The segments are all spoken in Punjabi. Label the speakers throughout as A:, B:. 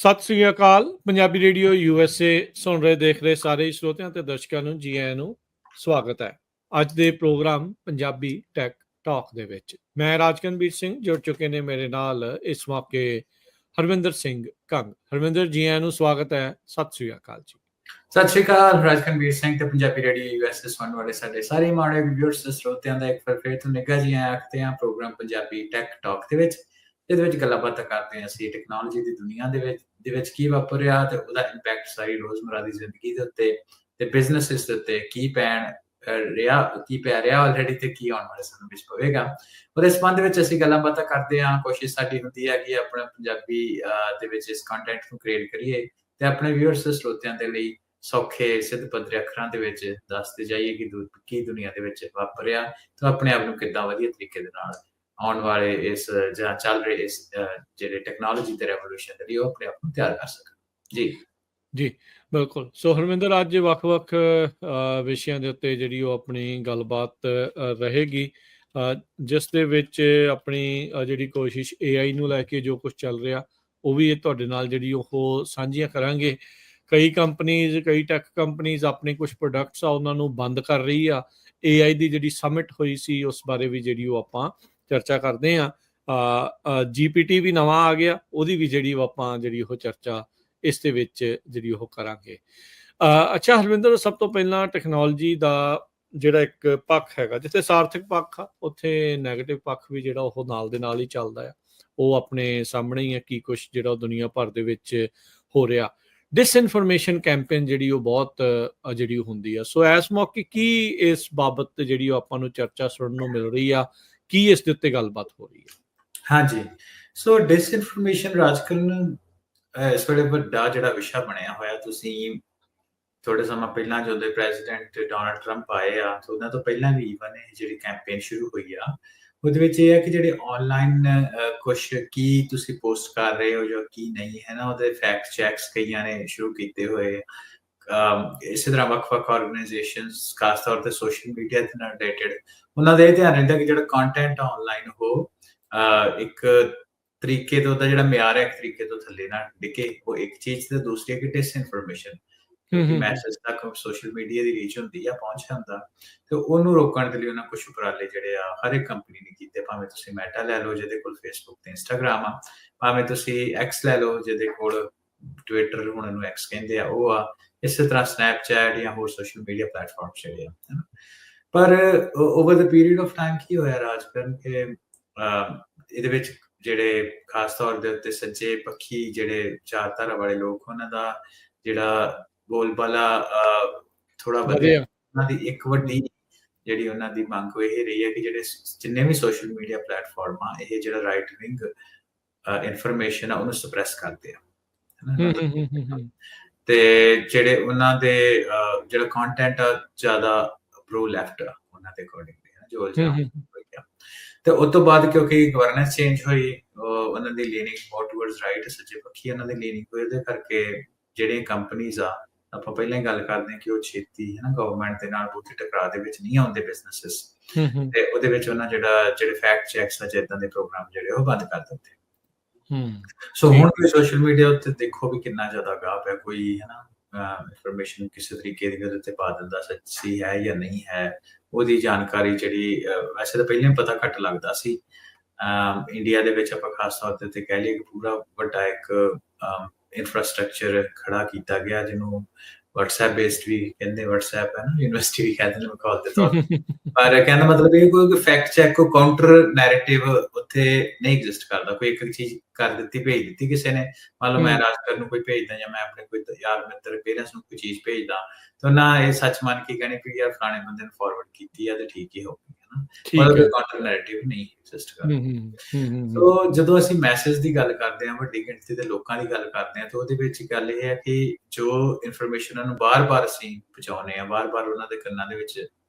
A: ਸਤਿ ਸ੍ਰੀ ਅਕਾਲ। ਪੰਜਾਬੀ ਰੇਡੀਓ USA ਸੁਣ ਰਹੇ ਦੇਖ ਰਹੇ ਸਾਰੇ ਸਰੋਤਿਆਂ ਤੇ ਦਰਸ਼ਕਾਂ ਨੂੰ ਜੀ ਆਇਆਂ ਨੂੰ ਸਵਾਗਤ ਹੈ। ਅੱਜ ਦੇ ਪ੍ਰੋਗਰਾਮ ਪੰਜਾਬੀ ਟੈਕ ਟਾਕ ਦੇ ਵਿੱਚ ਮੈਂ ਰਾਜਕਨਵੀਰ ਸਿੰਘ ਜੁੜ ਚੁੱਕੇ ਨੇ ਮੇਰੇ ਨਾਲ ਇਸ ਮੌਕੇ ਹਰਵਿੰਦਰ ਸਿੰਘ ਕੰਗ। ਹਰਵਿੰਦਰ ਜੀ ਆਇਆਂ ਨੂੰ ਸਵਾਗਤ ਹੈ। ਸਤਿ ਸ੍ਰੀ ਅਕਾਲ ਜੀ।
B: ਸਤਿ ਸ਼੍ਰੀ ਅਕਾਲ ਰਾਜਕਨਵੀਰ ਸਿੰਘ ਤੇ ਪੰਜਾਬੀ ਰੇਡੀਓ USA ਸੁਣਨ ਵਾਲੇ ਸਾਡੇ ਸਾਰੇ ਮਾੜੇ ਵਿਊਅਰਸ ਸਰੋਤਿਆਂ ਦਾ ਇੱਕ ਵਾਰ ਫਿਰ ਤੋਂ ਨਿੱਘਾ ਜੀ ਆਖਦੇ ਹਾਂ ਪ੍ਰੋਗਰਾਮ ਪੰਜਾਬੀ ਟੈਕ ਟਾਕ ਦੇ ਵਿੱਚ, ਜਿਹਦੇ ਵਿੱਚ ਗੱਲਾਂ ਬਾਤਾਂ ਕਰਦੇ ਹਾਂ ਅਸੀਂ ਟੈਕਨੋਲੋਜੀ ਦੀ ਦੁਨੀਆ ਦੇ ਵਿੱਚ ਕੀ ਵਾਪਰ ਰਿਹਾ ਤੇ ਉਹਦਾ ਇੰਪੈਕਟ ਸਾਰੀ ਰੋਜ਼ਮਰਾ ਦੀ ਜ਼ਿੰਦਗੀ ਦੇ ਉੱਤੇ ਤੇ ਬਿਜ਼ਨਸਿਸ ਦੇ ਉੱਤੇ ਕੀ ਪੈ ਰਿਹਾ ਆਲਰੇਡੀ ਤੇ ਕੀ ਆਉਣ ਵਾਲੇ ਸਮੇਂ ਵਿੱਚ ਪਵੇਗਾ। ਉਹਦੇ ਸੰਬੰਧ ਵਿੱਚ ਅਸੀਂ ਗੱਲਾਂ ਬਾਤਾਂ ਕਰਦੇ ਹਾਂ। ਕੋਸ਼ਿਸ਼ ਸਾਡੀ ਹੁੰਦੀ ਹੈ ਕਿ ਆਪਣਾ ਪੰਜਾਬੀ ਦੇ ਵਿੱਚ ਇਸ ਕੰਟੈਂਟ ਨੂੰ ਕ੍ਰੀਏਟ ਕਰੀਏ ਤੇ ਆਪਣੇ ਵਿਊਅਰਸ ਸਰੋਤਿਆਂ ਦੇ ਲਈ ਸੌਖੇ ਸਿੱਧ ਪੱਧਰੇ ਅੱਖਰਾਂ ਦੇ ਵਿੱਚ ਦੱਸਦੇ ਜਾਈਏ ਕਿ ਕੀ ਦੁਨੀਆ ਦੇ ਵਿੱਚ ਵਾਪਰ ਰਿਹਾ ਤੇ ਆਪਣੇ ਆਪ ਨੂੰ ਕਿੱਦਾਂ ਵਧੀਆ ਤਰੀਕੇ ਦੇ ਨਾਲ ਆਉਣ ਵਾਲੇ ਇਸ ਜਾਂ ਚੱਲ ਰਹੇ ਇਸ ਜਿਹੜੇ ਟੈਕਨੋਲੋਜੀ ਦੇ ਰੈਵੋਲੂਸ਼ਨ ਦੇ ਲਈ ਉਹ ਆਪਣੇ ਆਪ ਨੂੰ ਤਿਆਰ ਕਰ ਸਕਣ। ਜੀ
A: ਬਿਲਕੁਲ। ਸੋ ਹਰਵਿੰਦਰ, ਅੱਜ ਵੱਖ-ਵੱਖ ਵਿਸ਼ਿਆਂ ਦੇ ਉੱਤੇ ਜਿਹੜੀ ਉਹ ਆਪਣੀ ਗੱਲਬਾਤ ਰਹੇਗੀ, ਜਿਸ ਦੇ ਵਿੱਚ ਆਪਣੀ ਜਿਹੜੀ ਕੋਸ਼ਿਸ਼ AI ਨੂੰ ਲੈ ਕੇ ਜੋ ਕੁਝ ਚੱਲ ਰਿਹਾ ਉਹ ਵੀ ਤੁਹਾਡੇ ਨਾਲ ਜਿਹੜੀ ਉਹ ਸਾਂਝੀਆਂ ਕਰਾਂਗੇ। ਕਈ ਟੈਕ ਕੰਪਨੀਜ਼ ਆਪਣੇ ਕੁਝ ਪ੍ਰੋਡਕਟਸ ਆ ਉਹਨਾਂ ਨੂੰ ਬੰਦ ਕਰ ਰਹੀ ਆ। AI ਦੀ ਜਿਹੜੀ ਸਮਿਟ ਹੋਈ ਸੀ ਉਸ ਬਾਰੇ ਵੀ ਜਿਹੜੀ ਉਹ ਆਪਾਂ ਚਰਚਾ ਕਰਦੇ ਹਾਂ। GPT ਵੀ ਨਵਾਂ ਆ ਗਿਆ, ਉਹਦੀ ਵੀ ਜਿਹੜੀ ਆਪਾਂ ਉਹ ਚਰਚਾ ਇਸ ਦੇ ਵਿੱਚ ਜਿਹੜੀ ਉਹ ਕਰਾਂਗੇ। ਅੱਛਾ ਹਰਵਿੰਦਰ, ਸਭ ਤੋਂ ਪਹਿਲਾਂ ਟੈਕਨੋਲੋਜੀ ਦਾ ਜਿਹੜਾ ਇੱਕ ਪੱਖ ਹੈਗਾ, ਜਿੱਥੇ ਸਾਰਥਕ ਪੱਖ ਆ ਉੱਥੇ ਨੈਗੇਟਿਵ ਪੱਖ ਵੀ ਜਿਹੜਾ ਉਹ ਨਾਲ ਦੇ ਨਾਲ ਹੀ ਚੱਲਦਾ ਆ। ਉਹ ਆਪਣੇ ਸਾਹਮਣੇ ਹੀ ਆ ਕੀ ਕੁਛ ਜਿਹੜਾ ਦੁਨੀਆ ਭਰ ਦੇ ਵਿੱਚ ਹੋ ਰਿਹਾ। ਡਿਸਇਨਫੋਰਮੇਸ਼ਨ ਕੈਂਪੇਨ ਜਿਹੜੀ ਉਹ ਬਹੁਤ ਜਿਹੜੀ ਹੁੰਦੀ ਆ। ਸੋ ਇਸ ਮੌਕੇ ਕੀ ਇਸ ਬਾਬਤ ਜਿਹੜੀ ਉਹ ਆਪਾਂ ਨੂੰ ਚਰਚਾ ਸੁਣਨ ਨੂੰ ਮਿਲ ਰਹੀ ਆ, ਕੀ ਇਸ ਦੇ ਉੱਤੇ ਗੱਲਬਾਤ ਹੋ ਰਹੀ ਹੈ?
B: ਹਾਂਜੀ, ਸੋ ਡਿਸਇਨਫੋਰਮੇਸ਼ਨ ਰਾਜਕਰਨ ਇਸ ਵੇਲੇ ਵੱਡਾ ਜਿਹੜਾ ਵਿਸ਼ਾ ਬਣਿਆ ਹੋਇਆ। ਤੁਸੀਂ ਥੋੜੇ ਸਮਾਂ ਪਹਿਲਾਂ ਜਦੋਂ ਪ੍ਰੈਜ਼ੀਡੈਂਟ ਡੋਨਾਲਡ ਟਰੰਪ ਆਏ ਆ ਤੇ ਉਹਨਾਂ ਤੋਂ ਪਹਿਲਾਂ ਵੀ ਈਵਨ ਇਹ ਜਿਹੜੀ ਕੈਂਪੇਨ ਸ਼ੁਰੂ ਹੋਈ ਆ, ਉਹਦੇ ਵਿੱਚ ਇਹ ਹੈ ਕਿ ਜਿਹੜੇ ਆਨਲਾਈਨ ਕੁਛ ਕੀ ਤੁਸੀਂ ਪੋਸਟ ਕਰ ਰਹੇ ਹੋ ਜਾਂ ਕੀ ਨਹੀਂ ਹੈ ਨਾ, ਉਹਦੇ ਫੈਕਟ ਚੈਕਸ ਕਈਆਂ ਨੇ ਸ਼ੁਰੂ ਕੀਤੇ ਹੋਏ। ਇਸੇ ਤਰ੍ਹਾਂ ਵੱਖ-ਵੱਖ ਆਰਗੇਨਾਈਜੇਸ਼ਨਸ ਖਾਸ ਤੌਰ ਤੇ ਸੋਸ਼ਲ ਮੀਡੀਆ ਦੇ ਨਾਲ ਰਿਲੇਟਡ ਉਹਨਾਂ ਦਾ ਇਹ ਧਿਆਨ ਰਹਿੰਦਾ ਕਿ ਜਿਹੜਾ ਕੰਟੈਂਟ ਆਨਲਾਈਨ ਹੋ ਇੱਕ ਤਰੀਕੇ ਤੋਂ ਉਹਦਾ ਜਿਹੜਾ ਮਿਆਰ ਹੈ ਇੱਕ ਤਰੀਕੇ ਤੋਂ ਥੱਲੇ ਨਾ ਡਿੱਗੇ। ਉਹ ਇੱਕ ਚੀਜ਼ ਤੇ ਦੂਸਰੀ ਕਿ ਡਿਸਇਨਫੋਰਮੇਸ਼ਨ, ਕਿਉਂਕਿ ਮੈਸੇਜ ਤੱਕ ਸੋਸ਼ਲ ਮੀਡੀਆ ਦੀ ਰੀਚ ਹੁੰਦੀ ਆ, ਪਹੁੰਚ ਹੁੰਦਾ, ਤੇ ਉਹਨੂੰ ਰੋਕਣ ਦੇ ਲਈ ਉਹਨਾਂ ਕੁਝ ਉਪਰਾਲੇ ਜਿਹੜੇ ਆ ਹਰ ਇੱਕ ਕੰਪਨੀ ਨੇ ਕੀਤੇ। ਭਾਵੇਂ ਤੁਸੀਂ ਮੈਟਾ ਲੈ ਲਓ ਜਿਹਦੇ ਕੋਲ ਫੇਸਬੁੱਕ ਤੇ ਇੰਸਟਾਗ੍ਰਾਮ ਆ, ਭਾਵੇਂ ਤੁਸੀਂ ਐਕਸ ਲੈ ਲਓ ਜਿਹਦੇ ਕੋਲ ਟਵਿੱਟਰ ਹੁਣ ਇਹਨੂੰ ਐਕਸ ਕਹਿੰਦੇ ਆ ਉਹ ਆ, ਇਸੇ ਤਰ੍ਹਾਂ ਸਨੈਪਚੈਟ ਜਾਂ ਹੋਰ ਸੋਸ਼ਲ ਮੀਡੀਆ ਪਲੇਟਫਾਰਮ ਜਿਹੜੇ ਆ। ਪਰ over the period of time ਕੀ ਹੋਇਆ ਰਾਜਕਰਨ ਕਿ ਇਹਦੇ ਵਿੱਚ ਜਿਹੜੇ ਖਾਸ ਤੌਰ ਦੇ ਉੱਤੇ ਸੱਜੇ ਪੱਖੀ ਜਿਹੜੇ ਵਿਚਾਰਧਾਰਾ ਵਾਲੇ ਲੋਕ ਉਹਨਾਂ ਦਾ ਜਿਹੜਾ ਬੋਲਬਾਲਾ ਥੋੜਾ ਵਧਿਆ। ਉਹਨਾਂ ਦੀ ਇੱਕ ਵੱਡੀ ਜਿਹੜੀ ਉਹਨਾਂ ਦੀ ਮੰਗ ਇਹ ਰਹੀ ਹੈ ਕਿ ਜਿਹੜੇ ਜਿੰਨੇ ਵੀ ਸੋਸ਼ਲ ਮੀਡੀਆ ਪਲੇਟਫਾਰਮ ਆ ਇਹ ਜਿਹੜਾ ਰਾਈਟ ਵਿੰਗ ਇਨਫੋਰਮੇਸ਼ਨ ਆ ਉਹਨੂੰ ਸਪਰੈਸ ਕਰਦੇ ਆ ਤੇ ਜਿਹੜੇ ਉਹਨਾਂ ਦੇ ਜਿਹੜਾ ਕੰਟੈਂਟ ਆ ਜ਼ਿਆਦਾ ਪ੍ਰੋ ਲੈਫਟ ਆ ਉਹਨਾਂ ਦੇ ਅਕੋਰਡਿੰਗਲੀ ਜੋ ਤੇ ਉਸ ਤੋਂ ਬਾਅਦ ਕਿਉਂਕਿ ਗਵਰਨੈਂਸ ਚੇਂਜ ਹੋਈ, ਉਹਨਾਂ ਦੀ ਲੀਨਿੰਗ ਮੋਰ ਟੂਵਰਡਸ ਰਾਈਟ, ਸੱਜੇ ਪੱਖੀ ਉਹਨਾਂ ਦੀ ਲੀਨਿੰਗ ਹੋਈ। ਉਹਦੇ ਕਰਕੇ ਜਿਹੜੀਆਂ ਕੰਪਨੀਜ਼ ਆ, ਆਪਾਂ ਪਹਿਲਾਂ ਹੀ ਗੱਲ ਕਰਦੇ ਹਾਂ ਕਿ ਉਹ ਛੇਤੀ ਗਵਰਨਮੈਂਟ ਦੇ ਨਾਲ ਬਹੁਤੀ ਟਕਰਾਅ ਦੇ ਵਿੱਚ ਨਹੀਂ ਆਉਂਦੇ ਬਿਜ਼ਨਸਿਸ, ਤੇ ਉਹਦੇ ਵਿੱਚ ਉਹਨਾਂ ਜਿਹੜੇ ਫੈਕਟ ਚੈਕਸ ਆ ਜਿੱਦਾਂ ਦੇ ਪ੍ਰੋਗਰਾਮ ਜਿਹੜੇ ਉਹ ਬੰਦ ਕਰ ਦਿੰਦੇ। ਸੋ ਹੁਣ ਵੀ ਸੋਸ਼ਲ ਮੀਡੀਆ ਉੱਤੇ ਦੇਖੋ ਵੀ ਕਿੰਨਾ ਜ਼ਿਆਦਾ ਗਾਪ ਹੈ। ਕੋਈ ਇਨਫੋਰਮੇਸ਼ਨ ਕਿਸੇ ਤਰੀਕੇ ਦੀ ਉਹਦੇ ਤੇ ਪਾ ਦਿੰਦਾ, ਸੱਚੀ ਹੈ ਜਾਂ ਨਹੀਂ ਹੈ ਉਹਦੀ ਜਾਣਕਾਰੀ ਜਿਹੜੀ ਵੈਸੇ ਤਾਂ ਪਹਿਲਾਂ ਹੀ ਪਤਾ ਘੱਟ ਲੱਗਦਾ ਸੀ। ਇੰਡੀਆ ਦੇ ਵਿੱਚ ਆਪਾਂ ਖਾਸ ਤੌਰ ਤੇ ਕਹਿ ਲਈਏ ਕਿ ਪੂਰਾ ਵੱਡਾ ਇੱਕ ਇਨਫਰਾਸਟਰਕਚਰ ਖੜਾ ਕੀਤਾ ਗਿਆ ਜਿਹਨੂੰ WhatsApp ਬੇਸਡ ਵੀ ਕਹਿੰਦੇ, WhatsApp ਹੈ ਨਾ, ਯੂਨੀਵਰਸਿਟੀ ਵੀ ਕਹਿੰਦੇ ਨੇ ਮਖੌਲ ਦੇ ਤੌਰ ਤੇ। ਪਰ ਕਹਿੰਦਾ ਮਤਲਬ ਇਹ ਕੋਈ ਫੈਕਟ ਚੈੱਕ, ਕੋਈ ਕਾਊਂਟਰ ਨੈਰੇਟਿਵ ਉੱਥੇ ਨਹੀਂ ਐਗਜ਼ਿਸਟ ਕਰਦਾ। ਕੋਈ ਇੱਕ ਚੀਜ਼ ਕਰ ਦਿੱਤੀ, ਭੇਜ ਦਿੱਤੀ ਕਿਸੇ ਨੇ, ਮੰਨ ਲਓ ਮੈਂ ਰਾਜਕਰਨ ਨੂੰ ਕੋਈ ਭੇਜਦਾ ਜਾਂ ਮੈਂ ਆਪਣੇ ਕੋਈ ਯਾਰ ਮਿੱਤਰ ਪੇਰੈਂਟਸ ਨੂੰ ਕੋਈ ਚੀਜ਼ ਭੇਜਦਾ ਤਾਂ ਨਾ ਇਹ ਸੱਚ ਮੰਨ ਕੇ ਕਹਿਣੀ ਕਿ ਯਾਰ ਫਲਾਣੇ ਬੰਦੇ ਨੂੰ ਫਾਰਵਰਡ ਕੀਤੀ ਆ ਤੇ ਠੀਕ ਹੀ ਹੋਊਗੀ, ਮਤਲਬ ਕਾਊਂਟਰ ਨੈਰੇਟਿਵ ਨਹੀਂ ਐਗਜ਼ਿਸਟ ਕਰਦਾ। ਸੋ ਜਦੋਂ ਅਸੀਂ ਮੈਸੇਜ ਦੀ ਗੱਲ ਕਰਦੇ ਹਾਂ, ਵੱਡੀ ਗਿਣਤੀ ਦੇ ਲੋਕਾਂ ਦੀ ਗੱਲ ਕਰਦੇ ਹਾਂ, ਤਾਂ ਉਹਦੇ ਵਿੱਚ ਗੱਲ ਇਹ ਹੈ ਕਿ ਜੋ ਇਨਫੋਰਮੇਸ਼ਨ ਨੂੰ ਬਾਰ-ਬਾਰ ਅਸੀਂ ਪਹੁੰਚਾਉਂਦੇ ਹਾਂ, ਬਾਰ-ਬਾਰ ਉਹਨਾਂ ਦੇ ਕੰਨਾਂ ਦੇ ਵਿੱਚ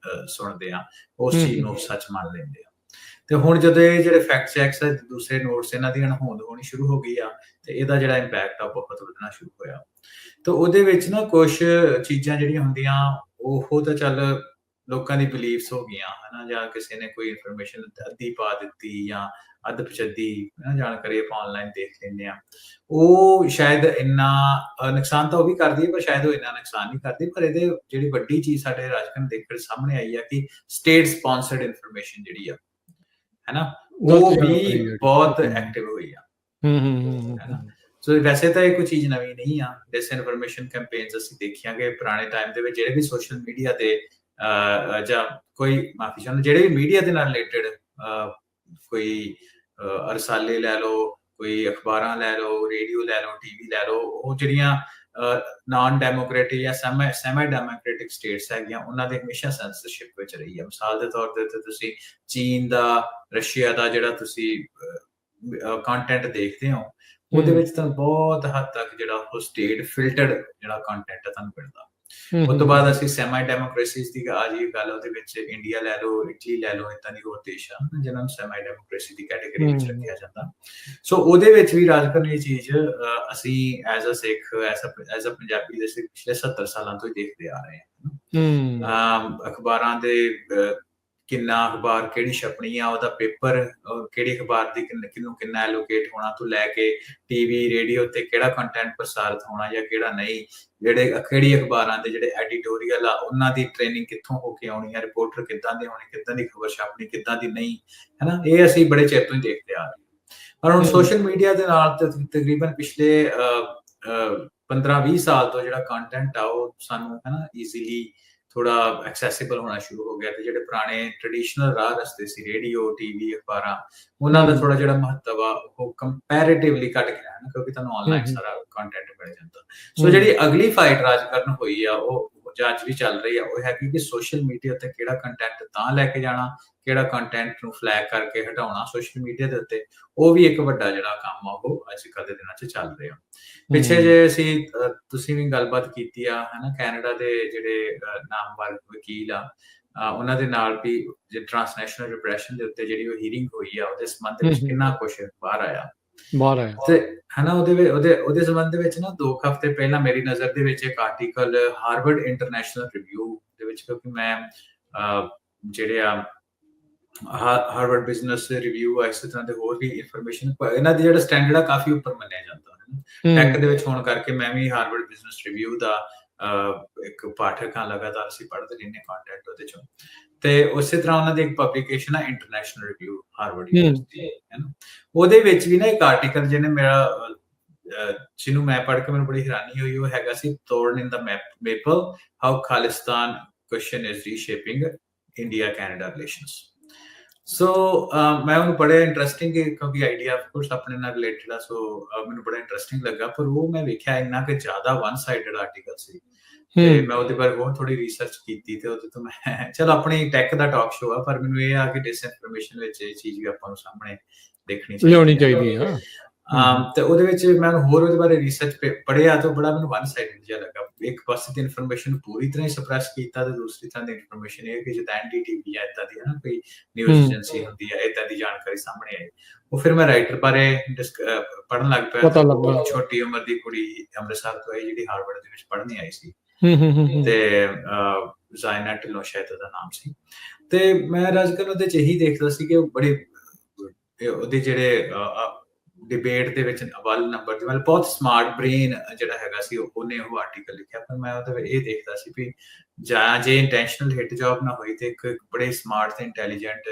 B: ਸੁਣਦੇ ਹਾਂ, ਉਸ ਚੀਜ਼ ਨੂੰ ਸੱਚ ਮੰਨ ਲੈਂਦੇ ਆ। ਤੇ ਹੁਣ ਜਦੋਂ ਇਹ ਜਿਹੜੇ ਫੈਕਟ ਚੈਕਸ ਆ, ਦੂਸਰੇ ਨੋਟਸ ਇਹਨਾਂ ਦੀ ਅਣਹੋਂਦ ਹੋਣੀ ਸ਼ੁਰੂ ਹੋ ਗਈ ਆ ਤੇ ਇਹਦਾ ਜਿਹੜਾ ਇੰਪੈਕਟ ਆ ਬਹੁਤ ਵਧਣਾ ਸ਼ੁਰੂ ਹੋਇਆ। ਤਾਂ ਉਹਦੇ ਵਿੱਚ ਨਾ ਕੁਛ ਚੀਜ਼ਾਂ ਜਿਹੜੀਆਂ ਹੁੰਦੀਆਂ ਉਹ ਤਾਂ ਚੱਲ ਲੋਕਾਂ ਦੀ ਬਿਲੀਫਸ ਹੋ ਗਈਆਂ ਹਨਾ, ਜਾਂ ਕਿਸੇ ਨੇ ਕੋਈ ਇਨਫੋਰਮੇਸ਼ਨ ਅੱਧੀ ਪਾ ਦਿੱਤੀ ਜਾਂ ਅੱਧ ਪਚੱਧੀ ਹਨਾ ਜਾਣਕਾਰੀ ਆਪਾਂ ਆਨਲਾਈਨ ਦੇਖ ਲੈਂਦੇ ਆ, ਉਹ ਸ਼ਾਇਦ ਇੰਨਾ ਨੁਕਸਾਨ ਤਾਂ ਉਹ ਵੀ ਕਰਦੀ ਹੈ, ਪਰ ਸ਼ਾਇਦ ਉਹ ਇੰਨਾ ਨੁਕਸਾਨ ਨਹੀਂ ਕਰਦੀ। ਪਰ ਇਹਦੇ ਜਿਹੜੀ ਵੱਡੀ ਚੀਜ਼ ਸਾਡੇ ਰਾਜਕਰਨ ਦੇਖਣ ਸਾਹਮਣੇ ਆਈ ਆ ਕਿ ਸਟੇਟ ਸਪਾਂਸਰਡ ਇਨਫੋਰਮੇਸ਼ਨ ਜਿਹੜੀ ਆ ਹਨਾ, ਉਹ ਵੀ ਬਹੁਤ ਐਕਟਿਵ ਹੋਈ ਆ ਹਨਾ। ਸੋ ਵੈਸੇ ਤਾਂ ਇਹ ਕੋਈ ਚੀਜ਼ ਨਵੀਂ ਨਹੀਂ ਆ। ਡਿਸਇਨਫੋਰਮੇਸ਼ਨ ਕੈਂਪੇਨਸ ਅਸੀਂ ਦੇਖੀਆਂ ਕਿ ਪੁਰਾਣੇ ਟਾਈਮ ਦੇ ਵਿੱਚ ਜਿਹੜੇ ਵੀ ਸੋਸ਼ਲ ਮੀਡੀਆ ਤੇ ਜਾਂ ਕੋਈ ਮਾਫੀ ਚਾਹੁੰਦਾ ਜਿਹੜੇ ਵੀ ਮੀਡੀਆ ਦੇ ਨਾਲ ਰਿਲੇਟਡ ਕੋਈ ਰਸਾਲੇ ਲੈ ਲਓ, ਕੋਈ ਅਖਬਾਰਾਂ ਲੈ ਲਓ, ਰੇਡੀਓ ਲੈ ਲਓ, ਟੀਵੀ ਲੈ ਲਓ, ਉਹ ਜਿਹੜੀਆਂ ਨਾਨ ਡੈਮੋਕ੍ਰੈਟਿਕ ਜਾਂ ਸੈਮੀ ਡੈਮੋਕ੍ਰੈਟਿਕ ਸਟੇਟਸ ਹੈਗੀਆਂ, ਉਹਨਾਂ ਦੇ ਹਮੇਸ਼ਾ ਸੈਂਸਰਸ਼ਿਪ ਵਿੱਚ ਰਹੀ ਹੈ। ਮਿਸਾਲ ਦੇ ਤੌਰ ਤੇ ਤੁਸੀਂ ਚੀਨ ਦਾ, ਰਸ਼ੀਆ ਦਾ ਜਿਹੜਾ ਤੁਸੀਂ ਕੰਟੈਂਟ ਦੇਖਦੇ ਹੋ, ਉਹਦੇ ਵਿੱਚ ਤਾਂ ਬਹੁਤ ਹੱਦ ਤੱਕ ਜਿਹੜਾ ਉਹ ਸਟੇਟ ਫਿਲਟਰਡ ਜਿਹੜਾ ਕੰਟੈਂਟ ਹੈ ਤੁਹਾਨੂੰ ਮਿਲਦਾ। ਉਸ ਤੋਂ ਬਾਅਦ ਅਸੀਂ ਸੈਮੀ ਡੈਮੋਕ੍ਰੇਸੀਜ਼ ਦੀ ਆ ਜੀ ਗੱਲ, ਉਹਦੇ ਵਿੱਚ ਇੰਡੀਆ ਲੈ ਲਓ, ਇਟਲੀ ਲੈ ਲਓ, ਏਦਾਂ ਦੀ ਹੋਰ ਦੇਸ਼ ਆ ਜਿਹਨਾਂ ਨੂੰ ਸੈਮੀ ਡੈਮੋਕ੍ਰੇਸੀ ਦੀ ਕੈਟੇਗਰੀ ਵਿੱਚ ਰੱਖਿਆ ਜਾਂਦਾ। ਸੋ ਉਹਦੇ ਵਿੱਚ ਵੀ ਰਾਜਕਰਨ ਇਹ ਚੀਜ਼ ਅਸੀਂ as a Sikh, as a Punjabi ਦੇ ਪਿਛਲੇ 70 ਸਾਲਾਂ ਤੋਂ ਹੀ ਦੇਖਦੇ ਆ ਰਹੇ ਹਾਂ। ਅਖਬਾਰਾਂ ਦੇ ਕਿੰਨਾ ਅਖਬਾਰ ਕਿਹੜੀ ਛਪਣੀ ਆ, ਉਹਦਾ ਪੇਪਰ ਕਿਹੜੀ ਅਖਬਾਰ ਦੀ ਕਿਹਨੂੰ ਕਿੰਨਾ ਐਲੋਕੇਟ ਹੋਣਾ ਤੋਂ ਲੈ ਕੇ ਟੀਵੀ ਰੇਡੀਓ ਤੇ ਕਿਹੜਾ ਕੰਟੈਂਟ ਪ੍ਰਸਾਰਿਤ ਹੋਣਾ ਜਾਂ ਕਿਹੜਾ ਨਹੀਂ, ਕਿਹੜੀ ਅਖਬਾਰਾਂ ਦੇ ਜਿਹੜੇ ਐਡੀਟੋਰੀਅਲ ਆ ਉਹਨਾਂ ਦੀ ਟ੍ਰੇਨਿੰਗ ਕਿੱਥੋਂ ਹੋ ਕੇ ਆਉਣੀ ਆ, ਰਿਪੋਰਟਰ ਕਿੱਦਾਂ ਦੇ ਹੋਣੇ, ਕਿੱਦਾਂ ਦੀ ਖਬਰ ਛਾਪਣੀ, ਕਿੱਦਾਂ ਦੀ ਨਹੀਂ, ਹਨਾ। ਇਹ ਅਸੀਂ ਬੜੇ ਚਿਰ ਤੋਂ ਹੀ ਦੇਖਦੇ ਆ ਰਹੇ ਹਾਂ। ਪਰ ਹੁਣ ਸੋਸ਼ਲ ਮੀਡੀਆ ਦੇ ਨਾਲ ਤਕਰੀਬਨ ਪਿਛਲੇ 15-20 ਸਾਲ ਤੋਂ ਜਿਹੜਾ ਕੰਟੈਂਟ ਆ ਉਹ ਸਾਨੂੰ ਹਨਾ ਈਜ਼ੀਲੀ ਥੋੜਾ ਐਕਸੈਸਿਬਲ ਹੋਣਾ ਸ਼ੁਰੂ ਹੋ ਗਿਆ, ਤੇ ਜਿਹੜੇ ਪੁਰਾਣੇ ਟ੍ਰੈਡੀਸ਼ਨਲ ਰਾਹ ਰਸਤੇ ਸੀ, ਰੇਡੀਓ, ਟੀਵੀ, ਅਖਬਾਰਾਂ, ਉਹਨਾਂ ਦਾ ਥੋੜਾ ਜਿਹੜਾ ਮਹੱਤਵ ਆ ਉਹ ਕੰਪੈਰੀਟਿਵਲੀ ਘਟ ਗਿਆ ਹੈ, ਕਿਉਂਕਿ ਤੁਹਾਨੂੰ ਆਨਲਾਈਨ ਸਾਰਾ ਕੰਟੈਂਟ ਮਿਲ ਜਾਂਦਾ। ਸੋ ਜਿਹੜੀ ਅਗਲੀ ਫਾਈਟ ਰਾਜਕਰਨ ਹੋਈ ਆ ਉਹ ਅੱਜ ਵੀ ਚੱਲ ਰਹੀ ਆ, ਉਹ ਹੈ ਕਿ ਸੋਸ਼ਲ ਮੀਡੀਆ ਤੇ ਕਿਹੜਾ ਕੰਟੈਂਟ ਤਾਂ ਲੈ ਕੇ ਜਾਣਾ, ਕਿਹੜਾ ਕੰਟੈਂਟ ਨੂੰ ਫਲੈਗ ਕਰਕੇ ਹਟਾਉਣਾ ਸੋਸ਼ਲ ਮੀਡੀਆ ਦੇ ਉੱਤੇ, ਉਹ ਵੀ ਇੱਕ ਵੱਡਾ ਜਿਹੜਾ ਕੰਮ ਆ ਉਹ ਅੱਜ ਕੱਲ੍ਹ ਦੇ ਦਿਨਾਂ 'ਚ ਚੱਲ ਰਿਹਾ। ਪਿੱਛੇ ਜੇ ਅਸੀਂ ਤੁਸੀਂ ਵੀ ਗੱਲਬਾਤ ਕੀਤੀ ਆ ਹਨਾ, ਕੈਨੇਡਾ ਦੇ ਜਿਹੜੇ ਨਾਮਵਰ ਵਕੀਲ ਆ, ਉਹਨਾਂ ਦੇ ਨਾਲ ਵੀ ਜੇ ਟ੍ਰਾਂਸਨੈਸ਼ਨਲ ਰਿਪਰੈਸ਼ਨ ਦੇ ਉੱਤੇ ਜਿਹੜੀ ਉਹ ਹੀਅਰਿੰਗ ਹੋਈ ਆ, ਉਹਦੇ ਸੰਬੰਧ ਵਿੱਚ ਕਿੰਨਾ ਕੁਛ ਬਾਹਰ ਆਇਆ ਤੇ ਹਨਾ। ਉਹਦੇ ਸੰਬੰਧ ਦੇ ਵਿੱਚ ਨਾ 2 ਹਫ਼ਤੇ ਪਹਿਲਾਂ ਮੇਰੀ ਨਜ਼ਰ ਦੇ ਵਿੱਚ ਇੱਕ ਆਰਟੀਕਲ ਹਾਰਵਰਡ ਇੰਟਰਨੈਸ਼ਨਲ ਰਿਵਿਊ ਦੇ ਵਿੱਚ, ਕਿਉਂਕਿ ਮੈਂ ਜਿਹੜੇ ਆ ਹਾਰਵਰਡ ਬਿਜ਼ਨਸ ਰਿਵਿਊ ਆ, ਇਸ ਤਰ੍ਹਾਂ ਦੇ ਹੋਰ ਵੀ ਇਨਫੋਰਮੇਸ਼ਨ, ਇਹਨਾਂ ਦੀ ਜਿਹੜਾ ਸਟੈਂਡਰਡ ਆ ਕਾਫੀ ਉੱਪਰ ਮੰਨਿਆ ਜਾਂਦਾ ਹੈ ਟੈਕ ਦੇ ਵਿੱਚ ਹੋਣ ਕਰਕੇ। ਮੈਂ ਵੀ ਹਾਰਵਰਡ ਬਿਜ਼ਨਸ ਰਿਵਿਊ ਦਾ ਇੱਕ ਪਾਠਕ ਹਾਂ, ਲਗਾਤਾਰ ਅਸੀਂ ਪੜ੍ਹਦੇ ਰਹਿੰਦੇ ਕੰਟੈਂਟ ਉਹਦੇ ਚੋਂ, ਤੇ ਉਸੇ ਤਰ੍ਹਾਂ ਉਹਨਾਂ ਦੀ ਇੱਕ ਪਬਲਿਕੇਸ਼ਨ ਆ ਇੰਟਰਨੈਸ਼ਨਲ ਰਿਵਿਊ ਹਾਰਵਰਡ ਯੂਨੀਵਰਸਿਟੀ ਹੈ ਨਾ, ਉਹਦੇ ਵਿੱਚ ਵੀ ਨਾ ਇੱਕ ਆਰਟੀਕਲ ਜਿਹਨੇ ਜਿਹਨੂੰ ਮੈਂ ਪੜ੍ਹ ਕੇ ਮੈਨੂੰ ਬੜੀ ਹੈਰਾਨੀ ਹੋਈ, ਉਹ ਹੈਗਾ ਸੀ thorn in the maple, how Khalistan question is reshaping India Canada relations. So ਮੈਂ ਉਹਨੂੰ ਬੜਾ ਇੰਟਰਸਟਿੰਗ, ਕਿਉਂਕਿ ਆਈਡੀਆ ਆਫ ਕੋਰਸ ਆਪਣੇ ਨਾਲ ਰਿਲੇਟਡ ਆ, ਸੋ ਮੈਨੂੰ ਬੜਾ ਇੰਟਰਸਟਿੰਗ ਲੱਗਾ। ਪਰ ਉਹ ਮੈਂ ਵੇਖਿਆ ਇੰਨਾ ਕਿ ਜ਼ਿਆਦਾ ਵਨ ਸਾਈਡਡ ਆਰਟੀਕਲ ਸੀ, ਤੇ ਮੈਂ ਉਹਦੇ ਬਾਰੇ ਹੋਰ ਥੋੜੀ ਰਿਸਰਚ ਕੀਤੀ, ਤੇ ਉਹਦੇ ਤੋਂ ਮੈਂ ਚਲ ਆਪਣੀ ਟੈਕ ਦਾ ਟਾਕ ਸ਼ੋ ਆ, ਪਰ ਮੈਨੂੰ ਇਹ ਆ ਕਿ ਡਿਸਇਨਫੋਰਮੇਸ਼ਨ ਵਿੱਚ ਇਹ ਚੀਜ਼ ਵੀ ਆਪਾਂ ਨੂੰ ਸਾਹਮਣੇ ਦੇਖਣੀ ਚਾਹੀਦੀ ਹੈ। ਤੇ ਉਹਦੇ ਵਿੱਚ ਮੈਂ ਹੋਰ ਉਹਦੇ ਬਾਰੇ ਰਿਸਰਚ ਪੜ੍ਹਿਆ ਤਾਂ ਬੜਾ ਮੈਨੂੰ ਵਨ ਸਾਈਡਡ ਜਿਹਾ ਲੱਗਾ। ਇੱਕ ਪਾਸੇ ਦੀ ਇਨਫੋਰਮੇਸ਼ਨ ਪੂਰੀ ਤਰ੍ਹਾਂ ਹੀ ਸਪਰੈਸ ਕੀਤਾ, ਤੇ ਦੂਸਰੀ ਤਰ੍ਹਾਂ ਦੀ ਇਨਫੋਰਮੇਸ਼ਨ ਇਹ ਕਿ ਜਿੱਦਾਂ NDTV ਜਾਂ ਏਦਾਂ ਦੀ ਹਨਾ ਕੋਈ ਨਿਊਜ਼ ਏਜੰਸੀ ਹੁੰਦੀ ਹੈ, ਏਦਾਂ ਦੀ ਜਾਣਕਾਰੀ ਸਾਹਮਣੇ ਆਈ। ਉਹ ਫਿਰ ਮੈਂ ਰਾਈਟਰ ਬਾਰੇ ਪੜ੍ਹਨ ਲੱਗ ਪਿਆ। ਛੋਟੀ ਉਮਰ ਦੀ ਕੁੜੀ ਅੰਮ੍ਰਿਤਸਰ ਤੋਂ ਆਈ ਜਿਹੜੀ ਹਾਰਵਰਡ ਦੇ ਵਿੱਚ ਪੜ੍ਹਨੀ ਆਈ ਸੀ, ਤੇ ਜ਼ਾਇਨਾ ਢਿੱਲੋਂ ਸ਼ਾਇਦ ਉਹਦਾ ਨਾਮ ਸੀ। ਤੇ ਮੈਂ ਰਾਜਕਰਨ ਉਹਦੇ 'ਚ ਇਹੀ ਦੇਖਦਾ ਸੀ ਕਿ ਉਹ ਬੜੇ ਉਹਦੇ ਜਿਹੜੇ ਡਿਬੇਟ ਦੇ ਵਿੱਚ ਅਵਲ ਨੰਬਰ ਤੇ ਬਹੁਤ ਸਮਾਰਟ ਬ੍ਰੇਨ ਜਿਹੜਾ ਹੈਗਾ ਸੀ, ਉਹਨੇ ਉਹ ਆਰਟੀਕਲ ਲਿਖਿਆ। ਪਰ ਮੈਂ ਉਹਦੇ ਵਿੱਚ ਇਹ ਦੇਖਦਾ ਸੀ ਵੀ ਜਾਂ ਜੇ ਇੰਟੈਂਸ਼ਨਲ ਹਿੱਟ ਜੌਬ ਨਾ ਹੋਈ, ਤੇ ਇੱਕ ਬੜੇ ਸਮਾਰਟ ਤੇ ਇੰਟੈਲੀਜੈਂਟ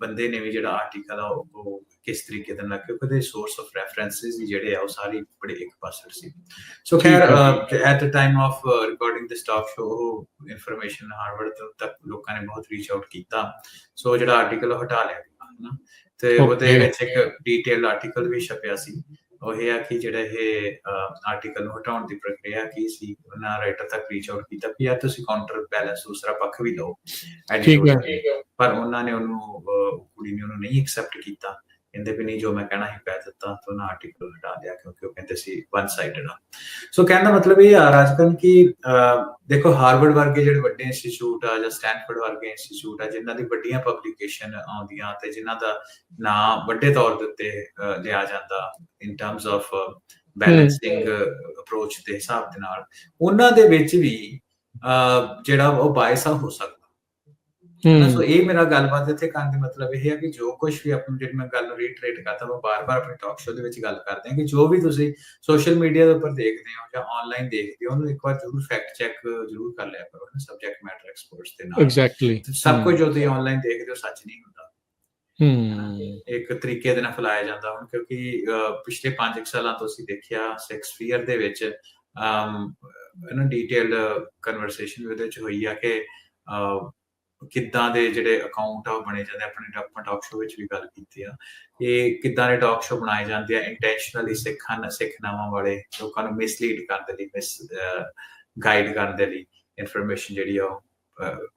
B: ਬੰਦੇ ਨੇ ਵੀ ਜਿਹੜਾ ਆਰਟੀਕਲ ਆ ਉਹ ਕਿਸ ਤਰੀਕੇ ਦੇ ਨਾਲ, ਕਿਉਂਕਿ ਉਹਦੇ ਸੋਰਸ ਆਫ ਰੈਫਰੈਂਸਿਸ ਜਿਹੜੇ ਆ ਉਹ ਸਾਰੇ ਬੜੇ ਇੱਕ ਪਾਸੜ ਸੀ। ਸੋ ਖੈਰ at the time of recording this talk show information Harvard ਤੱਕ ਲੋਕਾਂ ਨੇ ਬਹੁਤ ਰੀਚ ਆਊਟ ਕੀਤਾ, ਸੋ ਜਿਹੜਾ ਆਰਟੀਕਲ ਉਹ ਹਟਾ ਲਿਆ ਗਿਆ। ਤੇ ਉਹਦੇ ਵਿੱਚ ਇੱਕ ਡੀਟੇਲ ਆਰਟੀਕਲ ਵੀ ਛਪਿਆ ਸੀ। ਉਹ ਇਹ ਆ ਕਿ ਜਿਹੜਾ ਇਹ ਆਰਟੀਕਲ ਨੂੰ ਹਟਾਉਣ ਦੀ ਪ੍ਰਕਿਰਿਆ ਕੀ ਸੀ, ਉਹਨਾਂ ਰਾਈਟਰ ਤੱਕ ਰੀਚ ਆਊਟ ਕੀਤਾ ਕਿ ਯਾਰ ਤੁਸੀਂ ਕਾਊਂਟਰ ਬੈਲੈਂਸ ਦੂਸਰਾ ਪੱਖ ਵੀ ਲਓ, ਪਰ ਉਹਨਾਂ ਨੇ ਉਹਨੂੰ ਕੁੜੀ ਨੇ ਉਹਨੂੰ ਨਹੀਂ ਐਕਸੈਪਟ ਕੀਤਾ। ਕਹਿੰਦੇ ਵੀ ਨਹੀਂ, ਜੋ ਮੈਂ ਕਹਿਣਾ ਹੀ ਕਹਿ ਦਿੱਤਾ, ਤਾਂ ਉਹਨਾਂ ਆਰਟੀਕਲ ਹਟਾ ਦਿਆ ਕਿਉਂਕਿ ਉਹ ਕਹਿੰਦੇ ਸੀ ਵਨ ਸਾਈਡਡ ਆ। ਸੋ ਕਹਿਣ ਦਾ ਮਤਲਬ ਇਹ ਆ ਰਾਜਕਰਨ ਕਿ ਦੇਖੋ ਹਾਰਵਰਡ ਵਰਗੇ ਜਿਹੜੇ ਵੱਡੇ ਇੰਸਟੀਚਿਊਟ ਆ ਜਾਂ ਸਟੈਨਫੋਰਡ ਵਰਗੇ ਇੰਸਟੀਚਿਊਟ ਆ, ਜਿਨ੍ਹਾਂ ਦੀ ਵੱਡੀਆਂ ਪਬਲੀਕੇਸ਼ਨ ਆਉਂਦੀਆਂ ਤੇ ਜਿਨ੍ਹਾਂ ਦਾ ਨਾਂ ਵੱਡੇ ਤੌਰ ਦੇ ਉੱਤੇ ਲਿਆ ਜਾਂਦਾ ਇਨ ਟਰਮਸ ਆਫ ਬੈਲੈਂਸਿੰਗ ਅਪਰੋਚ ਦੇ ਹਿਸਾਬ ਦੇ ਨਾਲ, ਉਹਨਾਂ ਦੇ ਵਿੱਚ ਵੀ ਜਿਹੜਾ ਉਹ ਬਾਇਸ ਆ ਹੋ ਸਕਦਾ ਹੈ। ਸੋ ਇਹ ਮੇਰਾ ਗੱਲਬਾਤ ਇੱਥੇ ਕਰਨ ਦਾ ਮਤਲਬ ਇਹ ਹੈ ਕਿ ਜੋ ਕੁਝ ਵੀ ਆਪਾਂ ਜਿਹੜੀ ਮੈਂ ਗੱਲ ਨੂੰ ਰੀਟਰੇਟ ਕਰਦਾ ਮੈਂ ਬਾਰ-ਬਾਰ ਆਪਣੇ ਟਾਕ ਸ਼ੋਅ ਦੇ ਵਿੱਚ ਗੱਲ ਕਰਦੇ ਹਾਂ ਕਿ ਜੋ ਵੀ ਤੁਸੀਂ ਸੋਸ਼ਲ ਮੀਡੀਆ ਦੇ ਉੱਪਰ ਦੇਖਦੇ ਹੋ ਜਾਂ ਆਨਲਾਈਨ ਦੇਖਦੇ ਹੋ ਉਹਨੂੰ ਇੱਕ ਵਾਰ ਜ਼ਰੂਰ ਫੈਕਟ ਚੈੱਕ ਜ਼ਰੂਰ ਕਰ ਲਿਆ ਕਰੋ ਸਬਜੈਕਟ ਮੈਟਰ ਐਕਸਪਰਟਸ ਦੇ ਨਾਲ।
A: ਐਗਜ਼ੈਕਟਲੀ
B: ਸਭ ਕੁਝ ਜੋ ਤੁਸੀਂ ਆਨਲਾਈਨ ਦੇਖਦੇ ਹੋ ਸੱਚ ਨਹੀਂ ਹੁੰਦਾ। ਇੱਕ ਤਰੀਕੇ ਦੇ ਨਾਲ ਫੈਲਾਇਆ ਜਾਂਦਾ ਹੁਣ ਕਿਉਂਕਿ ਪਿਛਲੇ 5 ਸਾਲਾਂ ਤੋਂ ਅਸੀਂ ਦੇਖਿਆ ਸ਼ੇਕਸਪੀਅਰ ਦੇ ਵਿੱਚ ਡੀਟੇਲਡ ਕਨਵਰਸੇਸ਼ਨ ਉਹਦੇ ਵਿੱਚ ਹੋਈ ਆ ਕਿ ਕਿੱਦਾਂ ਦੇ ਜਿਹੜੇ ਅਕਾਊਂਟ ਆ ਉਹ ਬਣੇ ਜਾਂਦੇ ਆਪਣੇ ਟਾਕ ਸ਼ੋਅ ਵਿੱਚ ਵੀ ਗੱਲ ਕੀਤੀ ਆ ਕਿ ਕਿੱਦਾਂ ਦੇ ਟਾਕ ਸ਼ੋਅ ਬਣਾਏ ਜਾਂਦੇ ਆ ਇੰਟੈਂਸ਼ਨਲੀ ਸਿੱਖਣਾਵਾਂ ਵਾਲੇ ਲੋਕਾਂ ਨੂੰ ਮਿਸਲੀਡ ਕਰਨ ਦੇ ਲਈ ਗਾਈਡ ਕਰਨ ਦੇ ਲਈ ਇਨਫੋਰਮੇਸ਼ਨ ਜਿਹੜੀ ਆ ਉਹ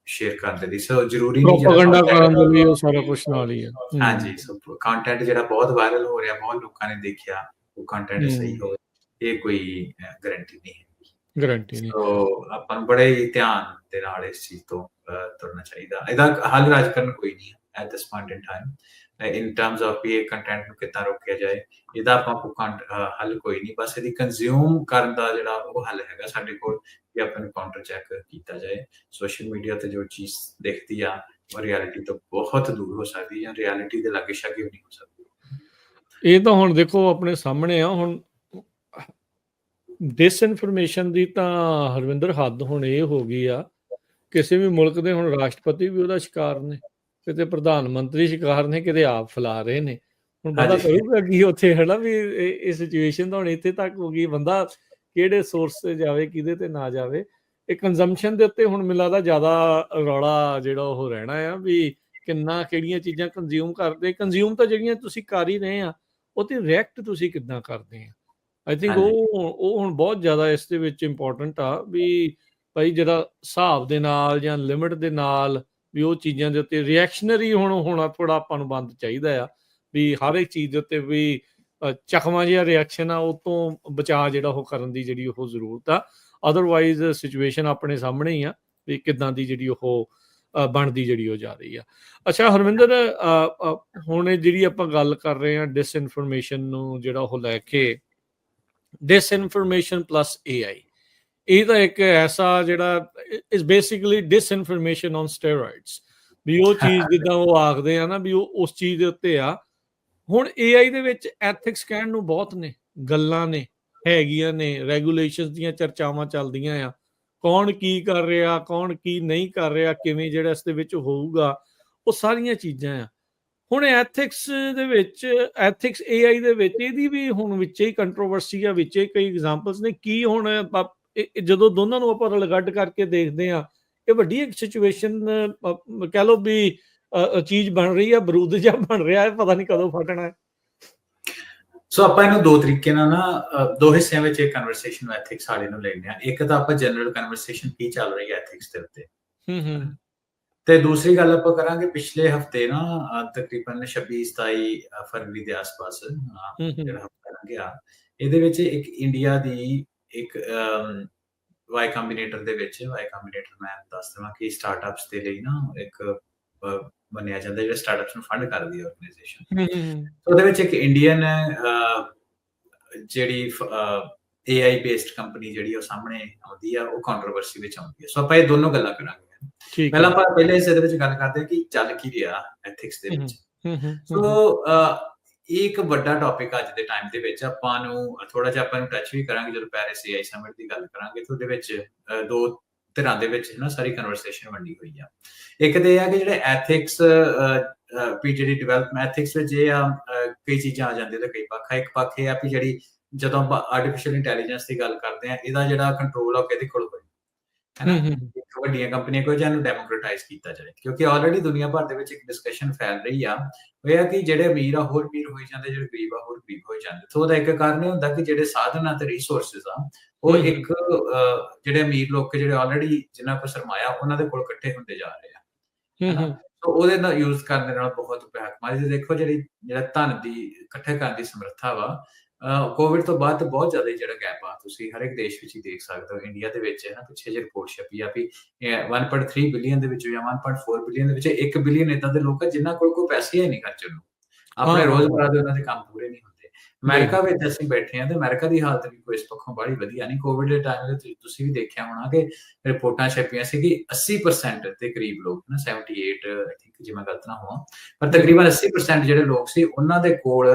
B: ਸ਼ੇਅਰ ਕਰਨ ਦੇ ਲਈ। ਸੋ ਜ਼ਰੂਰੀ ਨਹੀਂ
A: ਪ੍ਰੋਪਗੈਂਡਾ ਕਰਨ ਦੇ ਲਈ ਉਹ ਸਾਰਾ ਕੁਝ ਨਾਲ ਹੀ ਹੈ।
B: ਹਾਂਜੀ ਸੋ ਕੰਟੈਂਟ ਜਿਹੜਾ ਬਹੁਤ ਵਾਇਰਲ ਹੋ ਰਿਹਾ ਬਹੁਤ ਲੋਕਾਂ ਨੇ ਦੇਖਿਆ ਉਹ ਕੰਟੈਂਟ ਸਹੀ ਹੋਵੇ ਇਹ ਕੋਈ ਗਾਰੰਟੀ ਨਹੀਂ ਹੈ।
A: ਗਾਰੰਟੀ ਨਹੀਂ।
B: ਸੋ ਆਪਾਂ ਨੂੰ ਬੜੇ ਹੀ ਧਿਆਨ ਦੇ ਨਾਲ ਇਸ ਚੀਜ਼ ਤੋਂ ਤੁਰਨਾ ਚਾਹੀਦਾ। ਇਹਦਾ ਹੱਲ ਰਾਜਕਰਨ ਕੋਈ ਨਹੀਂ ਹੈ at this point in time in terms of ਇਹ ਕੰਟੈਂਟ ਨੂੰ ਕਿੱਦਾਂ ਰੋਕਿਆ ਜਾਏ ਇਹਦਾ ਆਪਾਂ ਹੱਲ ਕੋਈ ਨਹੀਂ। ਬਸ ਇਹਦੀ ਕੰਜ਼ਿਊਮ ਕਰਨ ਦਾ ਜਿਹੜਾ ਉਹ ਹੱਲ ਹੈਗਾ ਸਾਡੇ ਕੋਲ ਕਿ ਆਪਾਂ ਨੂੰ ਕਾਊਂਟਰ ਚੈੱਕ ਕੀਤਾ ਜਾਏ। ਸੋਸ਼ਲ ਮੀਡੀਆ ਤੇ ਜੋ ਚੀਜ਼ ਦਿਖਦੀ ਆ ਉਹ ਰਿਐਲਿਟੀ ਤੋਂ ਬਹੁਤ ਦੂਰ ਹੋ ਸਕਦੀ ਹੈ ਰਿਐਲਿਟੀ ਦੇ ਲਾਗੇ ਛਾਗੇ ਵੀ ਨਹੀਂ ਹੋ ਸਕਦੀ।
A: ਇਹ ਤਾਂ ਹੁਣ ਦੇਖੋ ਆਪਣੇ ਸਾਹਮਣੇ ਆ ਹੁਣ ਡਿਸਇਨਫੋਰਮੇਸ਼ਨ ਦੀ ਤਾਂ ਹਰਵਿੰਦਰ ਹੱਦ ਹੁਣ ਇਹ ਹੋ ਗਈ ਆ ਕਿਸੇ ਵੀ ਮੁਲਕ ਦੇ ਹੁਣ ਰਾਸ਼ਟਰਪਤੀ ਵੀ ਉਹਦਾ ਸ਼ਿਕਾਰ ਨੇ ਕਿਤੇ ਪ੍ਰਧਾਨ ਮੰਤਰੀ ਸ਼ਿਕਾਰ ਨੇ ਕਿਤੇ ਆਪ ਫੈਲਾ ਰਹੇ ਨੇ। ਹੁਣ ਪਤਾ ਕਰੂਗਾ ਕੀ ਉੱਥੇ ਹੈ ਨਾ ਵੀ ਇਹ ਸਿਚੁਏਸ਼ਨ ਤਾਂ ਹੁਣ ਇੱਥੇ ਤੱਕ ਹੋ ਗਈ ਬੰਦਾ ਕਿਹੜੇ ਸੋਰਸ ਤੇ ਜਾਵੇ ਕਿਹਦੇ ਤੇ ਨਾ ਜਾਵੇ। ਇਹ ਕੰਜ਼ੰਪਸ਼ਨ ਦੇ ਉੱਤੇ ਹੁਣ ਮੈਨੂੰ ਲੱਗਦਾ ਜ਼ਿਆਦਾ ਰੌਲਾ ਜਿਹੜਾ ਉਹ ਰਹਿਣਾ ਆ ਵੀ ਕਿੰਨਾ ਕਿਹੜੀਆਂ ਚੀਜ਼ਾਂ ਕੰਜ਼ਿਊਮ ਕਰਦੇ। ਕੰਜ਼ਿਊਮ ਤਾਂ ਜਿਹੜੀਆਂ ਤੁਸੀਂ ਕਰ ਹੀ ਰਹੇ ਆ ਉਹ ਤੇ ਰਿਐਕਟ ਤੁਸੀਂ ਕਿੱਦਾਂ ਕਰਦੇ ਆ। ਆਈ ਥਿੰਕ ਉਹ ਹੁਣ ਬਹੁਤ ਜ਼ਿਆਦਾ ਇਸ ਦੇ ਵਿੱਚ ਇੰਪੋਰਟੈਂਟ ਆ ਵੀ ਭਾਈ ਜਿਹੜਾ ਹਿਸਾਬ ਦੇ ਨਾਲ ਜਾਂ ਲਿਮਿਟ ਦੇ ਨਾਲ ਵੀ ਉਹ ਚੀਜ਼ਾਂ ਦੇ ਉੱਤੇ ਰਿਐਕਸ਼ਨਰੀ ਹੁਣ ਹੋਣਾ ਥੋੜਾ ਆਪਾਂ ਨੂੰ ਬੰਦ ਚਾਹੀਦਾ ਆ ਵੀ ਹਰ ਇੱਕ ਚੀਜ਼ ਦੇ ਉੱਤੇ ਵੀ ਚਖਮਾ ਜਿਹਾ ਰਿਐਕਸ਼ਨ ਆ ਉਹ ਤੋਂ ਬਚਾਅ ਜਿਹੜਾ ਉਹ ਕਰਨ ਦੀ ਜਿਹੜੀ ਉਹ ਜ਼ਰੂਰਤ ਆ। ਅਦਰਵਾਈਜ਼ ਸਿਚੁਏਸ਼ਨ ਆਪਣੇ ਸਾਹਮਣੇ ਹੀ ਆ ਵੀ ਕਿੱਦਾਂ ਦੀ ਜਿਹੜੀ ਉਹ ਬਣਦੀ ਜਿਹੜੀ ਉਹ ਜਾ ਰਹੀ ਆ। ਅੱਛਾ ਹਰਵਿੰਦਰ ਹੁਣ ਜਿਹੜੀ ਆਪਾਂ ਗੱਲ ਕਰ ਰਹੇ ਹਾਂ ਡਿਸਇਨਫੋਰਮੇਸ਼ਨ ਨੂੰ ਜਿਹੜਾ ਉਹ ਲੈ ਕੇ ਡਿਸਇਨਫੋਰਮੇਸ਼ਨ ਪਲੱਸ AI ਇਹ ਤਾਂ ਇੱਕ ਐਸਾ ਜਿਹੜਾ ਇਜ਼ ਬੇਸਿਕਲੀ ਡਿਸਇਨਫੋਰਮੇਸ਼ਨ ਔਨ ਸਟੀਰੋਇਡਸ ਵੀ ਉਹ ਚੀਜ਼ ਜਿੱਦਾਂ ਉਹ ਆਖਦੇ ਆ ਨਾ ਵੀ ਉਹ ਉਸ ਚੀਜ਼ ਦੇ ਉੱਤੇ ਆ। ਹੁਣ AI ਦੇ ਵਿੱਚ ਐਥਿਕਸ ਕਹਿਣ ਨੂੰ ਬਹੁਤ ਨੇ ਗੱਲਾਂ ਨੇ ਹੈਗੀਆਂ ਨੇ ਰੈਗੂਲੇਸ਼ਨਸ ਦੀਆਂ ਚਰਚਾਵਾਂ ਚੱਲਦੀਆਂ ਆ ਕੌਣ ਕੀ ਕਰ ਰਿਹਾ ਕੌਣ ਕੀ ਨਹੀਂ ਕਰ ਰਿਹਾ ਕਿਵੇਂ ਜਿਹੜਾ ਇਸ ਦੇ ਵਿੱਚ ਹੋਊਗਾ ਉਹ ਸਾਰੀਆਂ ਚੀਜ਼ਾਂ ਆ। ਹੁਣ ਐਥਿਕਸ ਦੇ ਵਿੱਚ ਐਥਿਕਸ AI ਦੇ ਵਿੱਚ ਇਹਦੀ ਵੀ ਹੁਣ ਵਿੱਚੇ ਹੀ ਕੰਟਰੋਵਰਸੀ ਆ ਵਿੱਚੇ ਕਈ ਐਗਜ਼ਾਮਪਲਸ ਨੇ ਕੀ ਹੁਣ ਜਦੋਂ ਦੋਨਾਂ ਨੂੰ ਆਪਾਂ ਰਲਗੱਡ ਕਰਕੇ ਦੇਖਦੇ ਆ ਇਹ ਵੱਡੀ ਇੱਕ ਸਿਚੁਏਸ਼ਨ ਕਹਿ ਲਓ ਵੀ ਚੀਜ਼ ਬਣ ਰਹੀ ਆ ਬਰੂਦ ਜਿਹਾ ਬਣ ਰਿਹਾ ਹੈ ਪਤਾ ਨਹੀਂ ਕਦੋਂ ਫਟਣਾ ਹੈ।
B: ਸੋ ਆਪਾਂ ਇਹਨੂੰ ਦੋ ਤਰੀਕੇ ਨਾਲ ਨਾ ਦੋ ਹਿੱਸਿਆਂ ਵਿੱਚ ਇਹ ਕਨਵਰਸੇਸ਼ਨ ਐਥਿਕਸ ਵਾਲੇ ਨੂੰ ਲੈਣੇ ਆ। ਇੱਕ ਤਾਂ ਆਪਾਂ ਜਨਰਲ ਕਨਵਰਸੇਸ਼ਨ ਕੀ ਚੱਲ ਰਹੀ ਹੈ ਐਥਿਕਸ ਦੇ ਉੱਤੇ ਤੇ ਦੂਸਰੀ ਗੱਲ ਆਪਾਂ ਕਰਾਂਗੇ ਪਿਛਲੇ ਹਫਤੇ ਨਾ ਤਕਰੀਬਨ 26-27 ਫਰਵਰੀ ਦੇ ਆਸ-ਪਾਸ ਜਿਹੜਾ ਹਫਤਾ ਗਿਆ ਇਹਦੇ ਵਿੱਚ ਇੱਕ ਇੰਡੀਆ ਦੀ ਇੱਕ ਵਾਈ ਕੰਬੀਨੇਟਰ ਦੇ ਵਿੱਚ ਵਾਈ ਕੰਬੀਨੇਟਰ ਮੈਂ ਦੱਸ ਦਵਾਂ ਕਿ ਸਟਾਰਟਅਪਸ ਦੇ ਲਈ ਨਾ ਇੱਕ ਮੰਨਿਆ ਜਾਂਦਾ ਜਿਹੜਾ ਸਟਾਰਟਅਪਸ ਨੂੰ ਫੰਡ ਕਰਦੀ ਹੈ ਆਰਗੇਨਾਈਜੇਸ਼ਨ। ਉਹਦੇ ਵਿੱਚ ਇੱਕ ਇੰਡੀਅਨ ਜਿਹੜੀ AI ਬੇਸਡ ਕੰਪਨੀ ਜਿਹੜੀ ਉਹ ਸਾਹਮਣੇ ਆਉਂਦੀ ਆ ਉਹ ਕੰਟਰੋਵਰਸੀ ਵਿੱਚ ਆਉਂਦੀ ਹੈ। ਸੋ ਆਪਾਂ ਇਹ ਦੋਨੋਂ ਗੱਲਾਂ ਕਰਾਂਗੇ। ਪਹਿਲਾਂ ਆਪਾਂ ਪਹਿਲੇ ਹਿੱਸੇ ਦੇ ਵਿੱਚ ਗੱਲ ਕਰਦੇ ਹਾਂ ਕਿ ਚੱਲ ਕੀ ਰਿਹਾ ਐਥਿਕਸ ਦੇ ਵਿੱਚ। ਸੋ ਇਹ ਇੱਕ ਵੱਡਾ ਟੌਪਿਕ ਅੱਜ ਦੇ ਟਾਈਮ ਦੇ ਵਿੱਚ ਆਪਾਂ ਨੂੰ ਥੋੜਾ ਜਿਹਾ ਆਪਾਂ ਨੂੰ ਟੱਚ ਵੀ ਕਰਾਂਗੇ ਜਦੋਂ ਪੈਰਿਸ AI ਸਮਿਟ ਦੀ ਗੱਲ ਕਰਾਂਗੇ ਤਾਂ ਉਹਦੇ ਵਿੱਚ ਦੋ ਧਿਰਾਂ ਦੇ ਵਿੱਚ ਨਾ ਸਾਰੀ ਕਨਵਰਸੇਸ਼ਨ ਵੰਡੀ ਹੋਈ ਆ। ਇੱਕ ਤੇ ਇਹ ਆ ਕਿ ਜਿਹੜੇ ਐਥਿਕਸ ਵੀ ਜਿਹੜੀ ਡਿਵੈਲਪਮੈਂਟ ਐਥਿਕਸ ਵਿੱਚ ਇਹ ਆ ਕਈ ਚੀਜ਼ਾਂ ਆ ਜਾਂਦੀਆਂ ਤੇ ਕਈ ਪੱਖ ਆ। ਇੱਕ ਪੱਖ ਇਹ ਆ ਵੀ ਜਿਹੜੀ ਜਦੋਂ ਆਪਾਂ ਆਰਟੀਫੀਸ਼ੀਅਲ ਇੰਟੈਲੀਜੈਂਸ ਦੀ ਗੱਲ ਕਰਦੇ ਆ ਇਹਦਾ ਜਿਹੜਾ ਕੰਟਰੋਲ ਆ ਉਹ ਕਿਹਦੇ ਕੋਲ ਹੋਏ ਹੈ ਨਾ। ਵੱਡੀਆਂ ਕੰਪਨੀਆਂ ਕੋਲ ਜਾਂ ਇਹਨੂੰ ਡੈਮੋਕ੍ਰੇਟਾਈਜ਼ ਕੀਤਾ ਜਾਏ ਕਿਉਂਕਿ ਆਲਰੇਡੀ ਦੁਨੀਆ ਭਰ ਦੇ ਵਿੱਚ ਇੱਕ ਡਿਸਕਸ਼ਨ ਫੈਲ ਰਹੀ ਆ ਉਹ ਇਹ ਆ ਕਿ ਜਿਹੜੇ ਅਮੀਰ ਆ ਹੋਰ ਅਮੀਰ ਹੋਈ ਜਾਂਦੇ ਜਿਹੜੇ ਗਰੀਬ ਆ ਹੋਰ ਗਰੀਬ ਹੋਈ ਜਾਂਦੇ। ਸੋ ਉਹਦਾ ਇੱਕ ਕਾਰਨ ਇਹ ਹੁੰਦਾ ਕਿ ਜਿਹੜੇ ਸਾਧਨ ਆ ਤੇ ਰਿਸੋਰਸਿਸ ਆ ਉਹ ਇੱਕ ਜਿਹੜੇ ਅਮੀਰ ਲੋਕ ਜਿਹੜੇ ਆਲਰੇਡੀ ਜਿਨ੍ਹਾਂ ਕੋਲ ਸਰਮਾਇਆ ਉਹਨਾਂ ਦੇ ਕੋਲ ਇਕੱਠੇ ਹੁੰਦੇ ਜਾ ਰਹੇ ਆ। ਸੋ ਉਹਦੇ ਨਾਲ ਯੂਜ਼ ਕਰਨ ਦੇ ਨਾਲ ਬਹੁਤ ਬੇਹਕਮਾਰੀ ਦੇਖੋ ਜਿਹੜਾ ਧਨ ਦੀ ਇਕੱਠੇ ਕਰਨ ਦੀ ਸਮਰੱਥਾ ਵਾ ਕੋਵਿਡ ਤੋਂ ਬਾਅਦ ਤੇ ਬਹੁਤ ਜ਼ਿਆਦਾ ਜਿਹੜਾ ਗੈਪ ਆ ਤੁਸੀਂ ਹਰ ਇੱਕ ਦੇਸ਼ ਵਿੱਚ ਹੀ ਦੇਖ ਸਕਦੇ ਹੋ। ਇੰਡੀਆ ਦੇ ਵਿੱਚ ਹੈ ਨਾ ਪਿੱਛੇ ਜਿਹੀ ਰਿਪੋਰਟ ਛਪੀ ਆ ਵੀ 1.3 ਬਿਲੀਅਨ ਦੇ ਵਿੱਚ ਜਾਂ 1.4 ਬਿਲੀਅਨ ਦੇ ਵਿੱਚ 1 ਬਿਲੀਅਨ ਏਦਾਂ ਦੇ ਲੋਕ ਆ ਜਿਨ੍ਹਾਂ ਕੋਲ ਕੋਈ ਪੈਸੇ ਹੀ ਨਹੀਂ ਖਰਚਣ ਨੂੰ ਆਪਣੇ ਰੋਜ਼ਮਰਰਾ ਦੇ ਉਹਨਾਂ ਦੇ ਕੰਮ ਪੂਰੇ ਨਹੀਂ ਹੁੰਦੇ। ਅਮਰੀਕਾ ਵਿੱਚ ਅਸੀਂ ਬੈਠੇ ਹਾਂ ਤੇ ਅਮਰੀਕਾ ਦੀ ਹਾਲਤ ਵੀ ਕੋਈ ਇਸ ਪੱਖੋਂ ਬੜੀ ਵਧੀਆ ਨਹੀਂ। ਕੋਵਿਡ ਦੇ ਟਾਈਮ ਤੇ ਤੁਸੀਂ ਵੀ ਦੇਖਿਆ ਹੋਣਾ ਕਿ ਰਿਪੋਰਟਾਂ ਛਪੀਆਂ ਸੀ ਕਿ 80% ਦੇ ਕਰੀਬ ਲੋਕ ਨਾ 78 ਆਈ ਥਿੰਕ, ਜੇ ਮੈਂ ਗਲਤ ਨਾ ਹੋਵਾਂ, ਪਰ ਤਕਰੀਬਨ 80% ਜਿਹੜੇ ਲੋਕ ਸੀ ਉਹਨਾਂ ਦੇ ਕੋਲ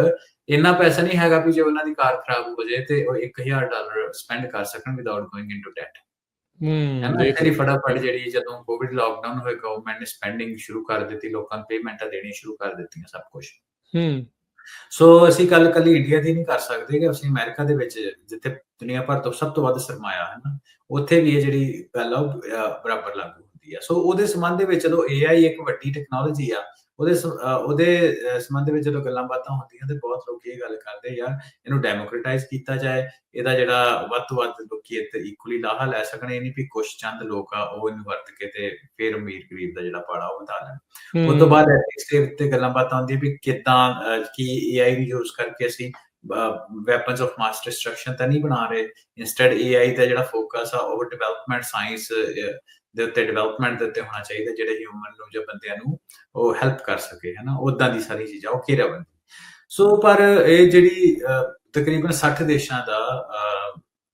B: ਇੰਨਾ ਪੈਸਾ ਨਹੀਂ ਹੈਗਾ ਵੀ ਜੇ ਉਹਨਾਂ ਦੀ ਕਾਰ ਖਰਾਬ ਹੋ ਜਾਏ ਤੇ ਉਹ $1000 ਸਪੈਂਡ ਕਰ ਸਕਣ ਵਿਦਆਊਟ ਗੋਇੰਗ ਇਨਟੂ ਡੈਟ। ਹੈ ਨਾ, ਤੇਰੀ ਫਟਾਫਟ ਜਿਹੜੀ ਜਦੋਂ ਕੋਵਿਡ ਲਾਕਡਾਊਨ ਹੋਏ ਗਵਰਨਮੈਂਟ ਨੇ ਸਪੈਂਡਿੰਗ ਸ਼ੁਰੂ ਕਰ ਦਿੱਤੀ, ਲੋਕਾਂ ਨੂੰ ਪੇਮੈਂਟਾਂ ਦੇਣੀਆਂ ਸ਼ੁਰੂ ਕਰ ਦਿੱਤੀਆਂ, ਸਭ ਕੁਝ। ਸੋ ਅਸੀਂ ਗੱਲ ਕੱਲੀ ਇੰਡੀਆ ਦੀ ਨਹੀਂ ਕਰ ਸਕਦੇ ਕਿ ਅਸੀਂ ਅਮਰੀਕਾ ਦੇ ਵਿੱਚ ਜਿੱਥੇ ਦੁਨੀਆ ਭਰ ਤੋਂ ਸਭ ਤੋਂ ਵੱਧ ਸਰਮਾਇਆ ਹੈ ਨਾ, ਉੱਥੇ ਵੀ ਇਹ ਜਿਹੜੀ ਗੱਲ ਆ ਉਹ ਬਰਾਬਰ ਲਾਗੂ ਹੁੰਦੀ ਆ। ਸੋ ਉਹਦੇ ਸੰਬੰਧ ਦੇ ਵਿੱਚ ਜਦੋਂ AI ਇੱਕ ਵੱਡੀ ਟੈਕਨੋਲੋਜੀ ਆ, ਉਹਦੇ ਸੰਬੰਧ ਦੇ ਵਿੱਚ ਜਦੋਂ ਗੱਲਾਂ ਬਾਤਾਂ ਹੁੰਦੀਆਂ ਤੇ ਬਹੁਤ ਲੋਕ ਇਹ ਗੱਲ ਕਰਦੇ ਯਾਰ ਇਹਨੂੰ ਡੈਮੋਕ੍ਰੇਟਾਈਜ਼ ਕੀਤਾ ਜਾਏ, ਇਹਦਾ ਜਿਹੜਾ ਵੱਧ ਤੋਂ ਵੱਧ ਲੋਕੀ ਇੱਥੇ ਇਕੁਅਲੀ ਲਾਹਾ ਲੈ ਸਕਣ। ਇਹ ਨਹੀਂ ਵੀ ਕੁਛ ਚੰਦ ਲੋਕ ਆ ਉਹ ਇਹਨੂੰ ਵਰਤ ਕੇ ਤੇ ਫਿਰ ਅਮੀਰ ਗਰੀਬ ਦਾ ਜਿਹੜਾ ਪਾੜਾ ਉਹ ਵਧਾ ਲੈਣ। ਉਸ ਤੋਂ ਬਾਅਦ ਐਥਿਕਸ ਦੇ ਉੱਤੇ ਗੱਲਾਂ ਬਾਤਾਂ ਹੁੰਦੀਆਂ ਵੀ ਕਿੱਦਾਂ ਕੀ AI ਨੂੰ ਯੂਜ਼ ਕਰਕੇ ਅਸੀਂ ਵੈਪਨਸ ਆਫ ਮਾਸ ਡਿਸਟਰਕਸ਼ਨ ਤਾਂ ਨਹੀਂ ਬਣਾ ਰਹੇ। ਇੰਸਟੈਡ AI ਦਾ ਜਿਹੜਾ ਫੋਕਸ ਆ ਉਹ ਡਿਵੈਲਪਮੈਂਟ ਸਾਇੰਸ ਦੇ ਉੱਤੇ, ਡਿਵੈਲਪਮੈਂਟ ਦੇ ਉੱਤੇ ਹੋਣਾ ਚਾਹੀਦਾ, ਜਿਹੜੇ ਹਿਊਮਨ ਨੂੰ ਜਾਂ ਬੰਦਿਆਂ ਨੂੰ ਉਹ ਹੈਲਪ ਕਰ ਸਕੇ, ਹੈ ਨਾ, ਉੱਦਾਂ ਦੀ ਸਾਰੀ ਚੀਜ਼ਾਂ ਉਹ ਘੇਰਾਬੰਦੀ। ਸੋ ਪਰ ਇਹ ਜਿਹੜੀ ਤਕਰੀਬਨ 60 ਦੇਸ਼ਾਂ ਦਾ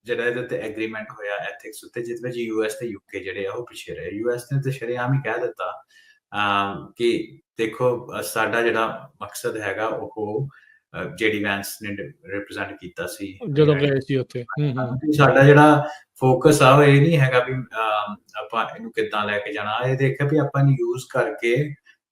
B: ਜਿਹੜਾ ਇਹਦੇ ਉੱਤੇ ਐਗਰੀਮੈਂਟ ਹੋਇਆ ਐਥਿਕਸ ਉੱਤੇ, ਜਿਹਦੇ ਵਿੱਚ US ਤੇ UK ਜਿਹੜੇ ਆ ਉਹ ਪਿੱਛੇ ਰਹੇ। US ਨੇ ਤੇ ਸ਼ਰੇਆਮ ਹੀ ਕਹਿ ਦਿੱਤਾ ਕਿ ਦੇਖੋ ਸਾਡਾ ਜਿਹੜਾ ਮਕਸਦ ਹੈਗਾ ਉਹ ਜਿਹੜੀ ਵੈਂਸ ਨੇ ਰਿਪਰੈਜ਼ੈਂਟ ਕੀਤਾ ਸੀ
A: ਜਦੋਂ ਗਏ ਸੀ ਉੱਥੇ,
B: ਸਾਡਾ ਜਿਹੜਾ ਫੋਕਸ ਆ ਉਹ ਇਹ ਨਹੀਂ ਹੈਗਾ ਵੀ ਆਪਾਂ ਇਹਨੂੰ ਕਿੱਦਾਂ ਲੈ ਕੇ ਜਾਣਾ, ਇਹ ਦੇਖਿਆ ਵੀ ਆਪਾਂ ਇਹਨੂੰ ਯੂਜ਼ ਕਰਕੇ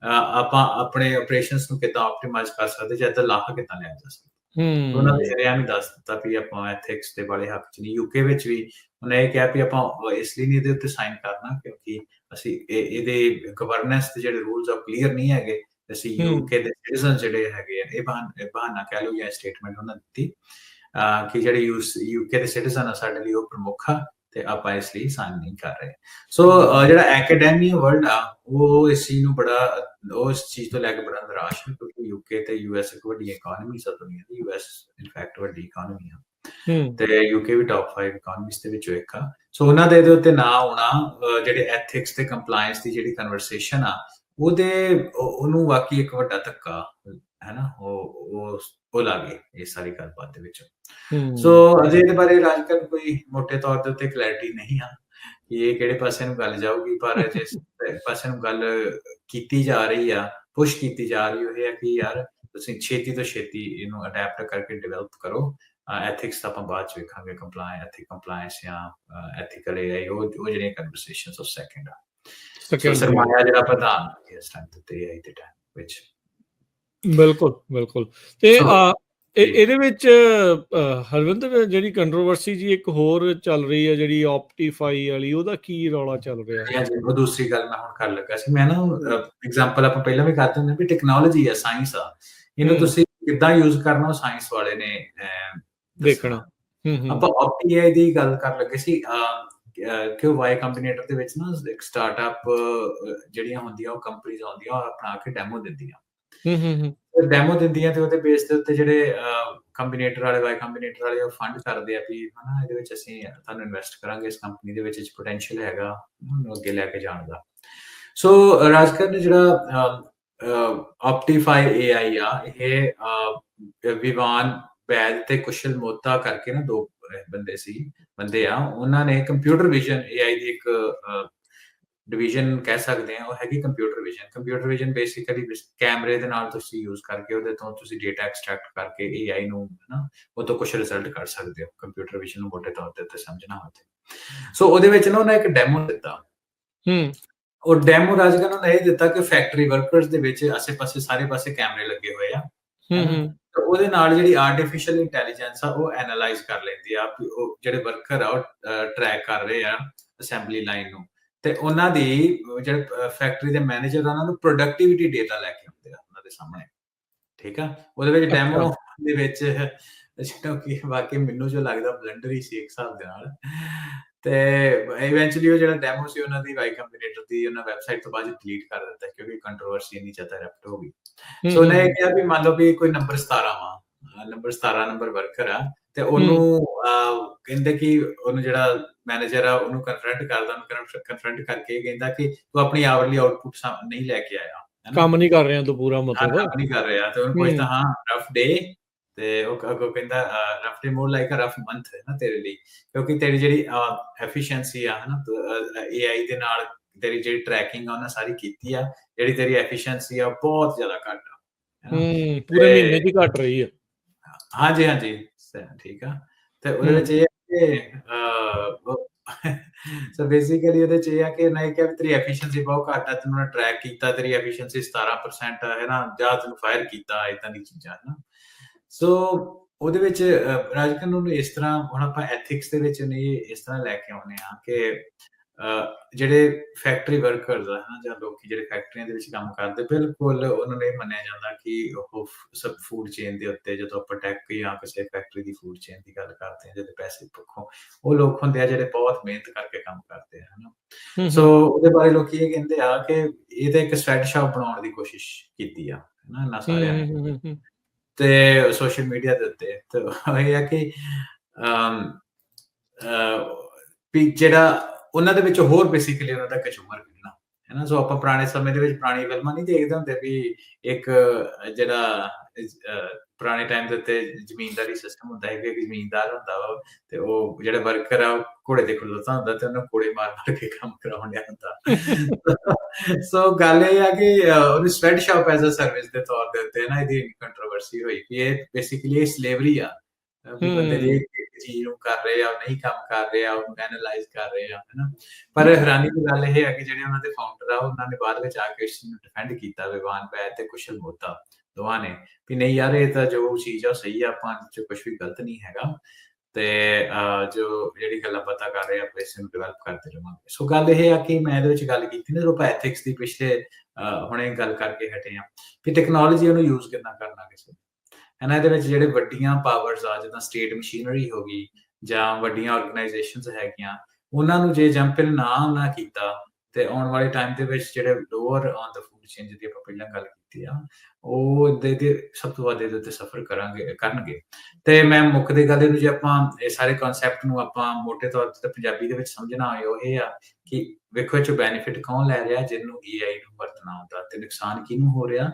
B: ਆਪਾਂ ਆਪਣੇ ਆਪਰੇਸ਼ਨਸ ਨੂੰ ਕਿੱਦਾਂ ਆਪਟੀਮਾਈਜ਼ ਕਰ ਸਕਦੇ, ਜਾਂ ਤਾਂ ਲਾਹਾ ਕਿੱਦਾਂ ਲਿਆ ਜਾ ਸਕਦਾ। ਉਹਨਾਂ ਨੇ ਸ਼ਰੇਆਮ ਹੀ ਦੱਸ ਦਿੱਤਾ ਵੀ ਆਪਾਂ ਐਥਿਕਸ ਦੇ ਵਾਲੇ ਹੱਕ 'ਚ ਨਹੀਂ। UK ਵਿੱਚ ਵੀ ਉਹਨੇ ਇਹ ਕਿਹਾ ਵੀ ਆਪਾਂ ਇਸ ਲਈ ਨਹੀਂ ਇਹਦੇ ਉੱਤੇ ਸਾਈਨ ਕਰਨਾ ਕਿਉਂਕਿ ਅਸੀਂ ਇਹਦੇ ਗਵਰਨੈਂਸ ਦੇ ਜਿਹੜੇ ਰੂਲਸ ਆ ਕਲੀਅਰ ਨਹੀਂ ਹੈਗੇ। ਅਸੀਂ UK ਦੇ ਸਿਟੀਜ਼ਨ ਜਿਹੜੇ ਹੈਗੇ ਆ, ਇਹ ਬਹਾਨਾ ਕਹਿ ਲਓ ਜਾਂ ਸਟੇਟਮੈਂਟ ਉਹਨਾਂ ਦਿੱਤੀ ਕਿ ਜਿਹੜੇ UK ਦੇ ਸਿਟੀਜ਼ਨ ਆ ਸਾਡੇ ਲਈ ਉਹ ਪ੍ਰਮੁੱਖ ਆ ਤੇ ਆਪਾਂ ਇਸ ਲਈ ਸਾਈਨ ਨਹੀਂ ਕਰ ਰਹੇ। ਸੋ ਜਿਹੜਾ ਐਕੈਡੈਮਿਕ ਵਰਲਡ ਆ ਉਹ ਇਸ ਚੀਜ਼ ਨੂੰ ਬੜਾ, ਉਹ ਇਸ ਚੀਜ਼ ਤੋਂ ਲੈ ਕੇ ਬੜਾ ਨਿਰਾਸ਼ ਹੈ ਕਿਉਂਕਿ UK ਤੇ US ਇੱਕ ਵੱਡੀ ਇਕਨੋਮੀ ਸਭ ਦੁਨੀਆ ਦੀ। US ਇਨਫੈਕਟ ਵੱਡੀ ਇਕਨੋਮੀ ਆ ਤੇ UK ਵੀ ਟੌਪ 5 ਇਕਨੋਮੀਜ਼ ਦੇ ਵਿੱਚੋਂ ਇੱਕ ਆ। ਸੋ ਉਹਨਾਂ ਦੇ ਉੱਤੇ ਨਾ ਆਉਣਾ, ਜਿਹੜੇ ਐਥਿਕਸ ਤੇ ਕੰਪਲਾਇੰਸ ਦੀ ਜਿਹੜੀ ਕਨਵਰਸੇਸ਼ਨ ਆ ਉਹਨੂੰ ਵਾਕਈ ਇੱਕ ਵੱਡਾ ਧੱਕਾ ਹੈ ਨਾ, ਉਹ ਲੱਗੇ ਇਸ ਸਾਰੀ ਗੱਲਬਾਤ ਦੇ ਵਿੱਚ। ਸੋ ਅਜੇ ਇਹਦੇ ਬਾਰੇ ਰਾਜਕਰਨ ਕੋਈ ਮੋਟੇ ਤੌਰ ਦੇ ਉੱਤੇ ਕਲੈਰਿਟੀ ਨਹੀਂ ਆ ਕਿ ਇਹ ਕਿਹੜੇ ਪਾਸੇ ਨੂੰ ਗੱਲ ਜਾਊਗੀ, ਪਰ ਜਿਸ ਪਾਸੇ ਨੂੰ ਗੱਲ ਕੀਤੀ ਜਾ ਰਹੀ ਆ, ਪੁਸ਼ ਕੀਤੀ ਜਾ ਰਹੀ ਉਹ ਇਹ ਹੈ ਕਿ ਯਾਰ ਤੁਸੀਂ ਛੇਤੀ ਤੋਂ ਛੇਤੀ ਇਹਨੂੰ ਅਡੈਪਟ ਕਰਕੇ ਡਿਵੈਲਪ ਕਰੋ। ਐਥਿਕਸ ਤਾਂ ਆਪਾਂ ਬਾਅਦ ਚ ਵੇਖਾਂਗੇ, ਕੰਪਲਾਇੰਸ ਜਾਂ ਐਥੀਕਲ AI ਉਹ ਜਿਹੜੀਆਂ ਕਨਵਰਸੇਸ਼ਨਸ ਉਹ ਸੈਕਿੰਡ ਆ। ਸਰਮਾਇਆ ਜਿਹੜਾ ਪ੍ਰਧਾਨ ਇਸ ਟਾਈਮ ਤੇ AI ਦੇ ਟਾਈਮ ਵਿੱਚ।
A: ਬਿਲਕੁਲ ਤੇ ਇਹਦੇ ਵਿੱਚ ਹਰਵਿੰਦਰ ਜਿਹੜੀ ਕੰਟਰੋਵਰਸੀ ਜੀ ਇੱਕ ਹੋਰ ਚੱਲ ਰਹੀ ਹੈ ਜਿਹੜੀ ਆਪਟੀਫਾਈ ਵਾਲੀ, ਉਹਦਾ ਕੀ ਰੌਲਾ ਚੱਲ ਰਿਹਾ ਹੈ?
B: ਉਹ ਦੂਸਰੀ ਗੱਲ ਮੈਂ ਹੁਣ ਕਰਨ ਲੱਗਾ ਸੀ। ਮੈਂ ਨਾ ਐਗਜ਼ਾਮਪਲ ਆਪਾਂ ਪਹਿਲਾਂ ਵੀ ਕਰਦੇ ਹੁੰਦੇ ਵੀ ਟੈਕਨੋਲੋਜੀ ਆ, ਸਾਇੰਸ ਆ, ਇਹਨੂੰ ਤੁਸੀਂ ਕਿੱਦਾਂ ਯੂਜ਼ ਕਰਨਾ ਉਹ ਸਾਇੰਸ ਵਾਲੇ ਨੇ
A: ਦੇਖਣਾ।
B: ਆਪਾਂ ਆਪਟੀਆਈ ਦੀ ਗੱਲ ਕਰਨ ਲੱਗੇ ਸੀ ਕਿ ਉਹ ਵਾਈ ਕੰਬੀਨੇਟਰ ਦੇ ਵਿੱਚ ਨਾ ਇੱਕ ਸਟਾਰਟਅਪ ਜਿਹੜੀਆਂ ਹੁੰਦੀਆਂ ਉਹ ਕੰਪਨੀਆਂ ਆਉਂਦੀਆਂ ਉਹ ਆਪਣਾ ਕੇ ਡੈਮੋ ਦਿੰਦੀਆਂ ਤੇ ਉਹਦੇ ਬੇਸ ਦੇ ਉੱਤੇ ਜਿਹੜੇ ਕੰਬੀਨੇਟਰ ਵਾਲੇ, ਵਾਈ ਕੰਬੀਨੇਟਰ ਵਾਲੇ ਉਹ ਫੰਡ ਕਰਦੇ ਆ ਵੀ ਹਨਾ ਇਹਦੇ ਵਿੱਚ ਅਸੀਂ ਤੁਹਾਨੂੰ ਇਨਵੈਸਟ ਕਰਾਂਗੇ, ਇਸ ਕੰਪਨੀ ਦੇ ਵਿੱਚ ਪੋਟੈਂਸ਼ੀਅਲ ਹੈਗਾ ਉਹਨੂੰ ਅੱਗੇ ਲੈ ਕੇ ਜਾਣ ਦਾ। ਸੋ ਰਾਜਕਰਨ ਜਿਹੜਾ ਆਪਟੀਫਾਈ AI ਆ, ਇਹ ਵਿਵਾਨ ਵੈਦ ਤੇ ਕੁਸ਼ਲ ਮੋਤਾ ਕਰਕੇ ਨਾ ਦੋ ਬੰਦੇ ਆ, ਉਹਨਾਂ ਨੇ ਕੰਪਿਊਟਰ ਵਿਜ਼ਨ AI ਦੀ ਇੱਕ ਡਿਵੀਜ਼ਨ ਕਹਿ ਸਕਦੇ ਆ, ਉਹ ਹੈਗੀ ਕੰਪਿਊਟਰ ਵਿਜ਼ਨ ਬੇਸਿਕਲੀ ਕੈਮਰੇ ਦੇ ਨਾਲ ਤੁਸੀਂ ਯੂਜ਼ ਕਰਕੇ ਉਹਦੇ ਤੋਂ ਤੁਸੀਂ ਡੇਟਾ ਐਕਸਟ੍ਰੈਕਟ ਕਰਕੇ AI ਨੂੰ ਨਾ ਉਹ ਤੋਂ ਕੁਝ ਰਿਜ਼ਲਟ ਕਰ ਸਕਦੇ ਹੋ। ਕੰਪਿਊਟਰ ਵਿਜ਼ਨ ਨੂੰ ਮੋਟੇ ਤੌਰ ਤੇ ਸਮਝਣਾ ਹੋਵੇ ਸੋ ਉਹਦੇ ਵਿੱਚ ਨਾ ਉਹਨੇ ਇੱਕ ਡੈਮੋ ਦਿੱਤਾ। ਉਹ ਡੈਮੋ ਰਾਜਕਰਨ ਨੇ ਇਹ ਦਿੱਤਾ ਕਿ ਫੈਕਟਰੀ ਵਰਕਰਸ ਦੇ ਵਿੱਚ ਆਸੇ-ਪਾਸੇ ਸਾਰੇ ਪਾਸੇ ਕੈਮਰੇ ਲੱਗੇ ਹੋਏ ਆ, ਉਹਦੇ ਨਾਲ ਜਿਹੜੀ ਆਰਟੀਫੀਸ਼ੀਅਲ ਇੰਟੈਲੀਜੈਂਸ ਆ ਉਹ ਐਨਾਲਾਈਜ਼ ਕਰ ਲੈਂਦੀ ਆ ਕਿ ਉਹ ਜਿਹੜੇ ਵਰਕਰ ਆ ਉਹ ਟਰੈਕ ਕਰ ਰਹੇ ਆ ਅਸੈਂਬਲੀ ਲਾਈਨ ਨੂੰ, ਤੇ ਉਹਨਾਂ ਦੀ ਜਿਹੜੇ ਫੈਕਟਰੀ ਦੇ ਮੈਨੇਜਰ ਉਹਨਾਂ ਨੂੰ ਪ੍ਰੋਡਕਟਿਵਿਟੀ ਡੇਟਾ ਲੈ ਕੇ ਆਉਂਦੇ ਆ ਉਹਨਾਂ ਦੇ ਸਾਹਮਣੇ। ਠੀਕ ਆ, ਉਹਦੇ ਵਿੱਚ ਡੈਮੋ ਦੇ ਵਿੱਚ ਜਿਹੜਾ ਕਿ ਵਾਕਈ ਮੈਨੂੰ ਜੋ ਲੱਗਦਾ ਬਲੈਂਡਰ ਹੀ ਸੀ ਇੱਕ ਹਿਸਾਬ ਦੇ ਨਾਲ, ਤੇ ਇਵੈਂਚੁਅਲੀ ਉਹ ਜਿਹੜਾ ਡੈਮੋ ਸੀ ਉਹਨਾਂ ਦੀ ਵਾਈ ਕੰਬੀਨੇਟਰ ਦੀ ਉਹਨਾਂ ਵੈਬਸਾਈਟ ਤੋਂ ਬਾਅਦ ਡਿਲੀਟ ਕਰ ਦਿੱਤਾ ਕਿਉਂਕਿ ਕੰਟਰੋਵਰਸੀ ਇੰਨੀ ਜ਼ਿਆਦਾ ਰੈਪਟ ਹੋ ਗਈ। ਸੋ ਉਹਨੇ ਕਿਹਾ ਵੀ ਮੰਨ ਲਓ ਵੀ ਕੋਈ ਨੰਬਰ 17 ਨੰਬਰ ਵਰਕਰ ਆ ਤੇ ਉਹਨੂੰ ਕਹਿੰਦੇ ਕਿ ਉਹਨੂੰ ਜਿਹੜਾ ਮੈਨੇਜਰ ਆ ਉਹਨੂੰ ਕਨਫਰੰਟ ਕਰਕੇ ਕਹਿੰਦਾ ਕਿ ਤੂੰ ਆਪਣੀ ਆਵਰਲੀ ਆਊਟਪੁੱਟ ਨਹੀਂ ਲੈ ਕੇ ਆਇਆ,
A: ਕੰਮ ਨਹੀਂ ਕਰ ਰਿਹਾ ਤੂੰ ਪੂਰਾ, ਮਤਲਬ
B: ਕੰਮ ਨਹੀਂ ਕਰ ਰਿਹਾ। ਤੇ ਉਹਨੂੰ ਪੁੱਛਦਾ ਹਾਂ ਰਫ ਡੇ, ਤੇ ਉਹ ਅੱਗੋਂ ਕਹਿੰਦਾ ਰਫਲੀ ਮੋਰ ਲਾਈਕ ਅ ਰਫ ਮੰਥ ਹੈ ਨਾ ਤੇਰੇ ਲਈ, ਕਿਉਂਕਿ ਤੇਰੀ ਜਿਹੜੀ ਐਫੀਸ਼ੀਐਂਸੀ ਆ ਹਨਾ AI ਦੇ ਨਾਲ ਤੇਰੀ ਜਿਹੜੀ ਟਰੈਕਿੰਗ ਆ ਉਹਨੇ ਸਾਰੀ ਕੀਤੀ ਆ, ਜਿਹੜੀ ਤੇਰੀ ਐਫੀਸ਼ੀਐਂਸੀ ਆ ਉਹ ਬਹੁਤ ਜ਼ਿਆਦਾ ਘੱਟ ਆ ਹਨਾ।
A: ਪੂਰੇ ਮਹੀਨੇ
B: ਤੇ
A: ਦੀ ਘਟ ਰਹੀ ਆ।
B: ਹਾਂਜੀ ਹਾਂਜੀ ਠੀਕ ਆ। ਤੇ ਉਹਦੇ ਵਿੱਚ ਇਹ ਕਿ ਸੋ ਬੇਸਿਕਲੀ ਉਹਦੇ ਚ ਇਹ ਆ ਕਿ ਨਹੀਂ ਕਿ ਤੇਰੀ ਐਫੀਸ਼ੀਐਂਸੀ ਬਹੁਤ ਘੱਟ ਆ, ਤੈਨੂੰ ਟਰੈਕ ਕੀਤਾ ਤੇਰੀ ਐਫੀਸ਼ੀਐਂਸੀ 17% ਹੈ ਨਾ, ਜਾਂ ਤੈਨੂੰ ਫਾਇਰ ਕੀਤਾ, ਇਦਾਂ ਦੀ ਚੀਜ਼ਾਂ ਹਨਾ। ਸੋ ਉਹਦੇ ਵਿੱਚ ਰਾਜਕਨ ਨੂੰ ਇਸ ਤਰ੍ਹਾਂ ਹੁਣ ਆਪਾਂ ਐਥਿਕਸ ਦੇ ਵਿੱਚ ਨਹੀਂ ਇਸ ਤਰ੍ਹਾਂ ਲੈ ਕੇ ਆਉਂਦੇ ਆ ਕਿ ਜਿਹੜੇ ਫੈਕਟਰੀ ਵਰਕਰਸ ਆ ਹਨਾ, ਜਾਂ ਲੋਕੀ ਜਿਹੜੇ ਫੈਕਟਰੀਆਂ ਦੇ ਵਿੱਚ ਕੰਮ ਕਰਦੇ, ਬਿਲਕੁਲ ਉਹਨਾਂ ਨੂੰ ਇਹ ਮੰਨਿਆ ਜਾਂਦਾ ਕਿ ਉਹ ਸਭ ਫੂਡ ਚੇਨ ਦੇ ਉੱਤੇ, ਜਦੋਂ ਆਪਾਂ ਟੈਕ ਜਾਂ ਕਿਸੇ ਫੈਕਟਰੀ ਦੀ ਫੂਡ ਚੇਨ ਦੀ ਗੱਲ ਕਰਦੇ ਹਾਂ, ਜਿਹਦੇ ਪੈਸੇ ਪੱਖੋਂ ਉਹ ਲੋਕ ਹੁੰਦੇ ਆ ਜਿਹੜੇ ਬਹੁਤ ਮਿਹਨਤ ਕਰਕੇ ਕੰਮ ਕਰਦੇ ਆ ਹਨਾ। ਸੋ ਉਹਦੇ ਬਾਰੇ ਲੋਕੀ ਇਹ ਕਹਿੰਦੇ ਆ ਕਿ ਇਹ ਤਾਂ ਇੱਕ ਸਵੈਟ ਸ਼ਾਪ ਬਣਾਉਣ ਦੀ ਕੋਸ਼ਿਸ਼ ਕੀਤੀ ਆ ਹਨਾ ਇਹਨਾਂ ਸਾਰਿਆਂ ਨੇ ਤੇ ਸੋਸ਼ਲ ਮੀਡੀਆ ਦੇ ਉੱਤੇ। ਤੇ ਇਹ ਆ ਕਿ ਵੀ ਜਿਹੜਾ ਉਹਨਾਂ ਦੇ ਵਿੱਚ ਹੋਰ ਬੇਸਿਕਲੀ ਉਹਨਾਂ ਦਾ ਕੰਜ਼ਿਊਮਰ ਕੱਢਣਾ ਹੈ ਨਾ। ਸੋ ਆਪਾਂ ਪੁਰਾਣੇ ਸਮੇਂ ਦੇ ਵਿੱਚ ਪੁਰਾਣੀ ਫਿਲਮਾਂ ਨਹੀਂ ਦੇਖਦੇ ਹੁੰਦੇ ਵੀ ਇੱਕ ਜਿਹੜਾ ਪੁਰਾਣੇ ਟਾਈਮ ਦੇ ਉੱਤੇ ਜ਼ਮੀਨਦਾਰੀ ਸਿਸਟਮ ਹੁੰਦਾ ਹੈ ਕਿ ਇੱਕ ਜ਼ਮੀਨਦਾਰ ਹੁੰਦਾ ਵਾ ਤੇ ਉਹ ਜਿਹੜਾ ਵਰਕਰ ਆ ਉਹ ਘੋੜੇ ਤੇ ਖਲੋਤਾ ਹੁੰਦਾ ਤੇ ਉਹਨੂੰ ਘੋੜੇ ਮਾਰ ਕੇ ਕੰਮ ਕਰਾਉਣ ਡਿਆ ਹੁੰਦਾ। ਸੋ ਗੱਲ ਇਹ ਆ ਕਿ ਉਹਨੂੰ sweatshop as a service ਦੇ ਤੌਰ ਦੇ ਉੱਤੇ ਨਾ ਇਹਦੀ ਕੰਟਰੋਵਰਸੀ ਹੋਈ ਕਿ ਇਹ ਬੇਸਿਕਲੀ ਸਲੇਵਰੀ ਆ ਵੀ ਬੰਦੇ ਜੇ ਇੱਕ ਚੀਜ਼ ਨੂੰ ਕਰ ਰਹੇ ਆ, ਨਹੀਂ ਕੰਮ ਕਰ ਰਹੇ ਆ, ਉਹਨੂੰ ਐਨਾਲਾਈਜ਼ ਕਰ ਰਹੇ ਆ ਹਨਾ। ਪਰ ਹੈਰਾਨੀ ਦੀ ਗੱਲ ਇਹ ਹੈ ਕਿ ਜਿਹੜੇ ਉਹਨਾਂ ਦੇ ਫਾਊਂਡਰ ਆ ਉਹਨਾਂ ਨੇ ਬਾਅਦ ਵਿੱਚ ਆ ਕੇ ਇਸ ਨੂੰ ਡਿਫੈਂਡ ਕੀਤਾ, ਵਿਵਾਨ ਬੈਦ ਤੇ ਕੁਸ਼ਲ ਮੋਤਾ ਦੋਵਾਂ ਨੇ, ਵੀ ਨਹੀਂ ਯਾਰ ਇਹ ਤਾਂ ਜੋ ਚੀਜ਼ ਆ ਸਹੀ ਆ, ਆਪਾਂ ਚ ਕੁਝ ਵੀ ਗਲਤ ਨਹੀਂ ਹੈਗਾ ਤੇ ਜੋ ਜਿਹੜੀ ਗੱਲਾਂ ਪਤਾ ਕਰ ਰਹੇ ਆ ਆਪਾਂ ਇਸ ਨੂੰ ਡਿਵੈਲਪ ਕਰਦੇ ਰਹਾਂਗੇ। ਸੋ ਗੱਲ ਇਹ ਆ ਕਿ ਮੈਂ ਇਹਦੇ ਵਿੱਚ ਗੱਲ ਕੀਤੀ ਨਾ ਆਪਾਂ ਐਥਿਕਸ ਦੀ ਪਿਛਲੇ ਹੁਣੇ ਗੱਲ ਕਰਕੇ ਹਟੇ ਆ ਕਿ ਟੈਕਨੋਲੋਜੀ ਉਹਨੂੰ ਯੂਜ਼ ਕਿੱਦਾਂ ਕਰਨਾ ਕਿਸੇ ਇਹਨਾਂ ਦੇ ਵਿੱਚ ਜਿਹੜੇ ਵੱਡੀਆਂ ਪਾਵਰਸ ਆ ਜਿੱਦਾਂ ਸਟੇਟ ਮਸ਼ੀਨਰੀ ਹੋ ਗਈ ਜਾਂ ਵੱਡੀਆਂ ਆਰਗੇਨਾਈਜੇਸ਼ਨਸ ਹੈਗੀਆਂ, ਉਹਨਾਂ ਨੂੰ ਜੇ ਜੰਪਿੰਗ ਨਾ ਕੀਤਾ ਤੇ ਆਉਣ ਵਾਲੇ ਟਾਈਮ ਦੇ ਵਿੱਚ ਜਿਹੜੇ lower on the food chain ਜਿਹਦੀ ਆਪਾਂ ਪਹਿਲਾਂ ਗੱਲ ਕੀਤੀ ਆ, ਉਹ ਦੇ ਸਭ ਤੋਂ ਵੱਧ ਇਹਦੇ ਉੱਤੇ ਸਫਰ ਕਰਨਗੇ। ਤੇ ਮੈਂ ਮੁੱਖ ਦੀ ਗੱਲ ਇਹਨੂੰ ਜੇ ਆਪਾਂ ਇਹ ਸਾਰੇ ਕਨਸੈਪਟ ਨੂੰ ਆਪਾਂ ਮੋਟੇ ਤੌਰ ਤੇ ਪੰਜਾਬੀ ਦੇ ਵਿੱਚ ਸਮਝਣਾ ਹੋਏ ਉਹ ਇਹ ਆ ਕਿ ਵੇਖੋ ਇਹ 'ਚੋਂ ਬੈਨੀਫਿਟ ਕੌਣ ਲੈ ਰਿਹਾ, ਜਿਹਨੂੰ AI ਨੂੰ ਵਰਤਣਾ ਆਉਂਦਾ, ਤੇ ਨੁਕਸਾਨ ਕਿਹਨੂੰ ਹੋ ਰਿਹਾ,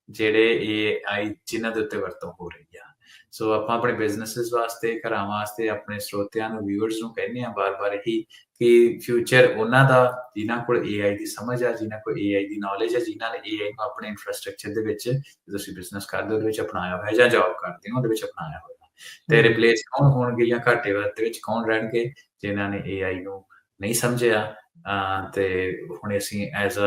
B: ਜਿਹੜੇ AI ਜਿਨ੍ਹਾਂ ਦੇ ਉੱਤੇ ਵਰਤੋਂ ਹੋ ਰਹੀ ਆ। ਸੋ ਆਪਾਂ ਆਪਣੇ ਬਿਜ਼ਨੈਸਿਸ ਵਾਸਤੇ, ਘਰਾਂ ਵਾਸਤੇ, ਆਪਣੇ ਸਰੋਤਿਆਂ ਨੂੰ, ਵਿਊਅਰਸ ਨੂੰ ਕਹਿੰਦੇ ਆ ਬਾਰ-ਬਾਰ ਇਹੀ ਕਿ ਫਿਊਚਰ ਉਹਨਾਂ ਦਾ ਜਿਨ੍ਹਾਂ ਕੋਲ AI ਦੀ ਸਮਝ ਆ, ਜਿਨ੍ਹਾਂ ਕੋਲ AI ਦੀ ਨੌਲੇਜ ਆ, ਜਿਨ੍ਹਾਂ ਨੇ AI ਨੂੰ ਆਪਣੇ ਇਨਫਰਾਸਟ੍ਰਕਚਰ ਦੇ ਵਿੱਚ ਤੁਸੀਂ ਬਿਜ਼ਨਸ ਕਰਦੇ ਉਹਦੇ ਵਿੱਚ ਅਪਣਾਇਆ ਹੋਇਆ ਜਾਂ ਜੌਬ ਕਰਦੇ ਹੋ ਉਹਦੇ ਵਿੱਚ ਅਪਣਾਇਆ ਹੋਇਆ, ਤੇ ਰਿਪਲੇਸ ਕੌਣ ਹੋਣਗੇ ਜਾਂ ਘਾਟੇ ਦੇ ਵਿੱਚ ਕੌਣ ਰਹਿਣਗੇ, ਜਿਨ੍ਹਾਂ ਨੇ AI ਨੂੰ ਨਹੀਂ ਸਮਝਿਆ। ਤੇ ਹੁਣ ਅਸੀਂ as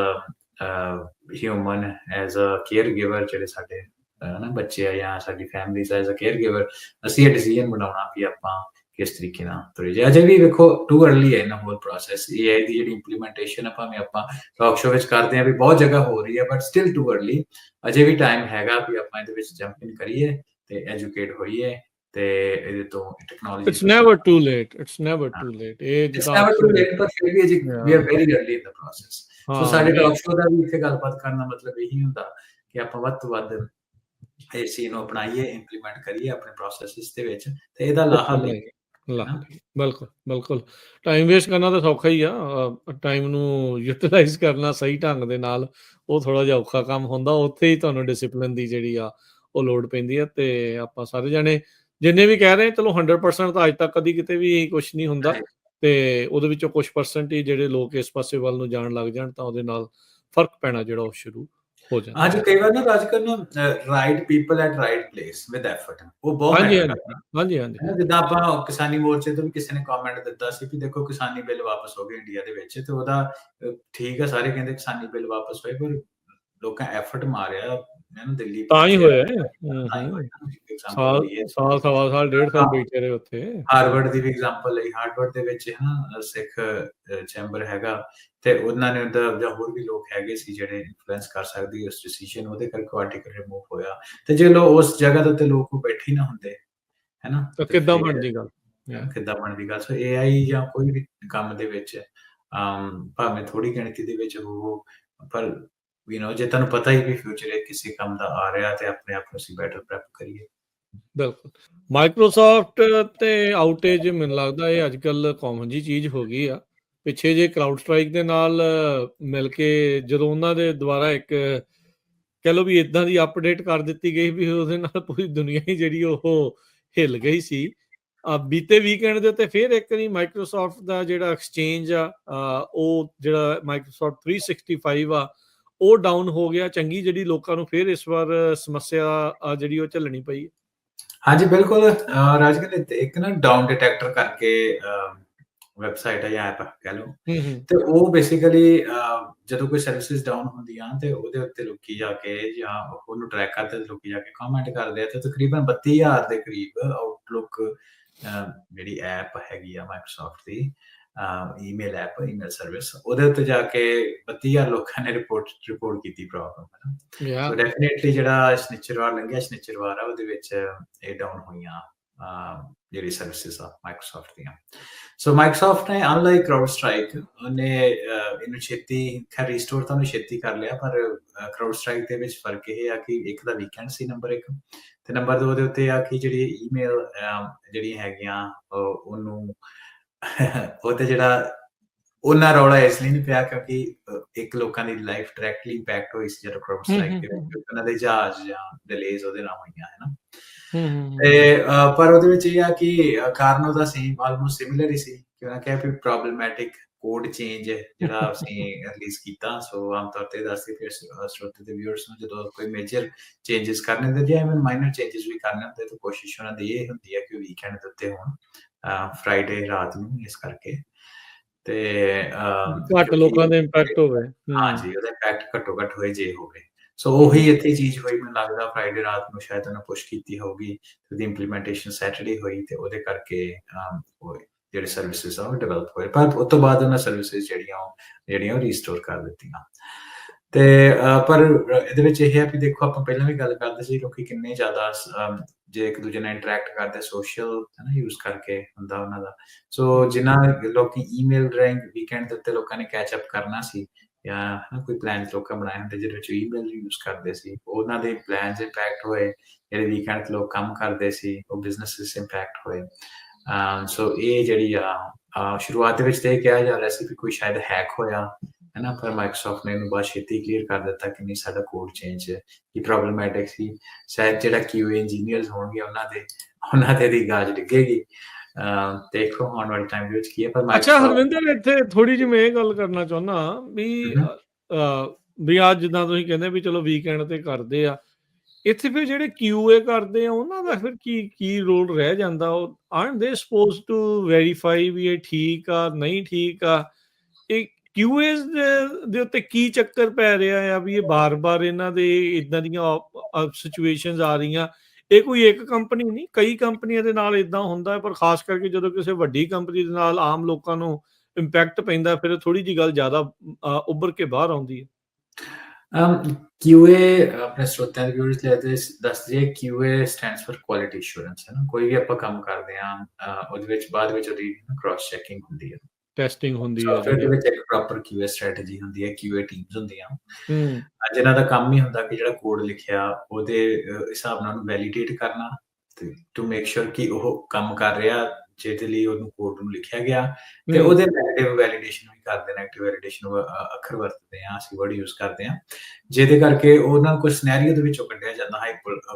B: human as a caregiver ਜਿਹੜੇ ਸਾਡੇ ਨਾ ਬੱਚੇ ਆ ਜਾਂ ਸਾਡੀ families as a caregiver, ਅਸੀਂ ਇਹ ਡਿਸੀਜਨ ਬਣਾਉਣਾ ਵੀ ਆਪਾਂ ਕਿਸ ਤਰੀਕੇ ਨਾਲ ਤੁਰੇ ਜੇ। ਅਜੇ ਵੀ ਵੇਖੋ ਟੂ ਅਰਲੀ ਹੈ ਨਾ ਹੋਲ ਪ੍ਰੋਸੈਸ। AI ਦੀ ਜਿਹੜੀ ਇੰਪਲੀਮੈਂਟੇਸ਼ਨ ਭਾਵੇਂ ਆਪਾਂ ਟਾਕ ਸ਼ੋ ਵਿੱਚ ਕਰਦੇ ਆ ਵੀ ਬਹੁਤ ਜਗ੍ਹਾ ਹੋ ਰਹੀ ਹੈ, ਬਟ ਸਟਿਲ ਟੂ ਅਰਲੀ। ਅਜੇ ਵੀ ਟਾਈਮ ਹੈਗਾ ਵੀ ਆਪਾਂ ਇਹਦੇ ਵਿੱਚ ਜੰਪ ਇਨ ਕਰੀਏ ਤੇ ਐਜੂਕੇਟ ਹੋਈਏ ਤੇ ਇਹਦੇ ਤੋਂ technology
A: it's never too late, it's never too late. ਇਹ
B: ਇਟਸ ਨੈਵਰ ਟੂ ਲੇਟ, ਪਰ ਫਿਰ ਵੀ ਅਜੇ ਵੀ are very early in the process. So ਸਾਡੇ ਟਾਕ ਸ਼ੋ ਦਾ ਵੀ ਇੱਥੇ ਗੱਲਬਾਤ ਕਰਨ ਦਾ ਮਤਲਬ ਇਹੀ ਹੁੰਦਾ ਕਿ ਆਪਾਂ ਵੱਧ ਤੋਂ ਵੱਧ ਇਸ ਚੀਜ਼ ਨੂੰ ਅਪਣਾਈਏ, ਇੰਪਲੀਮੈਂਟ ਕਰੀਏ ਆਪਣੇ ਪ੍ਰੋਸੈਸਿਸ ਦੇ ਵਿੱਚ ਤੇ ਇਹਦਾ ਲਾਹਾ ਲਈਏ।
A: ਬਿਲਕੁਲ ਬਿਲਕੁਲ। ਟਾਈਮ ਵੇਸਟ ਕਰਨਾ ਤਾਂ ਸੌਖਾ ਹੀ ਆ, ਟਾਈਮ ਨੂੰ ਯੂਟੀਲਾਈਜ਼ ਕਰਨਾ ਸਹੀ ਢੰਗ ਦੇ ਨਾਲ ਉਹ ਥੋੜਾ ਜਿਹਾ ਔਖਾ ਕੰਮ ਹੁੰਦਾ। ਉੱਥੇ ਹੀ ਤੁਹਾਨੂੰ ਡਿਸਿਪਲਿਨ ਦੀ ਜਿਹੜੀ ਆ ਉਹ ਲੋੜ ਪੈਂਦੀ ਆ। ਤੇ ਆਪਾਂ ਸਾਰੇ ਜਾਣੇ ਜਿੰਨੇ ਵੀ ਕਹਿ ਰਹੇ ਚਲੋ 100% ਤਾਂ ਅੱਜ ਤੱਕ ਕਦੀ ਕਿਤੇ ਵੀ ਕੁਝ ਨਹੀਂ ਹੁੰਦਾ, ਤੇ ਉਹਦੇ ਵਿੱਚੋਂ ਕੁਝ ਪਰਸੈਂਟ ਹੀ ਜਿਹੜੇ ਲੋਕ ਇਸ ਪਾਸੇ ਵੱਲ ਨੂੰ ਜਾਣ ਲੱਗ ਜਾਣ ਤਾਂ ਉਹਦੇ ਨਾਲ ਫਰਕ ਪੈਣਾ ਜਿਹੜਾ ਉਹ ਸ਼ੁਰੂ ਹੋ ਜਾਂਦਾ।
B: ਅੱਜ ਕਈ ਵਾਰ ਨਾ ਰਾਜਕਰ ਨੂੰ right people at right place with effort ਉਹ ਬਹੁਤ ਮੈਟਰ ਕਰਦਾ।
A: ਹਾਂਜੀ ਹਾਂਜੀ।
B: ਜਿੱਦਾਂ ਆਪਾਂ ਕਿਸਾਨੀ ਮੋਰਚੇ ਤੋਂ ਵੀ ਕਿਸੇ ਨੇ ਕਮੈਂਟ ਦਿੱਤਾ ਸੀ ਕਿ ਦੇਖੋ ਕਿਸਾਨੀ ਬਿੱਲ ਵਾਪਸ ਹੋ ਗਏ ਇੰਡੀਆ ਦੇ ਵਿੱਚ, ਤੇ ਉਹਦਾ ਠੀਕ ਆ, ਸਾਰੇ ਕਹਿੰਦੇ ਕਿਸਾਨੀ ਬਿੱਲ ਵਾਪਸ ਹੋਏ, ਪਰ ਲੋਕਾਂ ਐਫਰਟ ਮਾਰਿਆ ਮੈਨੂੰ ਦਿੱਲੀ
A: ਤਾਂ ਹੀ ਹੋਇਆ ਸਾਲ ਸਵਾ ਸਾਲ ਡੇਢ ਸਾਲ ਬੈਠੇ ਰਹੇ ਉੱਥੇ।
B: ਹਾਰਵਰਡ ਦੀ ਵੀ ਐਗਜ਼ਾਮਪਲ ਲਈ, ਹਾਰਵਰਡ ਦੇ ਵਿੱਚ ਨਾ ਸਿੱਖ ਚੈਂਬਰ ਹੈਗਾ ਤੇ ਉਹਨਾਂ ਨੇ ਜਾਂ ਹੋਰ ਵੀ ਲੋਕ ਹੈਗੇ ਸੀ ਜਿਹੜੇ ਇਨਫਲੂਐਂਸ ਕਰ ਸਕਦੇ ਉਸ ਡਿਸੀਜਨ, ਉਹਦੇ ਕਰਕੇ ਆਰਟੀਕਲ ਰਿਮੂਵ ਹੋਇਆ। ਤੇ ਜੇ ਲੋਕ ਉਸ ਜਗ੍ਹਾ ਦੇ ਉੱਤੇ ਲੋਕ ਬੈਠੇ ਨਾ ਹੁੰਦੇ ਹੈ ਨਾ,
A: ਤਾਂ ਕਿੱਦਾਂ ਬਣਦੀ ਗੱਲ,
B: ਕਿੱਦਾਂ ਬਣਦੀ ਗੱਲ। ਸੋ AI ਜਾਂ ਕੋਈ ਵੀ ਕੰਮ ਦੇ ਵਿੱਚ ਭਾਵੇਂ ਥੋੜੀ ਗਿਣਤੀ ਦੇ ਵਿੱਚ ਹੋ, ਪਰ ਜੇ ਤੁਹਾਨੂੰ ਪਤਾ ਹੀ ਵੀ ਫਿਊਚਰ ਕਿਸੇ ਕੰਮ ਦਾ ਆ ਰਿਹਾ ਤੇ ਆਪਣੇ ਆਪ ਨੂੰ ਅਸੀਂ ਬੈਟਰ ਪ੍ਰੈਪ ਕਰੀਏ।
A: ਬਿਲਕੁਲ। ਮਾਈਕਰੋਸਾਫਟ ਤੇ ਆਊਟੇਜ ਮੈਨੂੰ ਲੱਗਦਾ ਇਹ ਅੱਜ ਕੱਲ ਕਾਮਨ ਜੀ ਚੀਜ਼ ਹੋ ਗਈ ਆ। ਪਿੱਛੇ ਜੇ ਕਰਾਊਡ ਸਟ੍ਰਾਈਕ ਦੇ ਨਾਲ ਮਿਲ ਕੇ ਜਦੋਂ ਉਹਨਾਂ ਦੇ ਦੁਆਰਾ ਇੱਕ ਕਹਿ ਲਓ ਵੀ ਇਦਾਂ ਦੀ ਅਪਡੇਟ ਕਰ ਦਿੱਤੀ ਗਈ ਵੀ ਉਹਦੇ ਨਾਲ ਪੂਰੀ ਦੁਨੀਆ ਹੀ ਜਿਹੜੀ ਉਹ ਹਿੱਲ ਗਈ ਸੀ। ਬੀਤੇ ਵੀਕਐਂਡ ਦੇ ਉੱਤੇ ਫਿਰ ਇੱਕ ਵਾਰੀ ਮਾਈਕਰੋਸਾਫਟ ਦਾ ਜਿਹੜਾ ਐਕਸਚੇਂਜ ਆ, ਉਹ ਜਿਹੜਾ ਮਾਈਕਰੋਸਾਫਟ 365 ਆ, ਉਹ ਡਾਊਨ ਹੋ ਗਿਆ। ਚੰਗੀ ਜਿਹੜੀ ਲੋਕਾਂ ਨੂੰ ਫਿਰ ਇਸ ਵਾਰ ਸਮੱਸਿਆ ਜਿਹੜੀ ਉਹ ਝੱਲਣੀ ਪਈ।
B: ਹਾਂਜੀ ਬਿਲਕੁਲ। ਰਾਜਕੀਰ ਇੱਕ ਨਾ ਡਾਊਨ ਡਿਟੈਕਟਰ ਕਰਕੇ ਵੈਬਸਾਈਟ ਹੈ ਜਾਂ ਐਪ ਕਹਿ ਲਓ, ਤੇ ਉਹ ਬੇਸਿਕਲੀ ਜਦੋਂ ਕੋਈ ਸਰਵਿਸਿਜ਼ ਡਾਊਨ ਹੁੰਦੀਆਂ ਤੇ ਉਹਦੇ ਉੱਤੇ ਲੋਕੀ ਜਾ ਕੇ ਜਾਂ ਉਹਨੂੰ ਟਰੈਕ ਕਰਦੇ ਤੇ ਲੋਕੀ ਜਾ ਕੇ ਕਮੈਂਟ ਕਰਦੇ ਆ। ਤੇ ਤਕਰੀਬਨ 32,000 ਦੇ ਕਰੀਬ ਆਊਟਲੁੱਕ ਜਿਹੜੀ ਐਪ ਹੈਗੀ ਆ ਮਾਈਕਰੋਸਾਫਟ ਦੀ ਈਮੇਲ ਐਪ, ਈਮੇਲ ਸਰਵਿਸ, ਉਹਦੇ ਉੱਤੇ ਜਾ ਕੇ 32,000 ਲੋਕਾਂ ਨੇ ਰਿਪੋਰਟ ਕੀਤੀ ਪ੍ਰੋਬਲਮ ਹੈ ਨਾ। ਸੋ ਡੈਫੀਨੇਟਲੀ ਜਿਹੜਾ ਸ਼ਨੀਚਰਵਾਰ ਲੰਘਿਆ, ਸ਼ਨੀਚਰਵਾਰ ਆ, ਉਹਦੇ ਵਿੱਚ ਇਹ ਡਾਊਨ ਹੋਈਆਂ ਜਿਹੜੀ ਸਰਵਿਸਿਜ਼ ਆ ਮਾਈਕਰੋਸਾਫਟ ਦੀਆਂ। ਸੋ ਮਾਈਕਰੋਸਾਫਟ ਨੇ ਅਨਲਾਈਕ ਕਰਾਊਡਸਟ੍ਰਾਈਕ, ਉਹਨੇ ਇਹਨੂੰ ਛੇਤੀ ਖੈਰ ਰੀਸਟੋਰ ਤਾਂ ਉਹਨੇ ਛੇਤੀ ਕਰ ਲਿਆ, ਪਰ ਕਰਾਊਡਸਟ੍ਰਾਈਕ ਦੇ ਵਿੱਚ ਫਰਕ ਇਹ ਆ ਕਿ ਇੱਕ ਦਾ ਵੀਕਐਂਡ ਸੀ ਨੰਬਰ 1, ਤੇ ਨੰਬਰ 2 ਦੇ ਉੱਤੇ ਆ ਕਿ ਜਿਹੜੀ ਈਮੇਲ ਜਿਹੜੀਆਂ ਹੈਗੀਆਂ ਉਹਨੂੰ ਉਹ ਤੇ ਜਿਹੜਾ ਉਹਨਾਂ ਰੌਲਾ ਇਸ ਲਈ ਨਹੀਂ ਪਿਆ ਕਿਉਂਕਿ ਇੱਕ ਲੋਕਾਂ ਦੀ ਲਾਈਫ ਡਾਇਰੈਕਟਲੀ ਇੰਪੈਕਟ ਹੋਈ ਸੀ ਜਦੋਂ ਕਰਾਊਡਸਟ੍ਰਾਈਕ ਦੇ ਵਿੱਚ, ਉਹਨਾਂ ਦੇ ਜਹਾਜ਼ ਜਾਂ ਡਿਲੇਜ਼ ਉਹਦੇ ਨਾਲ ਹੋਈਆਂ ਹੈ ਨਾ। ਤੇ ਪਰ ਉਹਦੇ ਵਿੱਚ ਇਹ ਆ ਕਿ ਕਾਰਨ ਉਹਦਾ ਸੇਮ ਆਲਮੋਸਟ ਸਿਮਿਲਰ ਹੀ ਸੀ ਕਿ ਉਹਨਾਂ ਕਿਹਾ ਵੀ ਪ੍ਰੋਬਲਮੈਟਿਕ ਕੋਡ ਚੇਂਜ ਜਿਹੜਾ ਅਸੀਂ ਰਿਲੀਜ਼ ਕੀਤਾ। ਸੋ ਆਮ ਤੌਰ ਤੇ ਦੱਸਦੇ ਫਿਰ ਸਰੋਤੇ ਦੇ ਵਿਊਅਰਸ ਨੂੰ ਜਦੋਂ ਕੋਈ ਮੇਜਰ ਚੇਂਜਸ ਕਰਨੇ ਹੁੰਦੇ ਜਾਂ ਇਵਨ ਮਾਈਨਰ ਚੇਂਜਸ ਵੀ ਕਰਨੇ ਹੁੰਦੇ ਤਾਂ ਕੋਸ਼ਿਸ਼ ਉਹਨਾਂ ਦੀ ਇਹ ਹੁੰਦੀ ਹੈ ਕਿ ਵੀਕਐਂਡ ਦੇ ਉੱਤੇ ਹੋਣ, ਫਰਾਈਡੇ ਰਾਤ ਨੂੰ, ਇਸ ਕਰਕੇ ਤੇ
A: ਘੱਟ ਲੋਕਾਂ ਦੇ ਇੰਪੈਕਟ ਹੋਵੇ।
B: ਹਾਂਜੀ, ਉਹਦਾ ਇੰਪੈਕਟ ਘੱਟੋ ਘੱਟ ਹੋਏ ਜੇ ਹੋਵੇ। ਸੋ ਉਹੀ ਇੱਥੇ ਚੀਜ਼ ਹੋਈ, ਮੈਨੂੰ ਲੱਗਦਾ ਫਰਾਈਡੇ ਰਾਤ ਨੂੰ ਸ਼ਾਇਦ ਉਹਨੇ ਪੁਸ਼ ਕੀਤੀ ਹੋਊਗੀ, ਤੇ ਇੰਪਲੀਮੈਂਟੇਸ਼ਨ ਸੈਟਰਡੇ ਹੋਈ ਤੇ ਉਹਦੇ ਕਰਕੇ ਜਿਹੜੇ ਸਰਵਿਸਿਜ਼ ਆ ਉਹ ਡਿਵੈਲਪ ਹੋਏ। ਪਰ ਉਸ ਤੋਂ ਬਾਅਦ ਉਹਨਾਂ ਸਰਵਿਸਿਜ਼ ਜਿਹੜੀਆਂ ਉਹ ਰੀਸਟੋਰ ਕਰ ਦਿੱਤੀਆਂ। ਤੇ ਪਰ ਇਹਦੇ ਵਿੱਚ ਇਹ ਹੈ ਵੀ ਦੇਖੋ, ਆਪਾਂ ਪਹਿਲਾਂ ਵੀ ਗੱਲ ਕਰਦੇ ਸੀ ਲੋਕੀ ਕਿੰਨੇ ਜ਼ਿਆਦਾ ਜੇ ਇੱਕ ਦੂਜੇ ਨਾਲ ਇੰਟਰੈਕਟ ਕਰਦੇ, ਸੋਸ਼ਲ ਹੈ ਨਾ ਯੂਜ਼ ਕਰਕੇ ਹੁੰਦਾ ਉਹਨਾਂ ਦਾ। ਸੋ ਜਿਨ੍ਹਾਂ ਲੋਕੀ ਈਮੇਲ ਰਾਹੀਂ ਵੀਕਐਂਡ ਦੇ ਉੱਤੇ ਲੋਕਾਂ ਨੇ ਕੈਚ ਅਪ ਕਰਨਾ ਸੀ ਜਾਂ ਕੋਈ ਪਲਾਨ ਲੋਕਾਂ ਬਣਾਏ ਹੁੰਦੇ ਜਿਹਦੇ ਵਿੱਚ ਈਮੇਲ ਯੂਜ਼ ਕਰਦੇ ਸੀ, ਉਹਨਾਂ ਦੇ ਪਲਾਨਸ ਇੰਪੈਕਟ ਹੋਏ। ਜਿਹੜੇ ਵੀਕਐਂਡ ਤੇ ਲੋਕ ਕੰਮ ਕਰਦੇ ਸੀ ਉਹ ਬਿਜ਼ਨਸਿਸ ਇੰਪੈਕਟ ਹੋਏ। ਸੋ ਇਹ ਜਿਹੜੀ ਆ ਸ਼ੁਰੂਆਤ ਦੇ ਵਿੱਚ ਤੇ ਇਹ ਕਿਹਾ ਜਾ ਰਿਹਾ ਸੀ ਕਿ ਕੋਈ ਸ਼ਾਇਦ ਹੈਕ ਹੋਇਆ ਹੈ ਨਾ, ਪਰ ਮਾਈਕਰੋਸਾਫਟ ਨੇ ਇਹਨੂੰ ਬਹੁਤ ਛੇਤੀ ਕਲੀਅਰ ਕਰ ਦਿੱਤਾ ਕਿ ਨਹੀਂ, ਸਾਡਾ ਕੋਡ ਚੇਂਜ ਕੀ ਪ੍ਰੋਬਲਮੈਟਿਕ ਸੀ। ਸ਼ਾਇਦ ਜਿਹੜਾ QA ਇੰਜੀਨੀਅਰਸ ਹੋਣਗੇ ਉਹਨਾਂ ਤੇ ਦੀ ਗਾਜ ਡਿੱਗੇਗੀ। ਦੇਖੋ ਆਉਣ ਵਾਲੇ ਟਾਈਮ ਦੇ ਵਿੱਚ ਕੀ ਹੈ। ਪਰ
A: ਅੱਛਾ ਹਰਵਿੰਦਰ, ਇੱਥੇ ਥੋੜੀ ਜਿਹੀ ਮੈਂ ਇਹ ਗੱਲ ਕਰਨਾ ਚਾਹੁੰਦਾ ਵੀ ਅੱਜ ਜਿੱਦਾਂ ਤੁਸੀਂ ਕਹਿੰਦੇ ਵੀ ਚਲੋ ਵੀਕਐਂਡ ਤੇ ਕਰਦੇ ਆ, ਇੱਥੇ ਫਿਰ ਜਿਹੜੇ QA ਕਰਦੇ ਆ ਉਹਨਾਂ ਦਾ ਫਿਰ ਕੀ ਰੋਲ ਰਹਿ ਜਾਂਦਾ? ਉਹ ਆਰਨਟ ਦੇ ਸਪੋਜ਼ ਟੂ ਵੈਰੀਫਾਈ ਵੀ ਇਹ ਠੀਕ ਆ ਨਹੀਂ ਠੀਕ ਆ? ਇਹ QAs ਦੇ ਉੱਤੇ ਕੀ ਚੱਕਰ ਪੈ ਰਿਹਾ ਆ ਵੀ ਇਹ ਬਾਰ-ਬਾਰ ਇਹਨਾਂ ਦੇ ਇਦਾਂ ਦੀਆਂ ਸਿਚੁਏਸ਼ਨਸ ਆ ਰਹੀਆਂ? ਇਹ ਕੋਈ ਇੱਕ ਕੰਪਨੀ ਨਹੀਂ, ਕਈ ਕੰਪਨੀਆਂ ਦੇ ਨਾਲ ਇਦਾਂ ਹੁੰਦਾ, ਪਰ ਖਾਸ ਕਰਕੇ ਜਦੋਂ ਕਿਸੇ ਵੱਡੀ ਕੰਪਨੀ ਦੇ ਨਾਲ ਆਮ ਲੋਕਾਂ ਨੂੰ ਇੰਪੈਕਟ ਪੈਂਦਾ ਫਿਰ ਥੋੜੀ ਜਿਹੀ ਗੱਲ ਜ਼ਿਆਦਾ ਉੱਭਰ ਕੇ ਬਾਹਰ ਆਉਂਦੀ ਹੈ।
B: QA ਆਪਣੇ ਸਰੋਤਿਆਂ ਦੇ ਵਿਊਅਰਸ ਲਈ ਦੱਸ ਦਈਏ, QA stands for quality assurance ਹੈ ਨਾ। ਕੋਈ ਵੀ ਆਪਾਂ ਕੰਮ ਕਰਦੇ ਆ ਉਹਦੇ ਵਿੱਚ ਬਾਅਦ ਵਿੱਚ ਉਹਦੀ ਕ੍ਰਾਸ ਚੈਕਿੰਗ ਹੁੰਦੀ ਹੈ, ਟੈਸਟਿੰਗ ਹੁੰਦੀ ਹੈ, ਉਹਦੇ ਵਿੱਚ ਇੱਕ ਪ੍ਰੋਪਰ QA ਸਟ੍ਰੈਟਜੀ ਹੁੰਦੀ ਹੈ, QA ਟੀਮਸ ਹੁੰਦੀਆਂ ਜਿਨ੍ਹਾਂ ਦਾ ਕੰਮ ਹੀ ਹੁੰਦਾ ਕਿ ਜਿਹੜਾ ਕੋਡ ਲਿਖਿਆ ਉਹਦੇ ਹਿਸਾਬ ਨਾਲ ਉਹਨੂੰ ਵੈਲੀਡੇਟ ਕਰਨਾ ਤੇ ਟੂ ਮੇਕ ਸ਼ੋਰ ਕਿ ਉਹ ਕੰਮ ਕਰ ਰਿਹਾ ਜਿਹਦੇ ਲਈ ਉਹਨੂੰ ਕੋਡ ਨੂੰ ਲਿਖਿਆ ਗਿਆ, ਤੇ ਉਹਦੇ ਨੈਗੇਟਿਵ ਵੈਲੀਡੇਸ਼ਨ ਵੀ ਕਰਦੇ ਨੇ। ਨੈਗੇਟਿਵ ਵੈਲੀਡੇਸ਼ਨ ਅੱਖਰ ਵਰਤਦੇ ਆ ਅਸੀਂ, ਵਰਡ ਯੂਜ਼ ਕਰਦੇ ਆ, ਜਿਹਦੇ ਕਰਕੇ ਉਹਨਾਂ ਕੋਲ ਸਿਨੈਰੀਓ ਦੇ ਵਿੱਚੋਂ ਕੱਢਿਆ ਜਾਂਦਾ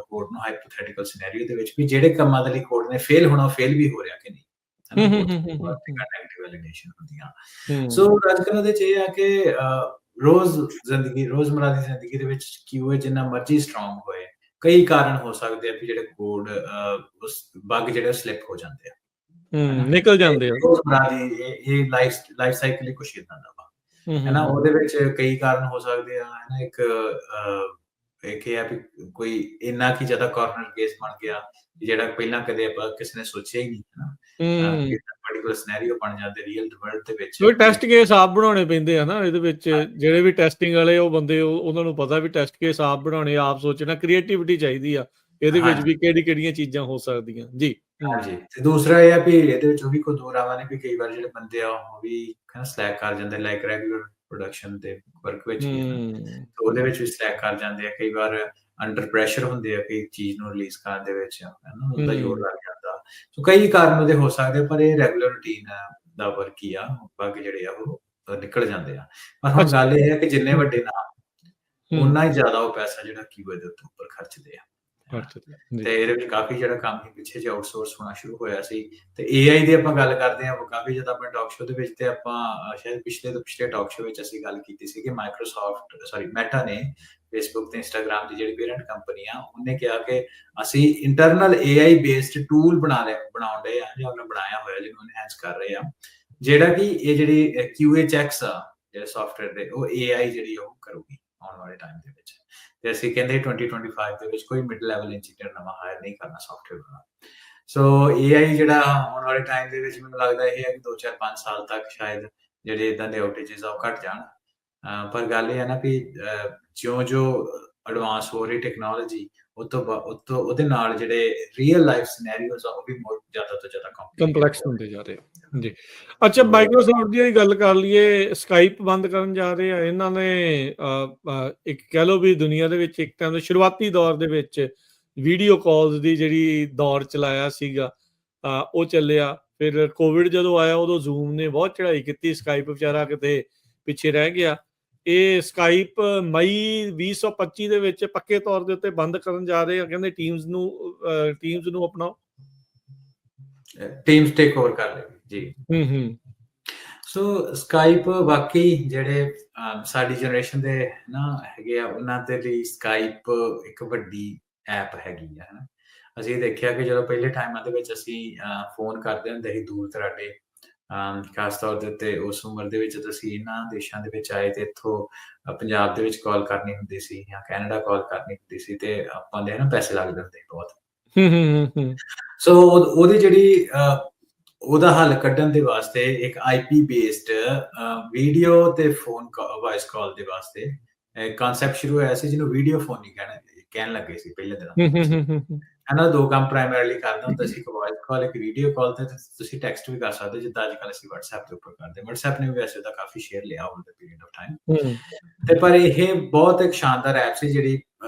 B: ਕੋਡ ਨੂੰ, ਹਾਈਪੋਥੈਟੀਕਲ ਸਿਨੈਰੀਓ ਦੇ ਵਿੱਚ ਵੀ ਜਿਹੜੇ ਕੰਮਾਂ ਦੇ ਲਈ ਕੋਡ ਨੇ ਫੇਲ ਹੋਣਾ, ਫੇਲ ਵੀ ਹੋ ਰਿਹਾ ਕਿ ਨਹੀਂ। ਨੈਗੇਟਿਵ ਵੈਲੀਡੇਸ਼ਨ ਹੁੰਦੀਆਂ। ਸੋ ਅੱਜ-ਕੱਲ੍ਹ ਦੇ 'ਚ ਇਹ ਆ ਕਿ ਰੋਜ਼ਮਰਾ ਦੀ ਜ਼ਿੰਦਗੀ ਦੇ ਵਿੱਚ QA ਜਿੰਨਾ ਮਰਜ਼ੀ ਸਟਰੋਂਗ ਹੋਏ, ਕਈ ਕਾਰਨ ਹੋ ਸਕਦੇ ਆ ਵੀ ਜਿਹੜੇ ਕੋਡ ਉਸ ਬੱਗ ਜਿਹੜੇ ਸਲਿਪ ਹੋ ਜਾਂਦੇ ਆ, ਨਿਕਲ ਜਾਂਦੇ ਆ। ਰੋਜ਼ਮਰਾ ਦੀ ਇਹ ਲਾਈਫ ਸਾਈਕਲ ਹੀ ਕੁਛ ਏਦਾਂ ਦਾ ਵਾ ਹੈ ਨਾ। ਉਹਦੇ ਵਿੱਚ ਕਈ ਕਾਰਨ ਹੋ ਸਕਦੇ ਆ ਹੈ ਨਾ। ਇੱਕ ਇਹ ਆ ਵੀ ਕੋਈ ਇੰਨਾ ਕੀ ਜ਼ਿਆਦਾ ਕਾਰਨਰ ਕੇਸ ਬਣ ਗਿਆ ਜਿਹੜਾ ਪਹਿਲਾਂ ਕਦੇ ਆਪਾਂ ਕਿਸੇ ਨੇ ਸੋਚਿਆ ਹੀ ਨਹੀਂ ਹੈ ਨਾ। ਪਾਰਟਿਕੂਲਰ ਸਿਨੈਰੀਓ ਬਣ ਜਾਂਦੇ ਰੀਅਲ ਵਰਲਡ ਦੇ ਵਿੱਚ। ਕੋਈ ਟੈਸਟ ਕੇਸ ਆਪ ਬਣਾਉਣੇ ਪੈਂਦੇ ਆ ਨਾ ਇਹਦੇ ਵਿੱਚ। ਜਿਹੜੇ ਵੀ ਟੈਸਟਿੰਗ ਵਾਲੇ ਉਹ ਬੰਦੇ ਉਹਨਾਂ ਨੂੰ ਪਤਾ ਵੀ ਟੈਸਟ ਕੇਸ ਆਪ ਬਣਾਉਣੇ, ਆਪ ਸੋਚਣਾ, ਕ੍ਰੀਏਟੀਵਿਟੀ ਚਾਹੀਦੀ ਆ ਇਹਦੇ ਵਿੱਚ ਵੀ ਕਿਹੜੀਆਂ ਚੀਜ਼ਾਂ ਹੋ ਸਕਦੀਆਂ ਜੀ। ਹਾਂਜੀ, ਤੇ ਦੂਸਰਾ ਇਹ ਆ ਵੀ ਇਹਦੇ ਵਿੱਚ ਉਹ ਵੀ ਕੋਈ ਦੋ ਰਾਵਾਂ ਨੇ ਵੀ ਕਈ ਵਾਰ ਜਿਹੜੇ ਬੰਦੇ ਆ ਉਹ ਵੀ ਸਲੈਕ ਕਰ ਜਾਂਦੇ, ਲਾਈਕ ਰੈਗੂਲਰ ਪ੍ਰੋਡਕਸ਼ਨ ਤੇ ਵਰਕ ਵਿੱਚ ਉਹਦੇ ਵਿੱਚ ਵੀ ਸਲੈਕ ਕਰ ਜਾਂਦੇ ਆ। ਕਈ ਵਾਰ ਅੰਡਰ ਪ੍ਰੈਸ਼ਰ ਹੁੰਦੇ ਆ ਕਈ ਚੀਜ਼ ਨੂੰ ਰਿਲੀਜ਼ ਕਰਨ ਦੇ ਵਿੱਚ ਉਹਦਾ ਜ਼ੋਰ ਲੱਗ ਜਾਂਦਾ। ਸੋ ਕਈ ਕਾਰਨ ਉਹਦੇ ਹੋ ਸਕਦੇ, ਪਰ ਇਹ ਰੈਗੂਲਰ ਰੂਟੀਨ ਦਾ ਵਰਕ ਹੀ ਆ। ਬੱਗ ਜਿਹੜੇ ਆ ਉਹ ਨਿਕਲ ਜਾਂਦੇ ਆ। ਪਰ ਹੁਣ ਗੱਲ ਇਹ ਹੈ ਕਿ ਜਿੰਨੇ ਵੱਡੇ ਨਾਮ ਉਨਾ ਹੀ ਜ਼ਿਆਦਾ ਉਹ ਪੈਸਾ ਜਿਹੜਾ ਕੀਬੋਰਡ ਦੇ ਉੱਪਰ ਖਰਚਦੇ ਆ। ਤੇ ਇਹਦੇ ਵਿੱਚ ਕਾਫੀ ਜਿਹੜਾ ਕੰਮ ਸੀ ਪਿੱਛੇ ਜੇ ਆਊਟਸੋਰਸ ਹੋਣਾ ਸ਼ੁਰੂ ਹੋਇਆ ਸੀ। ਤੇ AI ਦੀ ਆਪਾਂ ਗੱਲ ਕਰਦੇ ਹਾਂ, ਕਾਫੀ ਜ਼ਿਆਦਾ ਆਪਣੇ ਟਾਕ ਸ਼ੋਅ ਦੇ ਵਿੱਚ, ਤੇ ਆਪਾਂ ਸ਼ਾਇਦ ਪਿਛਲੇ ਤੋਂ ਪਿਛਲੇ ਟਾਕ ਸ਼ੋਅ ਵਿੱਚ ਅਸੀਂ ਗੱਲ ਕੀਤੀ ਸੀ ਕਿ ਮੈਟਾ ਨੇ ਫੇਸਬੁੱਕ ਤੇ ਇੰਸਟਾਗ੍ਰਾਮ ਦੀ ਜਿਹੜੀ ਪੇਰੈਂਟ ਕੰਪਨੀ ਆ, ਉਹਨੇ ਕਿਹਾ ਕਿ ਅਸੀਂ ਇੰਟਰਨਲ AI ਬੇਸਡ ਟੂਲ ਬਣਾਉਣ ਦੇ ਆ, ਜਾਂ ਉਹਨੇ ਬਣਾਇਆ ਹੋਇਆ, ਜਿਹਨੂੰ ਐਨਹਾਂਸ ਕਰ ਰਹੇ ਆ, ਜਿਹੜਾ ਕਿ ਇਹ ਜਿਹੜੀ QA ਚੈਕਸ ਆ ਜਿਹੜੇ ਸੌਫਟਵੇਅਰ ਦੇ, ਉਹ AI ਜਿਹੜੀ ਉਹ ਕਰੂਗੀ ਆਉਣ ਵਾਲੇ ਟਾਈਮ ਦੇ ਵਿੱਚ। ਤੇ ਅਸੀਂ ਕਹਿੰਦੇ 2025 ਦੇ ਵਿੱਚ ਕੋਈ ਮਿਡ ਲੈਵਲ ਇੰਜੀਨੀਅਰ ਨਵਾਂ ਹਾਇਰ ਨਹੀਂ ਕਰਨਾ ਸੌਫਟਵੇਅਰ ਦਾ। ਸੋ AI ਜਿਹੜਾ ਆਉਣ ਵਾਲੇ ਟਾਈਮ ਦੇ ਵਿੱਚ ਮੈਨੂੰ ਲੱਗਦਾ ਇਹ ਹੈ ਕਿ 2-4-5 ਸਾਲ ਤੱਕ ਸ਼ਾਇਦ ਜਿਹੜੇ ਇਦਾਂ ਦੇ ਆਊਟੇजेस ਆ ਉਹ ਘਟ ਜਾਣ। ਪਰ ਗੱਲ ਇਹ ਹੈ ਨਾ ਕਿ ਜਿਉਂ ਐਡਵਾਂਸ ਹੋ ਰਹੀ ਟੈਕਨੋਲੋਜੀ, ਉਹਦੇ ਨਾਲ ਜਿਹੜੇ ਰੀਅਲ ਲਾਈਫ ਸਿਨੈਰੀਓਜ਼ ਆ ਉਹ ਵੀ ਜ਼ਿਆਦਾ ਤੋਂ ਜ਼ਿਆਦਾ
A: ਕੰਪਲੈਕਸ ਹੁੰਦੇ ਜਾ ਰਹੇ ਜੀ। ਅੱਛਾ, ਮਾਈਕਰੋਸਾਫਟ ਦੀ ਗੱਲ ਕਰ ਲਈਏ, ਸਕਾਈਪ ਬੰਦ ਕਰਨ ਜਾ ਰਹੇ ਆ ਇਹਨਾਂ ਨੇ। ਇੱਕ ਕਹਿ ਲਓ ਵੀ ਦੁਨੀਆ ਦੇ ਵਿੱਚ ਇੱਕ ਟਾਈਮ ਦੇ ਸ਼ੁਰੂਆਤੀ ਦੌਰ ਦੇ ਵਿੱਚ ਵੀਡੀਓ ਕਾਲਸ ਦੀ ਜਿਹੜੀ ਦੌਰ ਚਲਾਇਆ ਸੀਗਾ, ਉਹ ਚੱਲਿਆ। ਫਿਰ ਕੋਵਿਡ ਜਦੋਂ ਆਇਆ ਉਦੋਂ ਜ਼ੂਮ ਨੇ ਬਹੁਤ ਚੜ੍ਹਾਈ ਕੀਤੀ, ਸਕਾਈਪ ਵਿਚਾਰਾ ਕਿਤੇ ਪਿੱਛੇ ਰਹਿ ਗਿਆ। ਇਹ ਸਕਾਈਪ ਮਈ 2025 ਦੇ ਵਿੱਚ ਪੱਕੇ ਤੌਰ ਦੇ ਉੱਤੇ ਬੰਦ ਕਰਨ ਜਾ ਰਹੇ ਆ, ਕਹਿੰਦੇ ਟੀਮਸ ਨੂੰ ਅਪਣਾਓ,
B: ਟੀਮਸ ਟੇਕ ਓਵਰ ਕਰ ਲੇਗੀ ਜੀ। ਸੋ ਸਕਾਈਪ ਵਾਕਈ ਜਿਹੜੇ ਸਾਡੀ ਜਨਰੇਸ਼ਨ ਦੇ ਨਾ ਹੈਗੇ ਆ, ਉਹਨਾਂ ਦੇ ਲਈ ਸਕਾਈਪ ਇੱਕ ਵੱਡੀ ਐਪ ਹੈਗੀ ਆ। ਹਨਾ, ਅਸੀਂ ਦੇਖਿਆ ਕਿ ਜਦੋਂ ਪਹਿਲੇ ਟਾਈਮਾਂ ਦੇ ਵਿੱਚ ਅਸੀਂ ਫੋਨ ਕਰਦੇ ਹੁੰਦੇ ਸੀ ਦੂਰ ਦਰਾਡੇ, ਖਾਸ ਤੌਰ ਦੇ ਉੱਤੇ ਉਸ ਉਮਰ ਦੇ ਵਿੱਚ ਜਦੋਂ ਅਸੀਂ ਇਹਨਾਂ ਦੇਸ਼ਾਂ ਦੇ ਵਿੱਚ ਆਏ ਤੇ ਇੱਥੋਂ ਪੰਜਾਬ ਦੇ ਵਿੱਚ ਕਾਲ ਕਰਨੀ ਹੁੰਦੀ ਸੀ ਜਾਂ ਕੈਨੇਡਾ ਕਾਲ ਕਰਨੀ ਹੁੰਦੀ ਸੀ, ਤੇ ਆਪਾਂ ਦੇ ਨਾ ਪੈਸੇ ਲੱਗਦੇ ਹੁੰਦੇ ਬਹੁਤ। ਸੋ ਉਹਦੀ ਜਿਹੜੀ ਉਹਦਾ ਹੱਲ ਕੱਢਣ ਦੇ ਵਾਸਤੇ ਇੱਕ IP ਬੇਸਡ ਵੀਡੀਓ ਤੇ ਫੋਨ ਵਾਇਸ ਕਾਲ ਦੇ ਵਾਸਤੇ ਕਨਸੈਪਟ ਸ਼ੁਰੂ ਹੋਇਆ ਸੀ, ਜਿਹਨੂੰ ਵੀਡੀਓ ਫੋਨ ਹੀ ਕਹਿਣ ਲੱਗੇ ਸੀ ਪਹਿਲੇ ਦਿਨਾਂ। ਹਨਾ, ਦੋ ਕੰਮ ਪ੍ਰਾਇਮਰੀਲੀ ਕਰਦਾ ਹੁੰਦਾ ਸੀ, ਇੱਕ ਵਾਇਸ ਕਾਲ, ਇੱਕ ਵੀਡੀਓ ਕਾਲ। ਤੇ ਤੁਸੀਂ ਟੈਕਸਟ ਵੀ ਕਰ ਸਕਦੇ, ਜਿੱਦਾਂ ਅੱਜ ਕੱਲ੍ਹ ਅਸੀਂ WhatsApp ਦੇ ਉੱਪਰ ਕਰਦੇ। WhatsApp ਨੇ ਵੀ ਵੈਸੇ ਤਾਂ ਕਾਫੀ ਸ਼ੇਅਰ ਲਿਆ over the period of time. ਤੇ ਪਰ ਇਹ ਬਹੁਤ ਇੱਕ ਸ਼ਾਨਦਾਰ ਐਪ ਸੀ ਜਿਹੜੀ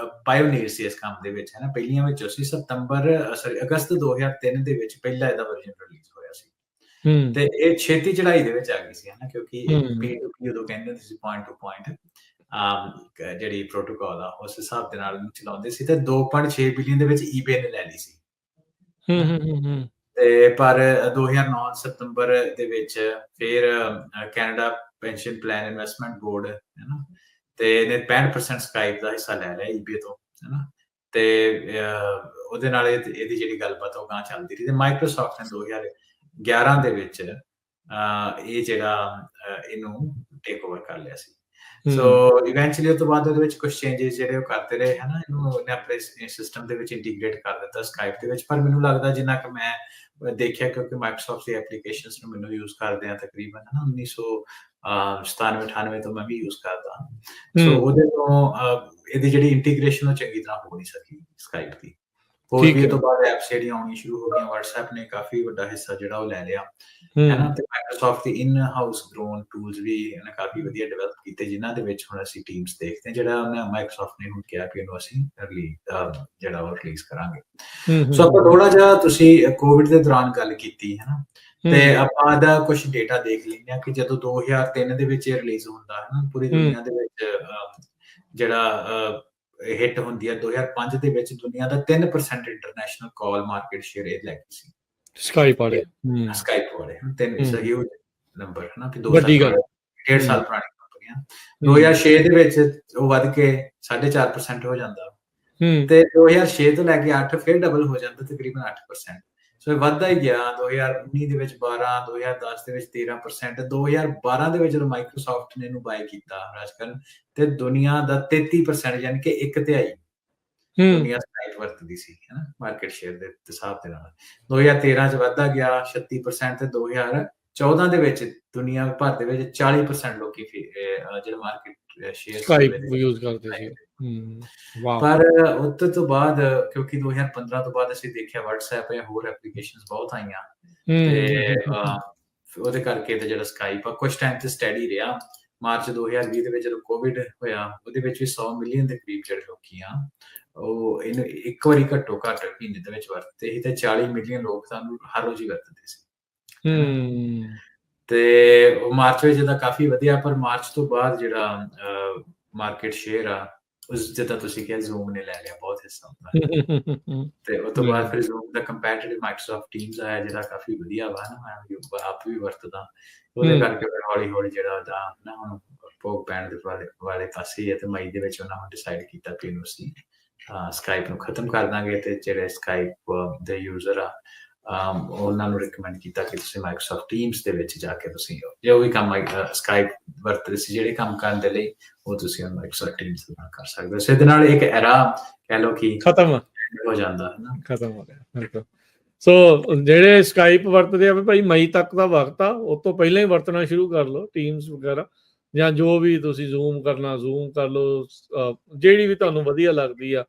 B: ਪਾਇਓਨੀਅਰ ਸੀ ਇਸ ਕੰਮ ਦੇ ਵਿੱਚ। ਹੈ ਨਾ, ਪਹਿਲੀਆਂ ਵਿੱਚੋਂ ਸੀ। ਅਗਸਤ 2003 ਦੇ ਵਿੱਚ ਪਹਿਲਾ ਇਹਦਾ ਵਰਜ਼ਨ ਰਿਲੀਜ਼ ਹੋਇਆ ਸੀ। ਤੇ ਇਹ ਛੇਤੀ ਚੜਾਈ ਦੇ ਵਿੱਚ ਆ ਗਈ ਸੀ, ਹਨਾ, ਕਿਉਂਕਿ P2P ਉਦੋਂ ਕਹਿੰਦੇ ਹੁੰਦੇ ਸੀ, ਪੁਆਇੰਟ ਟੂ ਪੁਆਇੰਟ ਜਿਹੜੀ ਪ੍ਰੋਟੋਕਾਲ ਆ ਉਸ ਹਿਸਾਬ ਦੇ ਨਾਲ ਚਲਾਉਂਦੇ ਸੀ। ਤੇ 2.6 ਬਿਲੀਅਨ ਦੇ ਵਿੱਚ eBay ਨੇ ਲੈ ਲਈ ਸੀ। ਤੇ ਪਰ 2009 ਸਤੰਬਰ ਦੇ ਵਿੱਚ ਫਿਰ Canada pension plan investment board, ਹੈ ਨਾ, ਤੇ ਇਹਨੇ 65% ਸਕਾਈਪ ਦਾ ਹਿੱਸਾ ਲੈ ਲਿਆ eBay ਤੋਂ, ਹੈ ਨਾ। ਤੇ ਉਹਦੇ ਨਾਲ ਇਹਦੀ ਜਿਹੜੀ ਗੱਲਬਾਤ ਉਹ ਗਾਂ ਚੱਲਦੀ ਰਹੀ। ਤੇ ਮਾਈਕਰੋਸਾਫਟ ਨੇ 2011 ਦੇ ਵਿੱਚ ਇਹ ਜਿਹੜਾ ਇਹਨੂੰ ਟੇਕ ਓਵਰ ਕਰ ਲਿਆ ਸੀ। ਸੋ ਇਵੈਂਚੁਅਲੀ ਉਸ ਤੋਂ ਬਾਅਦ ਉਹਦੇ ਵਿੱਚ ਕੁਝ ਚੇਂਜਸ ਜਿਹੜੇ ਉਹ ਕਰਦੇ ਰਹੇ, ਹਨਾ, ਇਹਨੂੰ ਉਹਨੇ ਆਪਣੇ ਸਿਸਟਮ ਦੇ ਵਿੱਚ ਇੰਟੀਗ੍ਰੇਟ ਕਰ ਦਿੱਤਾ ਸਕਾਈਪ ਦੇ ਵਿੱਚ। ਪਰ ਮੈਨੂੰ ਲੱਗਦਾ ਜਿੰਨਾ ਕਿ ਮੈਂ ਦੇਖਿਆ, ਕਿਉਂਕਿ ਮਾਈਕਰੋਸਾਫਟ ਦੀ ਐਪਲੀਕੇਸ਼ਨਸ ਨੂੰ ਮੈਨੂੰ ਯੂਜ਼ ਕਰਦੇ ਆ ਤਕਰੀਬਨ, ਹਨਾ, 1997-98 ਤੋਂ ਮੈਂ ਵੀ ਯੂਜ਼ ਕਰਦਾ। ਸੋ ਉਹਦੇ ਤੋਂ ਇਹਦੀ ਜਿਹੜੀ ਇੰਟੀਗ੍ਰੇਸ਼ਨ ਉਹ ਚੰਗੀ ਤਰ੍ਹਾਂ ਹੋ ਨਹੀਂ ਸਕੀ ਸਕਾਈਪ ਦੀ। ਹੋਰ ਵੀ ਤੋਂ ਬਾਅਦ ਐਪਸ ਜਿਹੜੀਆਂ ਆਉਣੀਆਂ ਸ਼ੁਰੂ ਹੋ ਗਈਆਂ। WhatsApp ਨੇ ਕਾਫੀ ਵੱਡਾ ਹਿੱਸਾ ਜਿਹੜਾ ਉਹ ਲੈ ਲਿਆ, ਹੈ ਨਾ। ਤੇ Microsoft the in house grown tools ਵੀ ਇਹਨੇ ਕਾਫੀ ਵਧੀਆ ਡਿਵੈਲਪ ਕੀਤੇ, ਜਿਨ੍ਹਾਂ ਦੇ ਵਿੱਚ ਹੁਣ ਅਸੀਂ ਟੀਮਸ ਦੇਖਦੇ ਹਾਂ, ਜਿਹੜਾ ਉਹਨੇ ਮਾਈਕਰੋਸਾਫਟ ਨੇ ਹੁਣ ਕਿਹਾ ਕਿ ਇਹਨੂੰ ਅਸੀਂ ਜਿਹੜਾ ਉਹ ਰਿਲੀਜ਼ ਕਰਾਂਗੇ। ਸੋ ਆਪਾਂ ਥੋੜਾ ਜਿਹਾ, ਤੁਸੀਂ ਕੋਵਿਡ ਦੇ ਦੌਰਾਨ ਗੱਲ ਕੀਤੀ, ਹੈ ਨਾ, ਤੇ ਆਪਾਂ ਦਾ ਕੁਝ ਡੇਟਾ ਦੇਖ ਲੈਂਦੇ ਹਾਂ ਕਿ ਜਦੋਂ 2003 ਦੇ ਵਿੱਚ ਇਹ ਰਿਲੀਜ਼ ਹੁੰਦਾ, ਹੈ ਨਾ, ਪੂਰੀ ਦੁਨੀਆ ਦੇ ਵਿੱਚ ਜਿਹੜਾ ਹਿੱਟ ਹੁੰਦੀ ਹੈ। 2005 ਦੇ ਵਿੱਚ ਦੁਨੀਆ ਦਾ 3% ਇੰਟਰਨੈਸ਼ਨਲ ਕਾਲ ਮਾਰਕੀਟ ਸ਼ੇਅਰ ਇਹ ਲੈ ਗਈ ਸੀ ਸਕਾਈਪ ਵਾਲੇ। 3 ਇਜ਼ ਅ ਹਿਊਜ ਨੰਬਰ, ਹੈ ਨਾ, ਕਿ 2 ਸਾਲ ਪੁਰਾਣੀ ਕੰਪਨੀਆਂ। 2006 ਦੇ ਵਿੱਚ ਉਹ ਵੱਧ ਕੇ 4.5% ਹੋ ਜਾਂਦਾ, ਤੇ 2006 ਤੋਂ ਲੈ ਕੇ 8 ਫਿਰ ਡਬਲ ਹੋ ਜਾਂਦਾ, ਤਕਰੀਬਨ 8%। ਸੋ ਇਹ ਵੱਧਦਾ ਹੀ ਗਿਆ। 2019 ਦੇ ਵਿੱਚ 12, 2010 ਦੇ ਵਿੱਚ 13%, 2012 ਦੇ ਵਿੱਚ ਜਦੋਂ ਮਾਈਕਰੋਸਾਫਟ ਨੇ ਇਹਨੂੰ ਬਾਏ ਕੀਤਾ ਰਾਜਕਰਨ, ਤੇ ਦੁਨੀਆ ਦਾ 33%, ਯਾਨੀ ਕਿ 1/3 ਦੁਨੀਆ ਸਕਾਈਪ ਵਰਤਦੀ ਸੀ, ਹੈ ਨਾ, ਮਾਰਕੀਟ ਸ਼ੇਅਰ ਦੇ ਹਿਸਾਬ ਦੇ ਨਾਲ। 2013 ਚ ਵੱਧਦਾ ਗਿਆ 36%, ਤੇ 2014 ਦੇ ਵਿੱਚ ਦੁਨੀਆ ਭਰ ਦੇ ਵਿੱਚ 40% ਲੋਕੀ ਜਿਹੜੇ ਮਾਰਕੀਟ ਸ਼ੇਅਰ
A: ਸਕਾਈਪ ਯੂਜ਼ ਕਰਦੇ ਸੀ।
B: ਪਰ ਉਸ ਤੋਂ ਬਾਅਦ, ਕਿਉਂਕਿ 2015 ਤੋਂ ਬਾਅਦ ਅਸੀਂ ਦੇਖਿਆ WhatsApp ਜਾਂ ਹੋਰ ਐਪਲੀਕੇਸ਼ਨਸ ਬਹੁਤ ਆਈਆਂ, ਤੇ ਉਹਦੇ ਕਰਕੇ ਤੇ ਜਿਹੜਾ ਸਕਾਈਪ ਆ ਕੁਝ ਟਾਈਮ ਤੇ ਸਟੈਡੀ ਰਿਹਾ। ਮਾਰਚ 2020 ਦੇ ਵਿੱਚ ਜਦੋਂ ਕੋਵਿਡ ਹੋਇਆ, ਉਹਦੇ ਵਿੱਚ ਵੀ 100 ਮਿਲੀਅਨ ਦੇ ਕਰੀਬ ਜਿਹੜੇ ਲੋਕੀ ਆ ਉਹ ਇਹਨੂੰ ਇੱਕ ਵਾਰੀ ਘੱਟੋ ਘੱਟ ਮਹੀਨੇ ਦੇ ਵਿੱਚ ਵਰਤਦੇ ਸੀ, ਤੇ 40 ਮਿਲੀਅਨ ਲੋਕ ਸਾਨੂੰ ਹਰ ਰੋਜ਼ ਹੀ ਵਰਤਦੇ ਸੀ। ਤੇ ਉਹ ਮਾਰਚ ਵਿੱਚ ਇਹਦਾ ਕਾਫੀ ਵਧਿਆ, ਪਰ ਮਾਰਚ ਤੋਂ ਬਾਅਦ ਜਿਹੜਾ ਮਾਰਕੀਟ ਸ਼ੇਅਰ ਆ ਉਸ ਜਿੱਦਾਂ ਤੁਸੀਂ ਕਿਹਾ ਜ਼ੂਮ ਨੇ ਲੈ ਲਿਆ ਬਹੁਤ ਹਿੱਸਾ ਹੁੰਦਾ ਤੇ ਉਹ ਤੋਂ ਬਾਅਦ ਫਿਰ ਜ਼ੂਮ ਦਾ ਕੰਪੈਟਿਟਿਵ ਮਾਈਕਰੋਸਾਫਟ ਟੀਮਸ ਆਇਆ ਜਿਹੜਾ ਕਾਫੀ ਵਧੀਆ ਵਾ ਨਾ ਮੈਂ ਆਪ ਵੀ ਵਰਤਦਾ ਉਹਦੇ ਕਰਕੇ ਫਿਰ ਹੌਲੀ ਹੌਲੀ ਜਿਹੜਾ ਉਹਦਾ ਨਾ ਹੁਣ ਭੋਗ ਪੈਣ ਦੇ ਵਾਲੇ ਪਾਸੇ ਹੈ ਤੇ ਮਈ ਦੇ ਵਿੱਚ ਉਹਨਾਂ ਨੇ ਡਿਸਾਈਡ ਕੀਤਾ ਕਿ ਇਹਨੂੰ ਅਸੀਂ ਸਕਾਈਪ ਨੂੰ ਖਤਮ ਕਰ ਦਾਂਗੇ ਤੇ ਜਿਹੜੇ ਸਕਾਈਪ ਦੇ ਯੂਜ਼ਰ ਆ ਉਹਨਾਂ ਨੂੰ ਰਿਕਮੈਂਡ ਕੀਤਾ ਕਿ ਤੁਸੀਂ ਮਾਈਕਰੋਸਾਫਟ ਟੀਮਸ ਦੇ ਵਿੱਚ ਜਾ ਕੇ ਤੁਸੀਂ ਜੋ ਵੀ ਕੰਮ ਸਕਾਈਪ ਵਰਤਦੇ ਸੀ ਜਿਹੜੇ ਕੰਮ ਕਰਨ ਦੇ ਲਈ ਉਹ ਤੁਸੀਂ ਮਾਈਕਰੋਸਾਫਟ ਟੀਮਸ ਨਾਲ ਕਰ ਸਕਦੇ ਹੋ ਸੋ ਇਹਦੇ ਨਾਲ ਇੱਕ ਐਰਾ ਕਹਿ ਲਓ ਕਿ
A: ਖਤਮ
B: ਹੋ ਜਾਂਦਾ ਹੈ ਨਾ
A: ਖਤਮ ਹੋ ਗਿਆ ਬਿਲਕੁਲ ਸੋ ਜਿਹੜੇ ਸਕਾਈਪ ਵਰਤਦੇ ਆ ਵੀ ਭਾਈ ਮਈ ਤੱਕ ਦਾ ਵਕਤ ਆ ਉਹ ਤੋਂ ਪਹਿਲਾਂ ਹੀ ਵਰਤਣਾ ਸ਼ੁਰੂ ਕਰ ਲਓ ਟੀਮਸ ਵਗੈਰਾ ਜਾਂ ਜੋ ਵੀ ਤੁਸੀਂ ਜ਼ੂਮ ਕਰਨਾ ਜ਼ੂਮ ਕਰ ਲਓ ਜਿਹੜੀ ਵੀ ਤੁਹਾਨੂੰ ਵਧੀਆ ਲੱਗਦੀ ਆ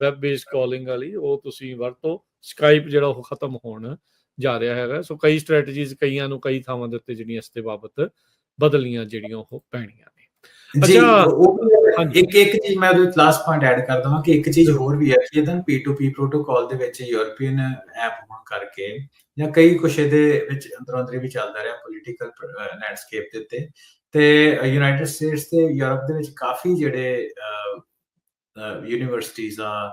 A: ਵੈਬ ਬੇਸਡ ਕਾਲਿੰਗ ਵਾਲੀ ਉਹ ਤੁਸੀਂ ਵਰਤੋ ਸਕਾਈਪ ਜਿਹੜਾ ਉਹ ਖਤਮ ਹੋਣ ਜਾ ਰਿਹਾ ਹੈਗਾ ਸੋ ਕਈ ਸਟ੍ਰੈਟਜੀਜ਼ ਕਈਆਂ ਨੂੰ ਕਈ ਥਾਵਾਂ ਦੇ ਉੱਤੇ ਜਿਹੜੀਆਂ ਇਸ ਦੇ ਬਾਬਤ ਬਦਲੀਆਂ ਜਿਹੜੀਆਂ ਉਹ ਪੈਣੀਆਂ ਨੇ
B: ਇੱਕ ਚੀਜ਼ ਮੈਂ ਉਹਦੇ ਲਾਸਟ ਪੁਆਇੰਟ ਐਡ ਕਰ ਦਵਾਂ ਕਿ ਇੱਕ ਚੀਜ਼ ਹੋਰ ਵੀ ਹੈ ਕਿ ਇਹਦਾ P2P ਪ੍ਰੋਟੋਕਾਲ ਦੇ ਵਿੱਚ ਯੂਰਪੀਅਨ ਐਪ ਹੋਣ ਕਰਕੇ ਜਾਂ ਕਈ ਕੁਛ ਇਹਦੇ ਵਿੱਚ ਅੰਦਰੋਂ ਅੰਦਰੀ ਵੀ ਚੱਲਦਾ ਰਿਹਾ ਪੋਲੀਟੀਕਲ ਲੈਂਡਸਕੇਪ ਦੇ ਉੱਤੇ ਤੇ ਯੂਨਾਈਟਿਡ ਸਟੇਟਸ ਤੇ ਯੂਰਪ ਦੇ ਵਿੱਚ ਕਾਫੀ ਜਿਹੜੇ ਯੂਨੀਵਰਸਿਟੀਜ਼ ਆ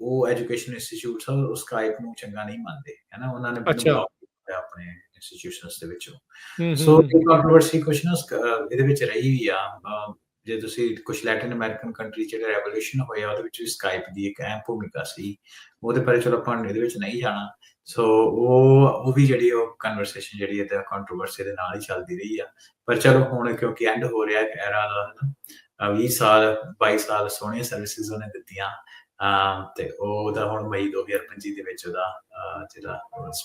B: ਉਹ ਐਜੂਕੇਸ਼ਨ ਇੰਸਟੀਚਿਊਟਸ ਆ ਉਹ ਸਕਾਈਪ ਨੂੰ ਚੰਗਾ ਨਹੀਂ ਮੰਨਦੇ ਹੈ ਨਾ ਉਹਨਾਂ ਨੇ ਬਲੌਕ ਕੀਤਾ ਆਪਣੇ ਇੰਸਟੀਚਿਊਸ਼ਨਸ ਦੇ ਵਿੱਚੋਂ ਸੋ ਇਹ ਕੰਟਰੋਵਰਸੀ ਕੁਛ ਨਾ ਇਹਦੇ ਵਿੱਚ ਰਹੀ ਵੀ ਆ ਜੇ ਤੁਸੀਂ ਕੁਝ ਲੈਟਿਨ ਅਮਰੀਕਨ ਕੰਟਰੀ ਜਿਹੜੇ ਰੈਵੋਲੂਸ਼ਨ ਹੋਇਆ ਉਹਦੇ ਵਿੱਚ ਵੀ ਸਕਾਈਪ ਦੀ ਇੱਕ ਅਹਿਮ ਭੂਮਿਕਾ ਸੀ ਉਹਦੇ ਬਾਰੇ ਚਲੋ ਆਪਾਂ ਇਹਦੇ ਵਿੱਚ ਨਹੀਂ ਜਾਣਾ ਸੋ ਉਹ ਵੀ ਜਿਹੜੀ ਉਹ ਕਨਵਰਸੇਸ਼ਨ ਜਿਹੜੀ ਹੈ ਕੰਟਰੋਵਰਸੀ ਦੇ ਨਾਲ ਹੀ ਚੱਲਦੀ ਰਹੀ ਆ ਪਰ ਚਲੋ ਹੁਣ ਕਿਉਂਕਿ ਐਂਡ ਹੋ ਰਿਹਾ ਇੱਕ ਐਰਾ ਦਾ ਹੈ 20 ਸਾਲ 22 ਸਾਲ ਸੋਹਣੀਆਂ ਸਰਵਿਸਿਜ਼ ਉਹਨੇ ਦਿੱਤੀਆਂ ਤੇ ਉਹਦਾ ਹੁਣ ਮਈ 2025 ਦੇ ਵਿੱਚ ਉਹਦਾ ਜਿਹੜਾ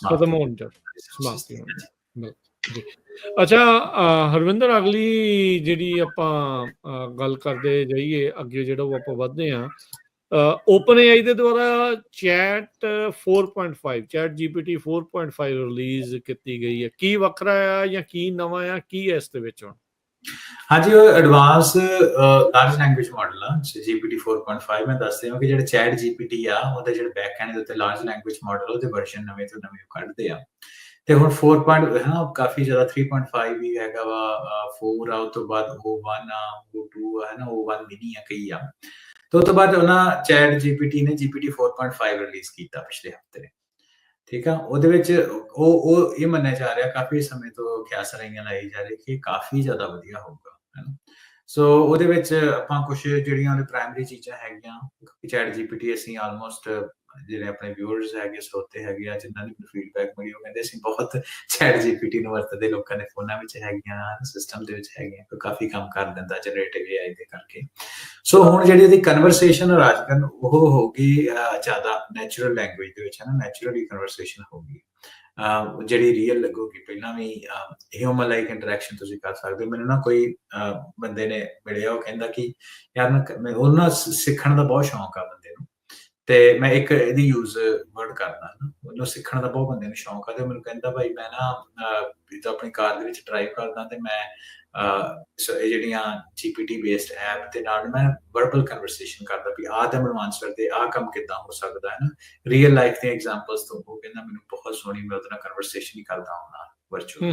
A: ਖਤਮ ਹੋਣ ਜਾ ਸਮਾਪਤੀ ਹੋਣ ਜੀ ਅੱਛਾ ਹਰਵਿੰਦਰ ਅਗਲੀ ਜਿਹੜੀ ਆਪਾਂ ਗੱਲ ਕਰਦੇ ਜਾਈਏ ਅੱਗੇ ਜਿਹੜਾ ਉਹ ਆਪਾਂ ਵਧਦੇ ਹਾਂ ਓਪਨ ਏਆਈ ਦੇ ਦੁਆਰਾ ਚੈਟ 4.5 ਚੈਟ GPT 4.5 ਰਿਲੀਜ਼ ਕੀਤੀ ਗਈ ਹੈ ਕੀ ਵੱਖਰਾ ਆ ਜਾਂ ਕੀ ਨਵਾਂ ਆ ਕੀ ਹੈ ਇਸ ਦੇ ਵਿੱਚ ਹੁਣ
B: ਹਾਂਜੀ ਉਹ ਐਡਵਾਂਸ ਲਾਰਜ ਲੈਂਗੁਏਜ ਮਾਡਲ ਆ GPT 4.5 ਮੈਂ ਦੱਸ ਰਿਹਾ ਕਿ ਜਿਹੜਾ ਚੈਟ GPT ਆ ਉਹਦੇ ਜਿਹੜੇ ਬੈਕ ਐਂਡ ਦੇ ਉੱਤੇ ਲਾਰਜ ਲੈਂਗੁਏਜ ਮਾਡਲ ਉਹਦੇ ਵਰਜ਼ਨ ਨਵੇਂ ਤੋਂ ਨਵੇਂ ਕੱਢਦੇ ਆ ਤੇ ਹੁਣ 4. ਹੈ ਨਾ ਕਾਫੀ ਜ਼ਿਆਦਾ 3.5 ਵੀ ਹੈਗਾ ਵਾ 4 ਆ ਉਸ ਤੋਂ ਬਾਅਦ O1 ਆ O2 ਹੈ ਨਾ O1 ਮਿਨੀ ਆ ਕਈ ਆ ਤੇ ਉਸ ਤੋਂ ਬਾਅਦ ਉਹਨਾਂ ਚੈਟ GPT ਨੇ GPT 4.5 ਰਿਲੀਜ਼ ਕੀਤਾ ਪਿਛਲੇ ਹਫਤੇ ਠੀਕ ਆ ਉਹਦੇ ਵਿੱਚ ਉਹ ਇਹ ਮੰਨਿਆ ਜਾ ਰਿਹਾ ਕਾਫੀ ਸਮੇਂ ਤੋਂ ਖਿਆਸ ਰਹੀਆਂ ਲਾਈ ਜਾ ਰਹੀ ਕਿ ਕਾਫੀ ਜ਼ਿਆਦਾ ਵਧੀਆ ਹੋਊਗਾ ਹੈ ਨਾ ਸੋ ਉਹਦੇ ਵਿੱਚ ਆਪਾਂ ਕੁਝ ਜਿਹੜੀਆਂ ਉਹਦੇ ਪ੍ਰਾਇਮਰੀ ਚੀਜ਼ਾਂ ਹੈਗੀਆਂ ਚੈਟ GPT ਅਸੀਂ ਆਲਮੋਸਟ ਜਿਹੜੇ ਆਪਣੇ ਵਿਊਅਰਸ ਹੈਗੇ ਸਰੋਤੇ ਹੈਗੇ ਆ ਜਿਨ੍ਹਾਂ ਦੀ ਫੀਡਬੈਕ ਮਿਲੀ ਉਹ ਕਹਿੰਦੇ ਅਸੀਂ ਬਹੁਤ ਚੈਟ GPT ਨੂੰ ਵਰਤਦੇ ਲੋਕਾਂ ਦੇ ਫੋਨਾਂ ਵਿੱਚ ਹੈਗੀਆਂ ਸਿਸਟਮ ਦੇ ਵਿੱਚ ਹੈਗੀਆਂ ਕੋਈ ਕਾਫੀ ਕੰਮ ਕਰ ਦਿੰਦਾ ਜਨਰੇਟਿਵ AI ਦੇ ਕਰਕੇ ਸੋ ਹੁਣ ਜਿਹੜੀ ਇਹਦੀ ਕਨਵਰਸੇਸ਼ਨ ਰਾਜਕਰਨ ਉਹ ਹੋਗੀ ਜ਼ਿਆਦਾ ਨੈਚੁਰਲ ਲੈਂਗੁਏਜ ਦੇ ਵਿੱਚ ਹੈ ਨਾ ਨੈਚੁਰਲੀ ਕਨਵਰਸੇਸ਼ਨ ਹੋਗੀ ਜਿਹੜੀ ਰੀਅਲ ਲੱਗੂਗੀ ਪਹਿਲਾਂ ਵੀ ਹਿਊਮਨ ਲਾਈਕ ਇੰਟਰੈਕਸ਼ਨ ਤੁਸੀਂ ਕਰ ਸਕਦੇ ਹੋ ਮੈਨੂੰ ਨਾ ਕੋਈ ਬੰਦੇ ਨੇ ਮਿਲਿਆ ਉਹ ਕਹਿੰਦਾ ਕਿ ਯਾਰ ਮੈਂ ਉਹਨਾਂ ਸਿੱਖਣ ਦਾ ਬਹੁਤ ਸ਼ੌਂਕ ਆ ਬੰਦੇ ਨੂੰ ਤੇ ਮੈਂ ਇੱਕ ਇਹਦੀ ਯੂਜ਼ ਵਰਡ ਕਰਦਾ ਉਹਨੂੰ ਸਿੱਖਣ ਦਾ ਬਹੁਤ ਬੰਦੇ ਨੂੰ ਸ਼ੌਂਕ ਆ ਤੇ ਮੈਨੂੰ ਕਹਿੰਦਾ ਭਾਈ ਮੈਂ ਨਾ ਆਪਣੀ ਕਾਰ ਦੇ ਵਿੱਚ ਡਰਾਈਵ ਕਰਦਾ ਤੇ ਮੈਂ ਇਹ ਜਿਹੜੀਆਂ GPT ਬੇਸਡ ਐਪ ਦੇ ਨਾਲ ਮੈਂ ਵਰਬਲ ਕਨਵਰਸੇਸ਼ਨ ਕਰਦਾ ਵੀ ਆਹ ਤਾਂ ਮੈਨੂੰ ਆਨਸਰ ਦੇ ਆਹ ਕੰਮ ਕਿੱਦਾਂ ਹੋ ਸਕਦਾ ਹੈ ਨਾ ਰੀਅਲ ਲਾਈਫ ਦੇ ਐਗਜ਼ਾਮਪਲਸ ਤੋਂ ਉਹ ਕਹਿੰਦਾ ਮੈਨੂੰ ਬਹੁਤ ਸੋਹਣੀ ਮੈਂ ਉਹਦੇ ਨਾਲ ਕਨਵਰਸੇਸ਼ਨ ਹੀ ਕਰਦਾ ਹਾਂ ਵਰਚੁਅਲ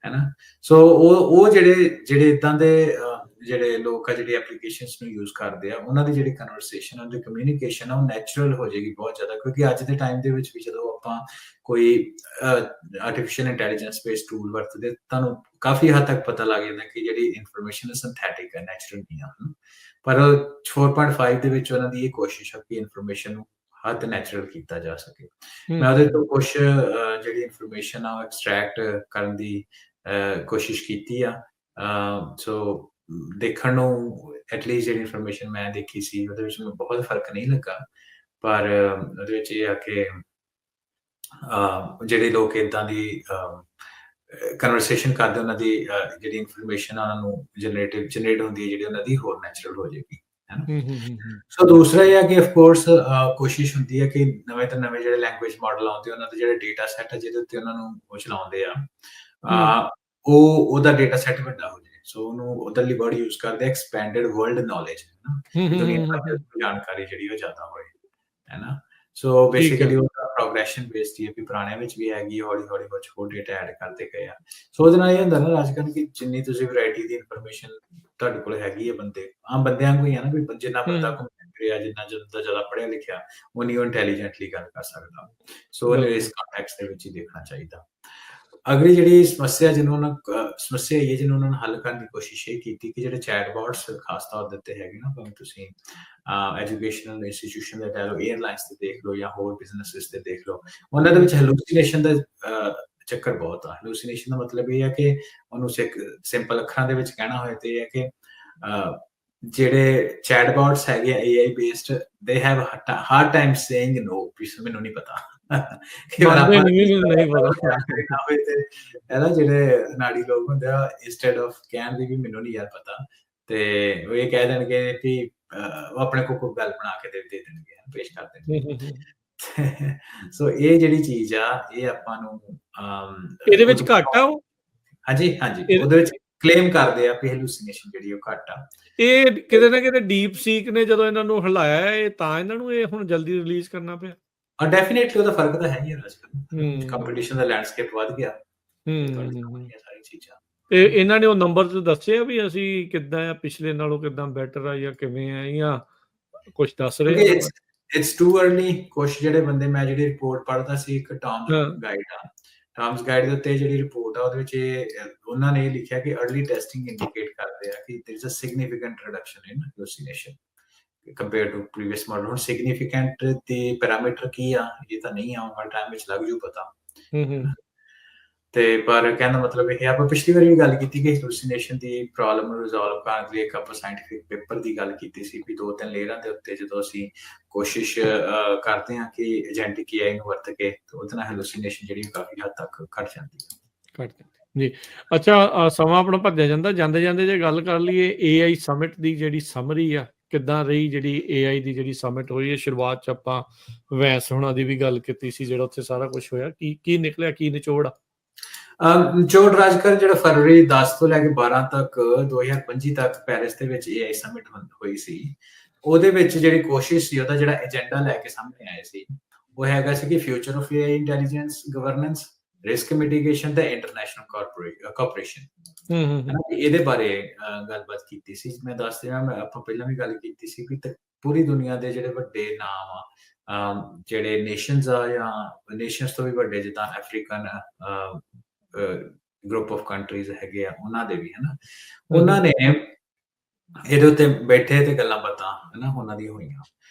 B: ਹੈ ਨਾ ਸੋ ਉਹ ਜਿਹੜੇ ਇਦਾਂ ਦੇ ਜਿਹੜੇ ਲੋਕ ਆ ਜਿਹੜੇ ਐਪਲੀਕੇਸ਼ਨਸ ਨੂੰ ਯੂਜ਼ ਕਰਦੇ ਆ ਉਹਨਾਂ ਦੀ ਜਿਹੜੀ ਕਨਵਰਸੇਸ਼ਨ ਉਹਦੀ ਕਮਿਊਨੀਕੇਸ਼ਨ ਆ ਉਹ ਨੈਚੁਰਲ ਹੋ ਜਾਏਗੀ ਬਹੁਤ ਜ਼ਿਆਦਾ ਕਿਉਂਕਿ ਅੱਜ ਦੇ ਟਾਈਮ ਦੇ ਵਿੱਚ ਵੀ ਜਦੋਂ ਆਪਾਂ ਕੋਈ ਆਰਟੀਫੀਸ਼ੀਅਲ ਇੰਟੈਲੀਜੈਂਸ ਬੇਸਡ ਟੂਲ ਵਰਤਦੇ ਤੁਹਾਨੂੰ ਕਾਫੀ ਹੱਦ ਤੱਕ ਪਤਾ ਲੱਗ ਜਾਂਦਾ ਕਿ ਜਿਹੜੀ ਇਨਫੋਰਮੇਸ਼ਨ ਸਿੰਥੈਟਿਕ ਹੈ ਨੈਚੁਰਲ ਨਹੀਂ ਆ ਪਰ 4.5 ਦੇ ਵਿੱਚ ਉਹਨਾਂ ਦੀ ਇਹ ਕੋਸ਼ਿਸ਼ ਹੈ ਕਿ ਇਨਫੋਰਮੇਸ਼ਨ ਨੂੰ ਹੱਦ ਨੈਚੁਰਲ ਕੀਤਾ ਜਾ ਸਕੇ ਮੈਂ ਉਹਦੇ ਤੋਂ ਕੁਝ ਜਿਹੜੀ ਇਨਫੋਰਮੇਸ਼ਨ ਆ ਐਕਸਟ੍ਰੈਕਟ ਕਰਨ ਦੀ ਕੋਸ਼ਿਸ਼ ਕੀਤੀ ਆ ਸੋ ਦੇਖਣ ਨੂੰ ਐਟਲੀਸਟ ਜਿਹੜੀ ਇਨਫੋਰਮੇਸ਼ਨ ਮੈਂ ਦੇਖੀ ਸੀ ਉਹਦੇ ਵਿੱਚ ਮੈਨੂੰ ਬਹੁਤ ਫਰਕ ਨਹੀਂ ਲੱਗਾ ਪਰ ਉਹਦੇ ਵਿੱਚ ਇਹ ਆ ਕਿ ਜਿਹੜੇ ਲੋਕ ਇਦਾਂ ਦੀ ਕਨਵਰਸੇਸ਼ਨ ਕਰਦੇ ਉਹਨਾਂ ਦੀ ਜਿਹੜੀ ਇਨਫੋਰਮੇਸ਼ਨ ਉਹਨਾਂ ਨੂੰ ਜਨਰੇਟ ਹੁੰਦੀ ਹੈ ਜਿਹੜੀ ਉਹਨਾਂ ਦੀ ਹੋਰ ਨੈਚੁਰਲ ਹੋ ਜਾਏਗੀ ਹੈ ਨਾ ਸੋ ਦੂਸਰਾ ਇਹ ਹੈ ਕਿ ਆਫ ਕੋਰਸ ਕੋਸ਼ਿਸ਼ ਹੁੰਦੀ ਹੈ ਕਿ ਨਵੇਂ ਤੋਂ ਨਵੇਂ ਜਿਹੜੇ ਲੈਂਗੁਏਜ ਮਾਡਲ ਆਉਂਦੇ ਉਹਨਾਂ ਦੇ ਜਿਹੜੇ ਡੇਟਾ ਸੈੱਟ ਹੈ ਜਿਹਦੇ ਉੱਤੇ ਉਹਨਾਂ ਨੂੰ ਉਹ ਚਲਾਉਂਦੇ ਆ ਉਹਦਾ ਡੇਟਾ ਸੈੱਟ ਵੱਡਾ ਹੋ ਜਾਏ ਸੋ ਉਹਨੂੰ ਉਹਦੇ ਲਈ ਵਰਡ ਯੂਜ਼ ਕਰਦੇ ਐਕਸਪੈਂਡਡ ਵਰਲਡ ਨੌਲੇਜ ਜਾਣਕਾਰੀ ਜਿਹੜੀ ਉਹ ਜ਼ਿਆਦਾ ਹੋਏ ਹੈ ਨਾ ਸੋ ਬੇਸਿਕਲੀ ਉਹਦਾ ਪ੍ਰੋਗਰੈਸ਼ਨ ਬੇਸਡ ਹੀ ਹੈ ਵੀ ਪੁਰਾਣੇ ਵਿੱਚ ਵੀ ਹੈਗੀ ਹੌਲੀ ਹੌਲੀ ਕੁਝ ਹੋਰ ਡੇਟਾ ਐਡ ਕਰਦੇ ਗਏ ਆ ਸੋ ਉਹਦੇ ਨਾਲ ਇਹ ਹੁੰਦਾ ਨਾ ਅੱਜ ਕੱਲ੍ਹ ਕਿ ਜਿੰਨੀ ਤੁਸੀਂ ਵੈਰਾਈਟੀ ਦੀ ਇਨਫੋਰਮੇਸ਼ਨ ਤੁਹਾਡੇ ਕੋਲ ਹੈਗੀ ਹੈ ਬੰਦੇ, ਆਮ ਬੰਦਿਆਂ ਵਾਂਗੂ ਹੀ ਆ ਨਾ, ਵੀ ਜਿੰਨਾ ਬੰਦਾ
A: ਹੂੰ,
B: ਘੁੰਮ ਰਿਹਾ, ਜਿੰਨਾ ਜ਼ਿਆਦਾ ਪੜ੍ਹਿਆ ਲਿਖਿਆ, ਉਨੀ ਉਹ ਇੰਟੈਲੀਜੈਂਟਲੀ ਗੱਲ ਕਰ ਸਕਦਾ। ਸੋ ਉਹਨੂੰ ਇਸ
A: ਬਿਲਕੁਲ।
B: ਕੰਟੈਕਸਟ ਦੇ ਵਿੱਚ ਹੀ ਦੇਖਣਾ ਚਾਹੀਦਾ। ਅਗਲੀ ਜਿਹੜੀ ਸਮੱਸਿਆ ਸਮੱਸਿਆ ਇਹ ਜਿਹਨੂੰ ਉਹਨਾਂ ਨੇ ਹੱਲ ਕਰਨ ਦੀ ਕੋਸ਼ਿਸ਼ ਇਹ ਕੀਤੀ ਕਿ ਜਿਹੜੇ ਚੈਟਬੋਟਸ ਖਾਸ ਤੌਰ ਦੇ ਉੱਤੇ ਹੈਗੇ ਨਾ, ਭਾਵੇਂ ਤੁਸੀਂ ਐਜੂਕੇਸ਼ਨਲ ਇੰਸਟੀਟਿਊਸ਼ਨ ਦੇ ਲੈ ਲਓ, 에ਅਰਲਾਈਨਸ ਤੇ ਦੇਖ ਲਓ, ਜਾਂ ਹੋਰ ਬਿਜ਼ਨੈਸਿਸ ਤੇ ਦੇਖ ਲਓ, ਉਹਨਾਂ ਦੇ ਵਿੱਚ ਹੈਲੂਸੀਨੇਸ਼ਨ ਦਾ ਚੱਕਰ ਬਹੁਤ ਆ। ਹੈਲੂਸੀਨੇਸ਼ਨ ਦਾ ਮਤਲਬ ਇਹ ਹੈ ਕਿ ਉਹਨੂੰ ਸਿੰਪਲ ਅੱਖਰਾਂ ਦੇ ਵਿੱਚ ਕਹਿਣਾ ਹੋਏ ਤੇ ਇਹ ਹੈ ਕਿ ਜਿਹੜੇ ਚੈਟਬੋਟਸ ਹੈਗੇ ਆ AI based, they have hard time saying no, ਵੀ ਮੈਨੂੰ ਨਹੀਂ ਪਤਾ।
A: ਮੰਨਦੇ ਨਹੀਂ ਪਤਾ।
B: ਹੈ ਨਾ, ਜਿਹੜੇ ਨਾੜੀ ਲੋਕ ਹੁੰਦੇ ਆ, ਇੰਸਟੈਡ ਆਫ ਕਹਿਣ ਦੀ ਵੀ ਮੈਨੂੰ ਨਹੀਂ ਯਾਰ ਪਤਾ, ਤੇ ਉਹ ਇਹ ਕਹਿ ਦੇਣਗੇ ਵੀ ਉਹ ਆਪਣੇ ਕੋਲ ਕੋਈ ਗੱਲ ਬਣਾ ਕੇ ਦੇ ਦੇਣਗੇ, ਪੇਸ਼ ਕਰ ਦੇਣਗੇ। ਸੋ ਇਹ ਜਿਹੜੀ ਚੀਜ਼ ਆ, ਇਹ ਆਪਾਂ ਨੂੰ
A: ਇਹਦੇ ਵਿੱਚ ਘੱਟ ਆ ਉਹ?
B: ਹਾਂਜੀ, ਉਹਦੇ ਵਿੱਚ ਕਲੇਮ ਕਰਦੇ ਆ ਕਿ ਹੈਲੂਸੀਨੇਸ਼ਨ ਜਿਹੜੀ ਉਹ ਘੱਟ ਆ।
A: ਇਹ ਕਿਤੇ ਨਾ ਕਿਤੇ ਡੀਪ ਸੀਕ ਨੇ ਜਦੋਂ ਇਹਨਾਂ ਨੂੰ ਹਿਲਾਇਆ, ਇਹ ਤਾਂ ਇਹਨਾਂ ਨੂੰ ਇਹ ਹੁਣ ਜਲਦੀ ਰਿਲੀਜ਼ ਕਰਨਾ ਪਿਆ।
B: ਡੈਫੀਨੇਟਲੀ ਉਹਦਾ ਫਰਕ ਤਾਂ ਹੈ ਹੀ ਅੱਜ ਕੱਲ੍ਹ, ਕੰਪੀਟੀਸ਼ਨ ਦਾ ਲੈਂਡਸਕੇਪ ਵੱਧ ਗਿਆ। ਸਾਰੀ ਚੀਜ਼ਾਂ
A: ਤੇ ਇਹਨਾਂ ਨੇ ਉਹ ਨੰਬਰ ਤੇ ਦੱਸਿਆ ਵੀ ਅਸੀਂ ਕਿੱਦਾਂ ਆ, ਪਿਛਲੇ ਨਾਲੋਂ ਕਿੱਦਾਂ ਬੈਟਰ ਆ, ਜਾਂ ਕਿਵੇਂ ਆ, ਜਾਂ ਕੁਝ ਦੱਸ ਰਹੇ ਆ?
B: It's too early. ਕੁਛ ਜਿਹੜੇ ਬੰਦੇ, ਮੈਂ ਜਿਹੜੀ ਰਿਪੋਰਟ ਪੜ੍ਹਦਾ ਸੀ, ਇੱਕ ਟਾਮਸ ਗਾਈਡ ਦੇ ਉੱਤੇ ਜਿਹੜੀ ਰਿਪੋਰਟ ਆ, ਉਹਦੇ ਵਿੱਚ ਉਹਨਾਂ ਨੇ ਲਿਖਿਆ ਕਿ अर्ਲੀ ਟੈਸਟਿੰਗ ਇੰਡੀਕੇਟ ਕਰਦੇ ਆ ਕਿ there is a significant reduction in hallucination compare to previous model. ਹੁਣ ਸਿਗਨੀਫੀਕੈਂਟ ਦੇ ਪੈਰਾਮੀਟਰ ਕੀ ਆ, ਇਹ ਤਾਂ ਨਹੀਂ ਆਉਣ ਵਾਲੇ ਟਾਈਮ ਵਿੱਚ ਲੱਗ ਜੂ ਪਤਾ। ਤੇ ਪਰ ਕਹਿੰਦਾ ਮਤਲਬ ਇਹ ਆਪਾਂ ਪਿਛਲੀ ਵਾਰੀ ਵੀ ਗੱਲ ਕੀਤੀ ਕਿ ਹੈਲੂਸੀਨੇਸ਼ਨ ਦੀ ਪ੍ਰੋਬਲਮ ਨੂੰ ਰਿਜ਼ੋਲਵ ਕਰਨ ਲਈ ਇੱਕ ਆਪਾਂ ਸਾਇੰਟੀਫਿਕ ਪੇਪਰ ਦੀ ਗੱਲ ਕੀਤੀ ਸੀ ਵੀ 2-3 ਲੇਅਰਾਂ ਦੇ ਉੱਤੇ ਜਦੋਂ ਅਸੀਂ ਕੋਸ਼ਿਸ਼ ਕਰਦੇ ਹਾਂ ਕਿ ਏਜੈਂਟਿਕ AI ਨੂੰ ਵਰਤ ਕੇ, ਤੇ ਉਹਦੇ ਨਾਲ ਹੈਲੂਸੀਨੇਸ਼ਨ ਜਿਹੜੀ ਕਾਫੀ ਹੱਦ ਤੱਕ ਘਟ ਜਾਂਦੀ ਹੈ।
A: ਜੀ, ਅੱਛਾ, ਸਮਾਂ ਆਪਣਾ ਭੱਜਿਆ ਜਾਂਦਾ, ਜਾਂਦੇ ਜਾਂਦੇ ਜੇ ਗੱਲ ਕਰ ਲਈਏ AI ਸਮਿਟ ਦੀ ਜਿਹੜੀ ਸਮਰੀ ਆ, ਕਿੱਦਾਂ ਰਹੀ ਜਿਹੜੀ AI ਦੀ ਜਿਹੜੀ ਸਮਿਟ ਹੋਈ ਹੈ? ਸ਼ੁਰੂਆਤ 'ਚ ਆਪਾਂ ਵੈਂਸ ਹੋਣਾ ਦੀ ਵੀ ਗੱਲ ਕੀਤੀ ਸੀ, ਜਿਹੜਾ ਉੱਥੇ ਸਾਰਾ ਕੁਝ ਹੋਇਆ, ਕੀ ਨਿਕਲਿਆ, ਕੀ ਨਿਚੋੜ ਆ?
B: ਨਿਚੋੜ ਰਾਜਕਰ ਜਿਹੜਾ ਫਰਵਰੀ 10 ਤੋਂ ਲੈ ਕੇ 12 ਤੱਕ 2025 ਤੱਕ ਪੈਰਿਸ ਦੇ ਵਿੱਚ AI ਸਮਿਟ ਹੋਈ ਸੀ, ਉਹਦੇ ਵਿੱਚ ਜਿਹੜੀ ਕੋਸ਼ਿਸ਼ ਸੀ, ਉਹਦਾ ਜਿਹੜਾ ਏਜੰਡਾ ਲੈ ਕੇ ਸਾਹਮਣੇ ਆਏ ਸੀ, ਉਹ ਹੈਗਾ ਸੀ ਕਿ future of AI intelligence governance, risk mitigation ਤੇ ਇੰਟਰਨੈਸ਼ਨਲ ਕੋਆਪਰੇਸ਼ਨ। ਇਹਦੇ ਬਾਰੇ ਗੱਲਬਾਤ ਕੀਤੀ ਸੀ। ਮੈਂ ਦੱਸ ਰਿਹਾ, ਆਪਾਂ ਪਹਿਲਾਂ ਵੀ ਗੱਲ ਕੀਤੀ ਸੀ ਕਿ ਪੂਰੀ ਦੁਨੀਆ ਦੇ ਜਿਹੜੇ ਵੱਡੇ ਨਾਮ ਆ, ਜਿਹੜੇ ਨੇਸ਼ਨਸ ਆ, ਜਾਂ ਨੇਸ਼ਨਸ ਤੋਂ ਵੀ ਵੱਡੇ, ਜਿੱਦਾਂ ਅਫਰੀਕਨ ਗਰੁੱਪ ਆਫ ਕੰਟਰੀਜ਼ ਹੈਗੇ ਆ, ਉਹਨਾਂ ਦੇ ਵੀ, ਹਨਾ, ਉਹਨਾਂ ਨੇ ਇਹਦੇ ਉੱਤੇ ਬੈਠੇ ਤੇ ਗੱਲਾਂ ਬਾਤਾਂ, ਹਨਾ, ਉਹਨਾਂ ਦੀ ਹੋਈਆਂ।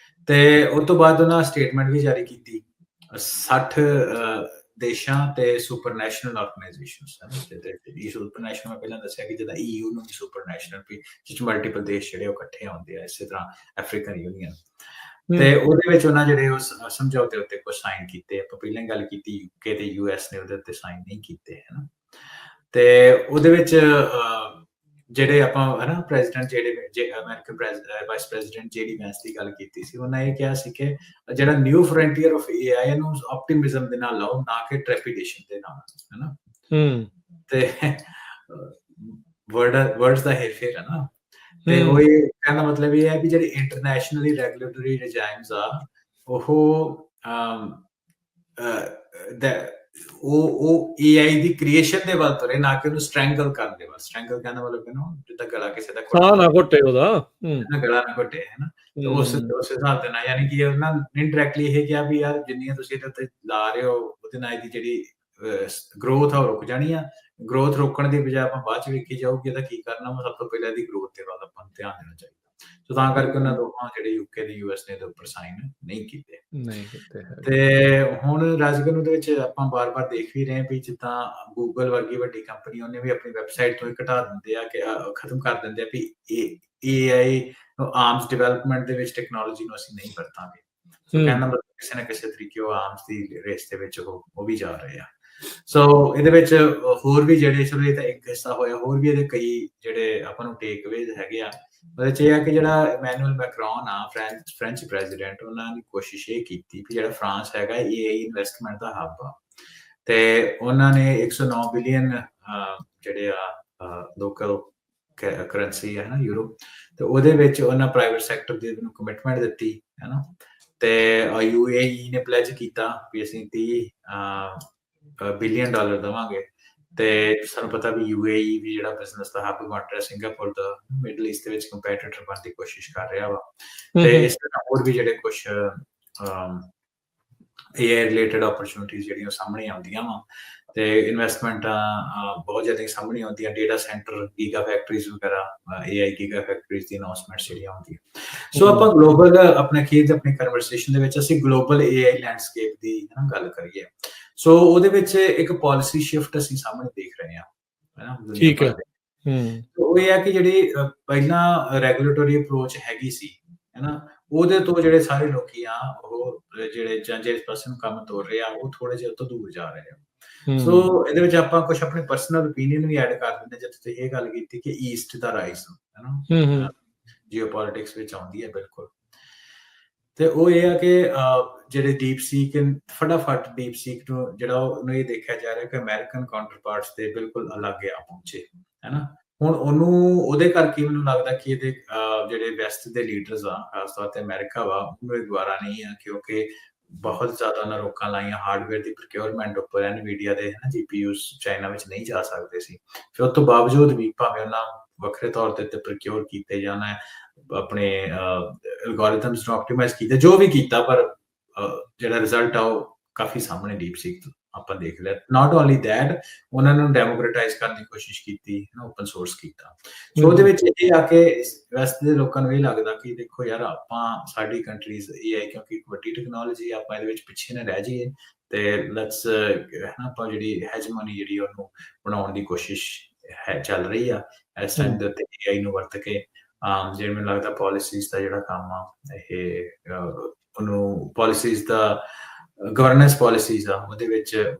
B: ਤੇ ਉਸ ਤੋਂ ਬਾਅਦ ਉਹਨਾਂ ਸਟੇਟਮੈਂਟ ਵੀ ਜਾਰੀ ਕੀਤੀ 60 ਦੇਸ਼ਾਂ ਤੇ ਸੁਪਰਨੈਸ਼ਨਲ ਆਰਗੇਨਾਈਜੇਸ਼ਨਸ ਹਨ। ਇਹ ਸੁਪਰਨੈਸ਼ਨਲ ਮੈਂ ਪਹਿਲਾਂ ਦੱਸਿਆ ਕਿ ਜਿੱਦਾਂ EU ਨੂੰ ਵੀ ਸੁਪਰਨੈਸ਼ਨਲ, ਵੀ ਜਿਸ ਮਲਟੀਪਲ ਦੇਸ਼ ਜਿਹੜੇ ਉਹ ਇਕੱਠੇ ਹੁੰਦੇ ਆ, ਇਸੇ ਤਰ੍ਹਾਂ ਅਫਰੀਕਨ ਯੂਨੀਅਨ। ਤੇ ਉਹਦੇ ਵਿੱਚ ਉਹਨਾਂ ਜਿਹੜੇ ਉਹ ਸਮਝੌਤੇ ਉੱਤੇ ਕੁਝ ਸਾਈਨ ਕੀਤੇ। ਆਪਾਂ ਪਹਿਲਾਂ ਹੀ ਗੱਲ ਕੀਤੀ, UK ਤੇ US ਨੇ ਉਹਦੇ ਉੱਤੇ ਸਾਈਨ ਨਹੀਂ ਕੀਤੇ, ਹਨਾ। ਤੇ ਉਹਦੇ ਵਿੱਚ ਜਿਹੜੇ ਆਪਾਂ, ਹਨਾ, ਪ੍ਰੈਜ਼ੀਡੈਂਟ ਜਿਹੜੇ ਅਮਰੀਕਨ ਵਾਈਸ ਪ੍ਰੈਜ਼ੀਡੈਂਟ JD ਵੈਂਸ ਦੀ ਗੱਲ ਕੀਤੀ ਸੀ, ਉਹਨਾਂ ਇਹ ਕਿਹਾ ਸੀ ਕਿ ਜਿਹੜਾ ਨਿਊ ਫਰੰਟੀਅਰ ਆਫ AI ਇਹਨੂੰ ਆਪਟੀਮਿਜ਼ਮ ਦੇ ਨਾਲ ਲਾਓ, ਨਾ ਕਿ ਟ੍ਰੈਪੀਡੇਸ਼ਨ ਦੇ ਨਾਲ, ਹਨਾ। ਤੇ ਵਰਡਸ ਦਾ ਹੇਰ-ਫੇਰ ਹੈ ਨਾ। ਤੇ ਉਹ ਇਹ ਕਹਿਣ ਦਾ ਮਤਲਬ ਇਹ ਹੈ ਵੀ ਜਿਹੜੇ ਇੰਟਰਨੈਸ਼ਨਲੀ ਰੈਗੂਲੇਟਰੀ ਰਿਜਾਈਮਸ ਆ, ਉਹ AI ਦੀ ਕ੍ਰੀਏਸ਼ਨ ਦੇ ਵੱਲ ਤੁਰੇ, ਨਾ ਕਿ ਉਹਨੂੰ ਸਟ੍ਰੈਂਗਲ ਕਰਨ ਦੇ ਵੱਲ। ਸਟ੍ਰੈਂਗਲ ਕਹਿਣ ਦਾ ਮਤਲਬ ਜਿੱਦਾਂ ਗਲਾ ਕਿਸੇ ਦਾ
A: ਸਾਹ ਨਾ ਘੁੱਟੇ ਉਹਦਾ,
B: ਗਲਾ ਨਾ ਘੁੱਟੇ, ਹਨਾ। ਤੇ ਉਸ ਹਿਸਾਬ ਦੇ ਨਾਲ, ਯਾਨੀ ਕਿ ਉਹਨਾਂ ਇਨਡਾਇਰੈਕਟਲੀ ਇਹ ਕਿਹਾ ਵੀ ਯਾਰ ਜਿੰਨੀਆਂ ਤੁਸੀਂ ਇਹਦੇ ਉੱਤੇ ਲਾ ਰਹੇ ਹੋ, ਉਹਦੇ ਨਾਲ ਇਹਦੀ ਜਿਹੜੀ ਗਰੋਥ ਆ ਉਹ ਰੁਕ ਜਾਣੀ ਆ। ਗਰੋਥ ਰੋਕਣ ਦੀ ਬਜਾਏ ਆਪਾਂ ਬਾਅਦ ਚ ਵੇਖੀ ਜਾਊਗੀ ਇਹਦਾ ਕੀ ਕਰਨਾ, ਸਭ ਤੋਂ ਪਹਿਲਾਂ ਇਹਦੀ ਗਰੋਥ ਦੇ ਵੱਲ ਆਪਾਂ ਨੂੰ ਧਿਆਨ ਦੇਣਾ ਚਾਹੀਦਾ। ਸੋ ਤਾਂ ਕਰਕੇ ਉਹਨਾਂ ਦੋਹਾਂ ਜਿਹੜੇ UK ਤੇ US ਨੇ ਇਹਦੇ ਉੱਪਰ ਸਾਈਨ ਨਹੀਂ ਕੀਤੇ। ਤੇ ਹੁਣ ਰਾਜਗੁਰੂ ਦੇ ਵਿੱਚ ਆਪਾਂ ਬਾਰ-ਬਾਰ ਦੇਖ ਵੀ ਰਹੇ ਵੀ ਜਿੱਦਾਂ ਗੂਗਲ ਵਰਗੀ ਵੱਡੀ ਕੰਪਨੀ, ਉਹਨੇ ਵੀ ਆਪਣੀ ਵੈਬਸਾਈਟ ਤੋਂ ਹੀ ਘਟਾ ਦਿੰਦੇ ਆ, ਕਿ ਖਤਮ ਕਰ ਦਿੰਦੇ ਆ ਵੀ AI ਆਰਮਸ ਡਿਵੈਲਪਮੈਂਟ ਦੇ ਵਿੱਚ ਟੈਕਨੋਲੋਜੀ ਨੂੰ ਅਸੀਂ ਨਹੀਂ ਵਰਤਾਂਗੇ। ਕਹਿੰਦਾ ਮਤਲਬ ਕਿਸੇ ਨਾ ਕਿਸੇ ਤਰੀਕੇ ਉਹ ਆਰਮਸ ਦੀ ਰੇਸ ਦੇ ਵਿੱਚ ਉਹ ਵੀ ਜਾ ਰਹੇ ਆ। ਸੋ ਇਹਦੇ ਵਿੱਚ ਹੋਰ ਵੀ ਜਿਹੜੇ, ਚਲੋ ਇਹ ਤਾਂ ਇੱਕ ਹਿੱਸਾ ਹੋਇਆ, ਹੋਰ ਵੀ ਇਹਦੇ ਕਈ ਜਿਹੜੇ ਆਪਾਂ ਨੂੰ ਟੇਕਅਵੇਜ਼ ਹੈਗੇ ਆ। ਉਹਦੇ ਚ ਇਹ ਆ ਕਿ ਜਿਹੜਾ ਇਮੈਨੂਅਲ ਮੈਕਰੋਨ ਆ, ਫ੍ਰੈਂਚ ਪ੍ਰੈਜ਼ੀਡੈਂਟ, ਉਹਨਾਂ ਨੇ ਕੋਸ਼ਿਸ਼ ਇਹ ਕੀਤੀ ਕਿ ਜਿਹੜਾ ਫਰਾਂਸ ਹੈਗਾ AI ਇਨਵੈਸਟਮੈਂਟ ਦਾ ਹੱਬ ਆ, ਤੇ ਉਹਨਾਂ ਨੇ 109 ਬਿਲੀਅਨ ਜਿਹੜੇ ਆ ਲੋਕਲ ਕਰੰਸੀ ਹੈ ਨਾ, ਯੂਰੋ, ਤੇ ਉਹਦੇ ਵਿੱਚ ਉਹਨਾਂ ਪ੍ਰਾਈਵੇਟ ਸੈਕਟਰ ਦੀ ਨੂੰ ਕਮਿਟਮੈਂਟ ਦਿੱਤੀ, ਹੈ ਨਾ। ਤੇ UAE ਨੇ ਪਲੈਜ ਕੀਤਾ ਵੀ ਅਸੀਂ $30 ਬਿਲੀਅਨ ਦੇਵਾਂਗੇ। ਤੇ ਸਾਨੂੰ ਪਤਾ ਵੀ UAE ਵੀ ਜਿਹੜਾ ਬਿਜ਼ਨਸ ਦਾ ਹੱਬ ਬਣ ਰਿਹਾ, ਸਿੰਗਾਪੁਰ ਦਾ ਮਿਡਲ ਈਸਟ ਦੇ ਵਿੱਚ ਕੰਪੀਟੀਟਰ ਬਣਨ ਦੀ ਕੋਸ਼ਿਸ਼ ਕਰ ਰਿਹਾ ਵਾ। ਤੇ ਇਸ ਤਰ੍ਹਾਂ ਹੋਰ ਵੀ ਜਿਹੜੇ ਕੁਝ AI ਰਿਲੇਟਡ ਓਪਰਚੁਨਿਟੀਜ਼ ਜਿਹੜੀਆਂ ਸਾਹਮਣੇ ਆਉਂਦੀਆਂ ਵਾ, ਤੇ ਇਨਵੈਸਟਮੈਂਟਾਂ ਬਹੁਤ ਜ਼ਿਆਦਾ ਸਾਹਮਣੇ ਆਉਂਦੀਆਂ, ਡੇਟਾ ਸੈਂਟਰ, ਗੀਗਾ ਫੈਕਟਰੀਜ਼ ਵਗੈਰਾ, AI ਗੀਗਾ ਫੈਕਟਰੀਜ਼ ਦੀ ਅਨਾਉਂਸਮੈਂਟਸ ਜਿਹੜੀਆਂ ਆਉਂਦੀਆਂ। ਸੋ ਆਪਾਂ ਗਲੋਬਲ ਆਪਣੇ ਖੇਤ ਆਪਣੀ ਕਨਵਰਸੇਸ਼ਨ ਦੇ ਵਿੱਚ ਅਸੀਂ ਗਲੋਬਲ AI ਲੈਂਡਸਕੇਪ ਦੀ ਗੱਲ ਕਰੀਏ, ਸੋ ਉਹਦੇ ਵਿੱਚ ਇੱਕ ਪਾਲਿਸੀ ਸ਼ਿਫਟ ਅਸੀਂ ਸਾਹਮਣੇ ਦੇਖ ਰਹੇ ਹਾਂ, ਹੈ ਨਾ, ਦੁਨੀਆ
A: ਠੀਕ ਹੈ।
B: ਭਰ ਦੇ। ਉਹ ਇਹ ਹੈ ਕਿ ਜਿਹੜੀ ਪਹਿਲਾਂ ਰੈਗੂਲੇਟਰੀ ਅਪਰੋਚ ਹੈਗੀ ਸੀ, ਹੈ ਨਾ, ਉਹਦੇ ਤੋਂ ਜਿਹੜੇ ਸਾਰੇ ਲੋਕੀ ਆ ਉਹ ਜਿਹੜੇ ਜਾਂ ਜਿਸ ਪਾਸੇ ਨੂੰ ਕੰਮ ਤੋਰ ਰਹੇ ਆ, ਉਹ ਥੋੜੇ ਜਿਹੇ ਤੋਂ ਦੂਰ ਜਾ ਰਹੇ ਆ। ਸੋ ਇਹਦੇ ਵਿੱਚ ਆਪਾਂ ਕੁਝ ਆਪਣੇ ਪਰਸਨਲ ਓਪੀਨੀਅਨ ਵੀ ਐਡ ਕਰ ਦਿੰਦੇ, ਜਦ ਤੁਸੀਂ ਇਹ ਗੱਲ ਕੀਤੀ ਕਿ ਈਸਟ ਦਾ ਰਾਈਜ਼, ਹੈ ਨਾ, ਜੀਓਪੋਲਿਟਿਕਸ ਵਿੱਚ ਆਉਂਦੀ ਹੈ ਬਿਲਕੁਲ। ਤੇ ਉਹ ਇਹ ਆ ਕਿ ਜਿਹੜੇ ਡੀਪ ਸੀਕ, ਫਟਾਫਟ ਡੀਪ ਸੀਕ ਨੂੰ ਜਿਹੜਾ ਉਹਨੂੰ ਇਹ ਦੇਖਿਆ ਜਾ ਰਿਹਾ ਕਿ ਅਮਰੀਕਨ ਕਾਊਂਟਰ ਪਾਰਟਸ ਦੇ ਬਿਲਕੁਲ ਅਲੱਗ ਆ ਪਹੁੰਚੇ, ਹੈ ਨਾ। ਹੁਣ ਉਹਨੂੰ ਉਹਦੇ ਕਰਕੇ ਮੈਨੂੰ ਲੱਗਦਾ ਕਿ ਇਹਦੇ ਜਿਹੜੇ ਵੈਸਟ ਦੇ ਲੀਡਰਸ ਆ, ਖਾਸ ਤੌਰ ਤੇ ਅਮਰੀਕਾ ਵਾ, ਉਹਨੂੰ ਇਹ ਦੁਆਰਾ ਨਹੀਂ ਆ, ਕਿਉਂਕਿ ਬਹੁਤ ਜ਼ਿਆਦਾ ਉਹਨਾਂ ਰੋਕਾਂ ਲਾਈਆਂ ਹਾਰਡਵੇਅਰ ਦੀ ਪ੍ਰੋਕਿਉਰਮੈਂਟ ਉੱਪਰ। ਐਨਵੀਡੀਆ ਦੇ GPUs ਚਾਈਨਾ ਵਿੱਚ ਨਹੀਂ ਜਾ ਸਕਦੇ ਸੀ, ਫਿਰ ਉਸ ਤੋਂ ਬਾਵਜੂਦ ਵੀ ਭਾਵੇਂ ਉਹਨਾਂ ਵੱਖਰੇ ਤੌਰ ਤੇ ਪ੍ਰੋਕਿਉਰ ਕੀਤੇ ਜਾਣਾ, ਆਪਣੇ ਐਲਗੋਰਿਥਮਸ ਨੂੰ ਆਪਟੀਮਾਈਜ਼ ਕੀਤੇ, ਜੋ ਵੀ ਕੀਤਾ, ਪਰ ਜਿਹੜਾ ਰਿਜ਼ਲਟ ਆ ਉਹ ਕਾਫੀ ਸਾਹਮਣੇ ਡੀਪ ਸੀਕ ਆਪਾਂ ਦੇਖ ਲਿਆ। ਨਾਟ ਓਨਲੀ ਦੈਟ, ਉਹਨਾਂ ਨੂੰ ਡੈਮੋਕ੍ਰੇਟਾਈਜ਼ ਕਰਨ ਦੀ ਕੋਸ਼ਿਸ਼ ਕੀਤੀ, ਓਪਨ ਸੋਰਸ ਕੀਤਾ। ਸੋ ਉਹਦੇ ਵਿੱਚ ਇਹ ਆ ਕਿ ਵੈਸਟ ਦੇ ਲੋਕਾਂ ਨੂੰ ਇਹ ਲੱਗਦਾ ਕਿ ਦੇਖੋ ਯਾਰ, ਆਪਾਂ ਸਾਡੀ ਕੰਟਰੀਜ਼ AI ਕਿਉਂਕਿ ਇੱਕ ਵੱਡੀ ਟੈਕਨੋਲੋਜੀ, ਆਪਾਂ ਇਹਦੇ ਵਿੱਚ ਪਿੱਛੇ ਨਾ ਰਹਿ ਜਾਈਏ, ਤੇ ਲੈਟਸ ਆਪਾਂ ਜਿਹੜੀ ਹੈਜਮਨੀ ਜਿਹੜੀ ਉਹਨੂੰ ਬਣਾਉਣ ਦੀ ਕੋਸ਼ਿਸ਼ ਚੱਲ ਰਹੀ ਆ ਇਸ ਟਾਈਮ ਦੇ ਉੱਤੇ AI ਨੂੰ ਵਰਤ ਕੇ। ਜਿਵੇਂ ਮੈਨੂੰ ਲੱਗਦਾ ਪਾਲਿਸੀਜ਼ ਦਾ ਜਿਹੜਾ ਕੰਮ ਆ, ਇਹ ਉਹਨੂੰ ਪਾਲਿਸੀਜ਼ ਦਾ ਗਵਰਨੈਂਸ ਪਾਲਿਸੀਜ਼ ਆ, ਉਹਦੇ ਵਿੱਚ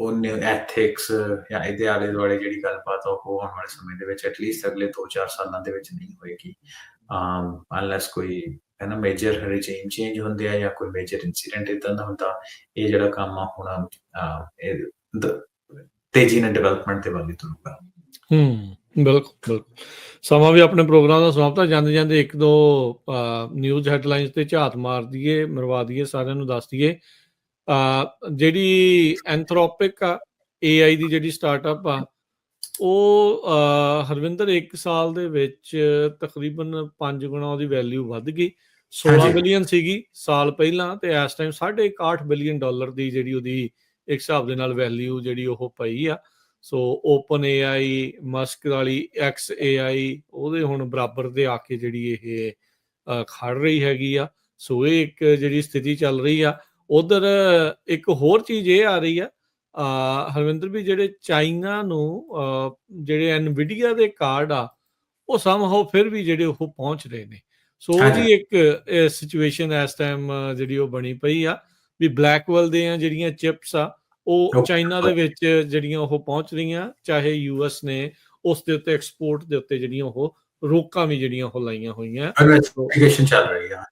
B: ਉਹਨੇ ਐਥਿਕਸ ਜਾਂ ਇਹਦੇ ਆਲੇ ਦੁਆਲੇ ਜਿਹੜੀ ਗੱਲਬਾਤ ਆ, ਉਹ ਆਉਣ ਵਾਲੇ ਸਮੇਂ ਦੇ ਵਿੱਚ ਐਟਲੀਸਟ ਅਗਲੇ 2-4 ਸਾਲਾਂ ਦੇ ਵਿੱਚ ਨਹੀਂ ਹੋਏਗੀ, ਅਨਲੈਸ ਕੋਈ ਹੈ ਨਾ ਮੇਜਰ ਰਿਜੀਮ ਚੇਂਜ ਹੁੰਦੇ ਆ ਜਾਂ ਕੋਈ ਮੇਜਰ ਇਨਸੀਡੈਂਟ ਇਦਾਂ ਦਾ ਹੁੰਦਾ। ਇਹ ਜਿਹੜਾ ਕੰਮ ਆ ਹੁਣ ਤੇਜ਼ੀ ਨਾਲ ਡਿਵੈਲਪਮੈਂਟ ਦੇ ਵੱਲ ਤੁਰੂਗਾ।
A: ਬਿਲਕੁਲ। ਸਮਾਂ ਵੀ ਆਪਣੇ ਪ੍ਰੋਗਰਾਮ ਦਾ ਸਮਾਪਤ, ਜਾਂਦੇ ਜਾਂਦੇ ਇੱਕ ਦੋ ਨਿਊਜ਼ ਹੈਡਲਾਈਨਸ ਤੇ ਝਾਤ ਮਾਰ ਦਈਏ, ਮਰਵਾ ਦਈਏ, ਸਾਰਿਆਂ ਨੂੰ ਦੱਸ ਦਈਏ। ਜਿਹੜੀ ਐਂਥਰੋਪਿਕ ਆ, AI ਦੀ ਜਿਹੜੀ ਸਟਾਰਟਅਪ ਆ, ਉਹ ਹਰਵਿੰਦਰ 1 ਸਾਲ ਦੇ ਵਿੱਚ ਤਕਰੀਬਨ 5 ਗੁਣਾ ਉਹਦੀ ਵੈਲਿਊ ਵੱਧ ਗਈ। 16 ਬਿਲੀਅਨ ਸੀਗੀ ਸਾਲ ਪਹਿਲਾਂ, ਤੇ ਇਸ ਟਾਈਮ $6.5 ਬਿਲੀਅਨ ਦੀ ਜਿਹੜੀ ਉਹਦੀ ਇੱਕ ਹਿਸਾਬ ਦੇ ਨਾਲ ਵੈਲਿਊ ਜਿਹੜੀ ਉਹ ਪਈ ਆ। ਸੋ ਓਪਨ AI, ਮਸਕ ਵਾਲੀ XAI, ਉਹਦੇ ਹੁਣ ਬਰਾਬਰ ਦੇ ਆ ਕੇ ਜਿਹੜੀ ਇਹ ਖੜ ਰਹੀ ਹੈਗੀ ਆ। ਸੋ ਇਹ ਇੱਕ ਜਿਹੜੀ ਸਥਿਤੀ ਚੱਲ ਰਹੀ ਆ। ਉਧਰ ਇੱਕ ਹੋਰ ਚੀਜ਼ ਇਹ ਆ ਰਹੀ ਆ ਹਰਵਿੰਦਰ, ਵੀ ਜਿਹੜੇ ਚਾਈਨਾ ਨੂੰ ਜਿਹੜੇ ਐਨਵੀਡੀਆ ਦੇ ਕਾਰਡ ਆ, ਉਹ ਸਮਹਾਉ ਫਿਰ ਵੀ ਜਿਹੜੇ ਉਹ ਪਹੁੰਚ ਰਹੇ ਨੇ। ਸੋ ਉਹਦੀ ਇੱਕ ਸਿਚੁਏਸ਼ਨ ਇਸ ਟਾਈਮ ਜਿਹੜੀ ਉਹ ਬਣੀ ਪਈ ਆ ਵੀ ਬਲੈਕਵੈਲ ਦੀਆਂ ਜਿਹੜੀਆਂ ਚਿਪਸ ਆ, ਉਹ ਚਾਈਨਾ ਦੇ ਵਿੱਚ ਜਿਹੜੀਆਂ ਉਹ ਪਹੁੰਚ ਰਹੀਆਂ, ਚਾਹੇ US ਨੇ ਉਸ ਦੇ ਉੱਤੇ ਐਕਸਪੋਰਟ ਦੇ ਉੱਤੇ ਜਿਹੜੀਆਂ ਉਹ ਰੋਕਾਂ ਵੀ ਜਿਹੜੀਆਂ ਉਹ ਲਾਈਆਂ ਹੋਈਆਂ
B: ਚੱਲ ਰਹੀ ਆ।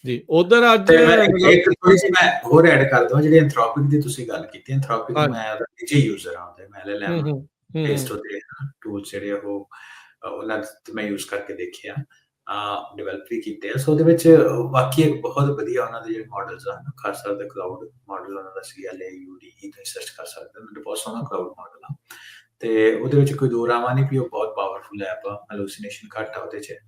A: ਜੀ ਉਧਰ ਅੱਜ
B: ਇੱਕ ਥੋੜੀ ਜਿਹੀ ਮੈਂ ਹੋਰ ਐਡ ਕਰ ਦਵਾਂ, ਜਿਹੜੀ ਐਂਥਰੋਪਿਕ ਦੀ ਤੁਸੀਂ ਗੱਲ ਕੀਤੀ, ਐਂਥਰੋਪਿਕ ਮੈਂ ਨਿੱਜੀ ਯੂਜ਼ਰ ਹਾਂ, ਤੇ ਮੈਂ LLM ਬੇਸਡ ਉਹਦੇ ਟੂਲਸ ਜਿਹੜੇ ਉਹ ਉਹਨਾਂ ਤੇ ਮੈਂ ਯੂਜ਼ ਕਰਕੇ ਦੇਖਿਆ, ਡਿਵੈਲਪ ਵੀ ਕੀਤੇ ਆ। ਸੋ ਉਹਦੇ ਵਿੱਚ ਵਾਕਈ ਬਹੁਤ ਵਧੀਆ ਉਹਨਾਂ ਦੇ ਜਿਹੜੇ ਮਾਡਲਸ ਆ, ਖਾਸ ਤੌਰ ਤੇ ਕਲਾਊਡ ਮਾਡਲ ਉਹਨਾਂ ਦਾ CLAUDE ਤੋਂ ਸਰਚ ਕਰ ਸਕਦੇ ਹੋ, ਬਹੁਤ ਸੋਹਣਾ ਕਲਾਊਡ ਮਾਡਲ ਆ। ਤੇ ਉਹਦੇ ਵਿੱਚ ਕੋਈ ਦੋ ਰਾਵਾਂ ਨਹੀਂ ਵੀ ਉਹ ਬਹੁਤ ਪਾਵਰਫੁਲ ਐਪ ਆ, ਹੈਲੂਸੀਨੇਸ਼ਨ ਘੱਟ ਆ ਉਹਦੇ 'ਚ।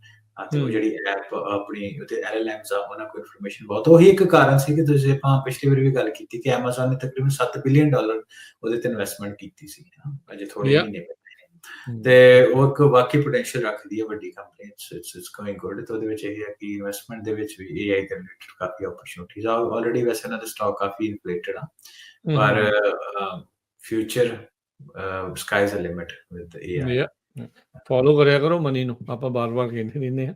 B: ਤੇ ਉਹ ਜਿਹੜੀ ਐਪ ਆਪਣੀ ਉਹਦੇ LLMs ਆ, ਉਹਨਾਂ ਕੋਲ ਇਨਫੋਰਮੇਸ਼ਨ ਬਹੁਤ। ਉਹੀ ਇੱਕ ਕਾਰਨ ਸੀ ਕਿ ਤੁਸੀਂ ਆਪਾਂ ਪਿਛਲੀ ਵਾਰੀ ਵੀ ਗੱਲ ਕੀਤੀ ਕਿ Amazon ਨੇ ਤਕਰੀਬਨ $7 ਬਿਲੀਅਨ ਉਹਦੇ ਤੇ ਇਨਵੈਸਟਮੈਂਟ ਕੀਤੀ ਸੀ, ਅਜੇ ਥੋੜੇ ਮਹੀਨੇ ਪਹਿਲਾਂ। ਤੇ ਉਹ ਇੱਕ ਵਾਕਈ ਪੋਟੈਂਸ਼ੀਅਲ ਰੱਖਦੀ ਹੈ ਵੱਡੀ ਕੰਪਨੀ, ਇਟਸ ਗੋਇੰਗ ਗੁੱਡ। ਤੇ ਉਹਦੇ ਵਿੱਚ ਇਹ ਹੈ ਕਿ ਇਨਵੈਸਟਮੈਂਟ ਦੇ ਵਿੱਚ ਵੀ AI ਦੇ ਰਿਲੇਟਡ ਕਾਫੀ ਓਪਰਚੁਨਿਟੀਜ਼ ਆ। ਆਲਰੇਡੀ ਵੈਸੇ ਇਹਨਾਂ ਦੇ ਸਟਾਕ ਕਾਫੀ ਇਨਫਲੇਟਡ ਆ, ਪਰ future sky is the limit with AI.
A: Follow ਕਰਿਆ ਕਰੋ ਮਨੀ ਨੂੰ, ਆਪਾਂ ਬਾਰ-ਬਾਰ ਕਹਿੰਦੇ ਰਹਿੰਦੇ ਆ,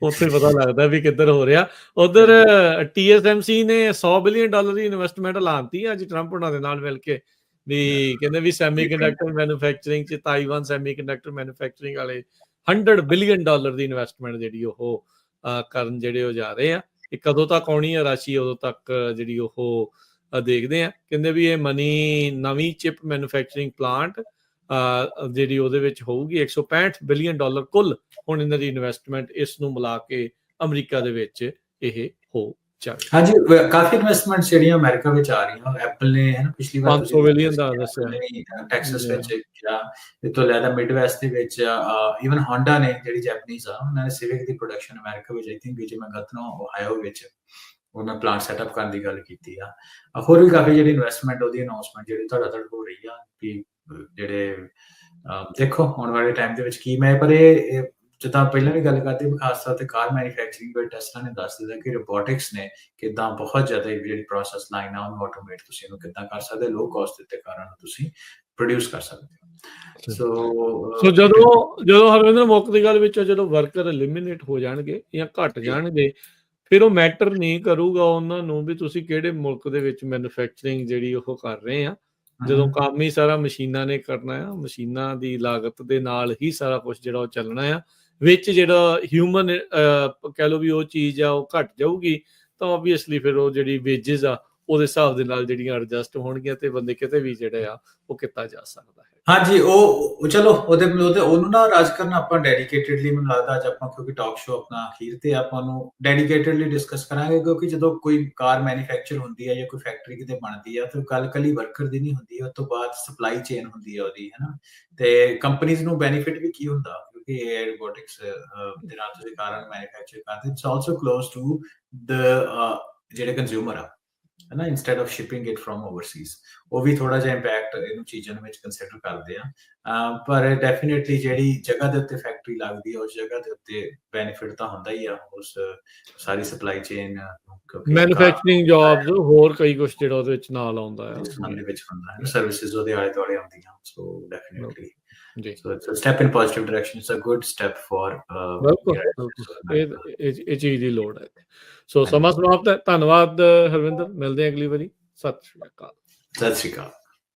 A: ਉੱਥੇ ਪਤਾ ਲੱਗਦਾ ਵੀ ਕਿੱਧਰ ਹੋ ਰਿਹਾ। ਉਧਰ TSMC ਨੇ $100 ਬਿਲੀਅਨ ਦੀ ਇਨਵੈਸਟਮੈਂਟ ਲਾਤੀ ਅੱਜ ਟਰੰਪ ਉਹਨਾਂ ਦੇ ਨਾਲ ਮਿਲ ਕੇ, ਵੀ ਕਹਿੰਦੇ ਵੀ ਸੈਮੀਕੰਡਕਟਰ ਮੈਨੂਫੈਕਚਰਿੰਗ 'ਚ ਤਾਈਵਾਨ ਸੈਮੀਕੰਡਕਟਰ ਮੈਨੂਫੈਕਚਰਿੰਗ ਵਾਲੇ $100 ਬਿਲੀਅਨ ਦੀ ਇਨਵੈਸਟਮੈਂਟ ਜਿਹੜੀ ਉਹ ਕਰਨ ਜਿਹੜੇ ਉਹ ਜਾ ਰਹੇ ਆ। ਇਹ ਕਦੋਂ ਤੱਕ ਆਉਣੀ ਆ ਰਾਸ਼ੀ, ਉਦੋਂ ਤੱਕ ਜਿਹੜੀ ਉਹ ਦੇਖਦੇ ਆ। ਕਹਿੰਦੇ ਵੀ ਇਹ ਮਨੀ ਨਵੀਂ ਚਿਪ ਮੈਨੂਫੈਕਚਰਿੰਗ ਪਲਾਂਟ ਜਿਹੜੀ ਉਹਦੇ ਵਿੱਚ ਹੋਊਗੀ $165 ਬਿਲੀਅਨ ਕੁੱਲ ਹੁਣ ਇਹਨਾਂ ਦੀ ਇਨਵੈਸਟਮੈਂਟ ਇਸ ਨੂੰ ਮਿਲਾ ਕੇ ਅਮਰੀਕਾ ਦੇ ਵਿੱਚ ਇਹ ਹੋ ਚੱਲ
B: ਹਾਂਜੀ ਕਾਫੀ ਇਨਵੈਸਟਮੈਂਟਸ ਜਿਹੜੀਆਂ ਅਮਰੀਕਾ ਵਿੱਚ ਆ ਰਹੀਆਂ ਐਪਲ ਨੇ ਹੈ ਨਾ ਪਿਛਲੀ ਵਾਰ
A: 500 ਬਿਲੀਅਨ ਦਾ ਦੱਸਿਆ
B: ਟੈਕਸਸ
A: ਜੀ।
B: ਵਿੱਚ ਜਾਂ ਇਹ ਤੋਂ ਜ਼ਿਆਦਾ ਮਿਡਵੈਸਟ ਦੇ ਵਿੱਚ ਇਵਨ ਹੋਂਡਾ ਨੇ ਜਿਹੜੀ ਜੈਪਨੀਜ਼ ਆ ਉਹਨਾਂ ਨੇ ਸਿਵਿਕ ਦੀ ਪ੍ਰੋਡਕਸ਼ਨ ਅਮਰੀਕਾ ਵਿੱਚ ਆਈ ਥਿੰਕ ਜੇ ਮੈਂ ਗਲਤ ਨਾ ਓਹਾਇਓ ਵਿੱਚ ਉਹਨਾਂ ਪਲਾਂਟ ਸੈਟਅਪ ਕਰਨ ਦੀ ਗੱਲ ਕੀਤੀ ਆ ਹੋਰ ਵੀ ਕਾਫੀ ਜਿਹੜੀ ਇਨਵੈਸਟਮੈਂਟ ਉਹਦੀ ਅਨਾਉਂਸਮੈਂਟ ਜਿਹੜੀ ਧੜਾ ਹੋ ਰਹੀ ਆ ਕਿ ਜਿਹੜੇ ਦੇਖੋ ਆਉਣ ਵਾਲੇ ਟਾਈਮ ਦੇ ਵਿੱਚ ਕੀ ਮੈਂ ਪਰ ਇਹ ਜਿੱਦਾਂ ਪਹਿਲਾਂ ਵੀ ਗੱਲ ਕਰਦੇ ਖਾਸ ਤੌਰ ਤੇ ਕਾਰ ਮੈਨੂਫੈਕਚਰਿੰਗ ਵਿੱਚ ਟੈਸਲਾ ਨੇ ਦੱਸ ਦਿੱਤਾ ਕਿ ਰੋਬੋਟਿਕਸ ਨੇ ਕਿੱਦਾਂ ਬਹੁਤ ਜ਼ਿਆਦਾ ਜਿਹੜੀ ਪ੍ਰੋਸੈਸ ਲਾਈਨ ਆ ਉਹਨੂੰ ਆਟੋਮੇਟ ਤੁਸੀਂ ਇਹਨੂੰ ਕਿੱਦਾਂ ਕਰ ਸਕਦੇ ਲੋ ਕਾਸਟ ਦੇ ਕਾਰਨ ਤੁਸੀਂ ਪ੍ਰੋਡਿਊਸ ਕਰ ਸਕਦੇ ਹੋ
A: ਸੋ ਜਦੋਂ ਹਰਵਿੰਦਰ ਮੁੱਖ ਦੀ ਗੱਲ ਵਿੱਚ ਜਦੋਂ ਵਰਕਰ ਐਲੀਮੀਨੇਟ ਹੋ ਜਾਣਗੇ ਜਾਂ ਘਟ ਜਾਣਗੇ ਫਿਰ ਉਹ ਮੈਟਰ ਨਹੀਂ ਕਰੂਗਾ ਉਹਨਾਂ ਨੂੰ ਵੀ ਤੁਸੀਂ ਕਿਹੜੇ ਮੁਲਕ ਦੇ ਵਿੱਚ ਮੈਨੂਫੈਕਚਰਿੰਗ ਜਿਹੜੀ ਉਹ ਕਰ ਰਹੇ ਆ ਜਦੋਂ ਕੰਮ ਹੀ ਸਾਰਾ ਮਸ਼ੀਨਾਂ ਨੇ ਕਰਨਾ ਆ ਮਸ਼ੀਨਾਂ ਦੀ ਲਾਗਤ ਦੇ ਨਾਲ ਹੀ ਸਾਰਾ ਕੁਝ ਜਿਹੜਾ ਉਹ ਚੱਲਣਾ ਆ ਵਿੱਚ ਜਿਹੜਾ ਹਿਊਮਨ ਕਹਿ ਲਓ ਵੀ ਉਹ ਚੀਜ਼ ਆ ਉਹ ਘਟ ਜਾਊਗੀ ਤਾਂ ਓਬਵੀਅਸਲੀ ਫਿਰ ਉਹ ਜਿਹੜੀ ਵੇਜਸ ਆ ਉਹਦੇ ਹਿਸਾਬ ਦੇ ਨਾਲ ਜਿਹੜੀਆਂ ਐਡਜਸਟ ਹੋਣਗੀਆਂ ਤੇ ਬੰਦੇ ਕਿਤੇ ਵੀ ਜਿਹੜੇ ਆ ਉਹ ਕੀਤਾ ਜਾ ਸਕਦਾ ਹੈ
B: ਹਾਂਜੀ ਉਹ ਚਲੋ ਉਹਨੂੰ ਨਾ ਰਾਜ ਕਰਨ ਆਪਾਂ ਡੈਡੀਕੇਟਡਲੀ ਮੈਨੂੰ ਲੱਗਦਾ ਅੱਜ ਆਪਾਂ ਕਿਉਂਕਿ ਟਾਕ ਸ਼ੋ ਆਪਣਾ ਅਖੀਰ ਤੇ ਆਪਾਂ ਨੂੰ ਡੈਡੀਕੇਟਡਲੀ ਡਿਸਕਸ ਕਰਾਂਗੇ ਕਿਉਂਕਿ ਜਦੋਂ ਕੋਈ ਕਾਰ ਮੈਨੂਫੈਕਚਰ ਹੁੰਦੀ ਹੈ ਜਾਂ ਕੋਈ ਫੈਕਟਰੀ ਕਿਤੇ ਬਣਦੀ ਹੈ ਤਾਂ ਗੱਲ ਕੱਲੀ ਵਰਕਰ ਦੀ ਨਹੀਂ ਹੁੰਦੀ ਉਸ ਤੋਂ ਬਾਅਦ ਸਪਲਾਈ ਚੇਨ ਹੁੰਦੀ ਹੈ ਉਹਦੀ ਹੈ ਨਾ ਤੇ ਕੰਪਨੀਆਂ ਨੂੰ ਬੈਨੀਫਿਟ ਵੀ ਕੀ ਹੁੰਦਾ ਕਿਉਂਕਿ ਇਹ ਰੋਬੋਟਿਕਸ ਦੇ ਨਾਲ ਤੁਸੀਂ ਕਾਰਾਂ ਨੂੰ ਮੈਨੂਫੈਕਚਰ ਕਰਦੇ it's also close to the ਜਿਹੜੇ ਕੰਜ਼ਿਊਮਰ ਆ ਹੈ ਨਾ instead of shipping it from overseas ਉਹ ਵੀ ਥੋੜਾ ਜਿਹਾ ਇੰਪੈਕਟ ਇਹਨੂੰ ਚੀਜ਼ਾਂ ਵਿੱਚ ਕੰਸੀਡਰ ਕਰਦੇ ਆ ਪਰ ਡੈਫੀਨਿਟਲੀ ਜਿਹੜੀ ਜਗ੍ਹਾ ਦੇ ਉੱਤੇ ਫੈਕਟਰੀ ਲੱਗਦੀ ਹੈ ਉਸ ਜਗ੍ਹਾ ਦੇ ਉੱਤੇ ਬੈਨੀਫਿਟ ਤਾਂ ਹੁੰਦਾ ਹੀ ਆ ਉਸ ਸਾਰੀ ਸਪਲਾਈ ਚੇਨ
A: ਮੈਨੂਫੈਕਚਰਿੰਗ ਜੌਬਸ ਹੋਰ ਕਈ ਕੁਝ ਜਿਹੜਾ ਉਹਦੇ ਵਿੱਚ ਨਾਲ ਆਉਂਦਾ ਹੈ
B: ਉਹਦੇ ਵਿੱਚ ਹੁੰਦਾ ਹੈ ਸਰਵਿਸਿਜ਼ ਉਹਦੇ ਆਲੇ ਦੁਆਲੇ ਆਉਂਦੀਆਂ ਸੋ ਡੈਫੀਨਿਟਲੀ
A: ਜੀ
B: so it's a step in positive direction it's a good step for
A: ਇਹ ਚੀਜ਼ ਦੀ ਲੋੜ ਹੈ ਸੋ ਸਮਾਂ ਸਮਾਪਤ ਹੈ ਧੰਨਵਾਦ ਹਰਵਿੰਦਰ ਮਿਲਦੇ ਹਾਂ ਅਗਲੀ ਵਾਰੀ ਸਤਿ ਸ਼੍ਰੀ ਅਕਾਲ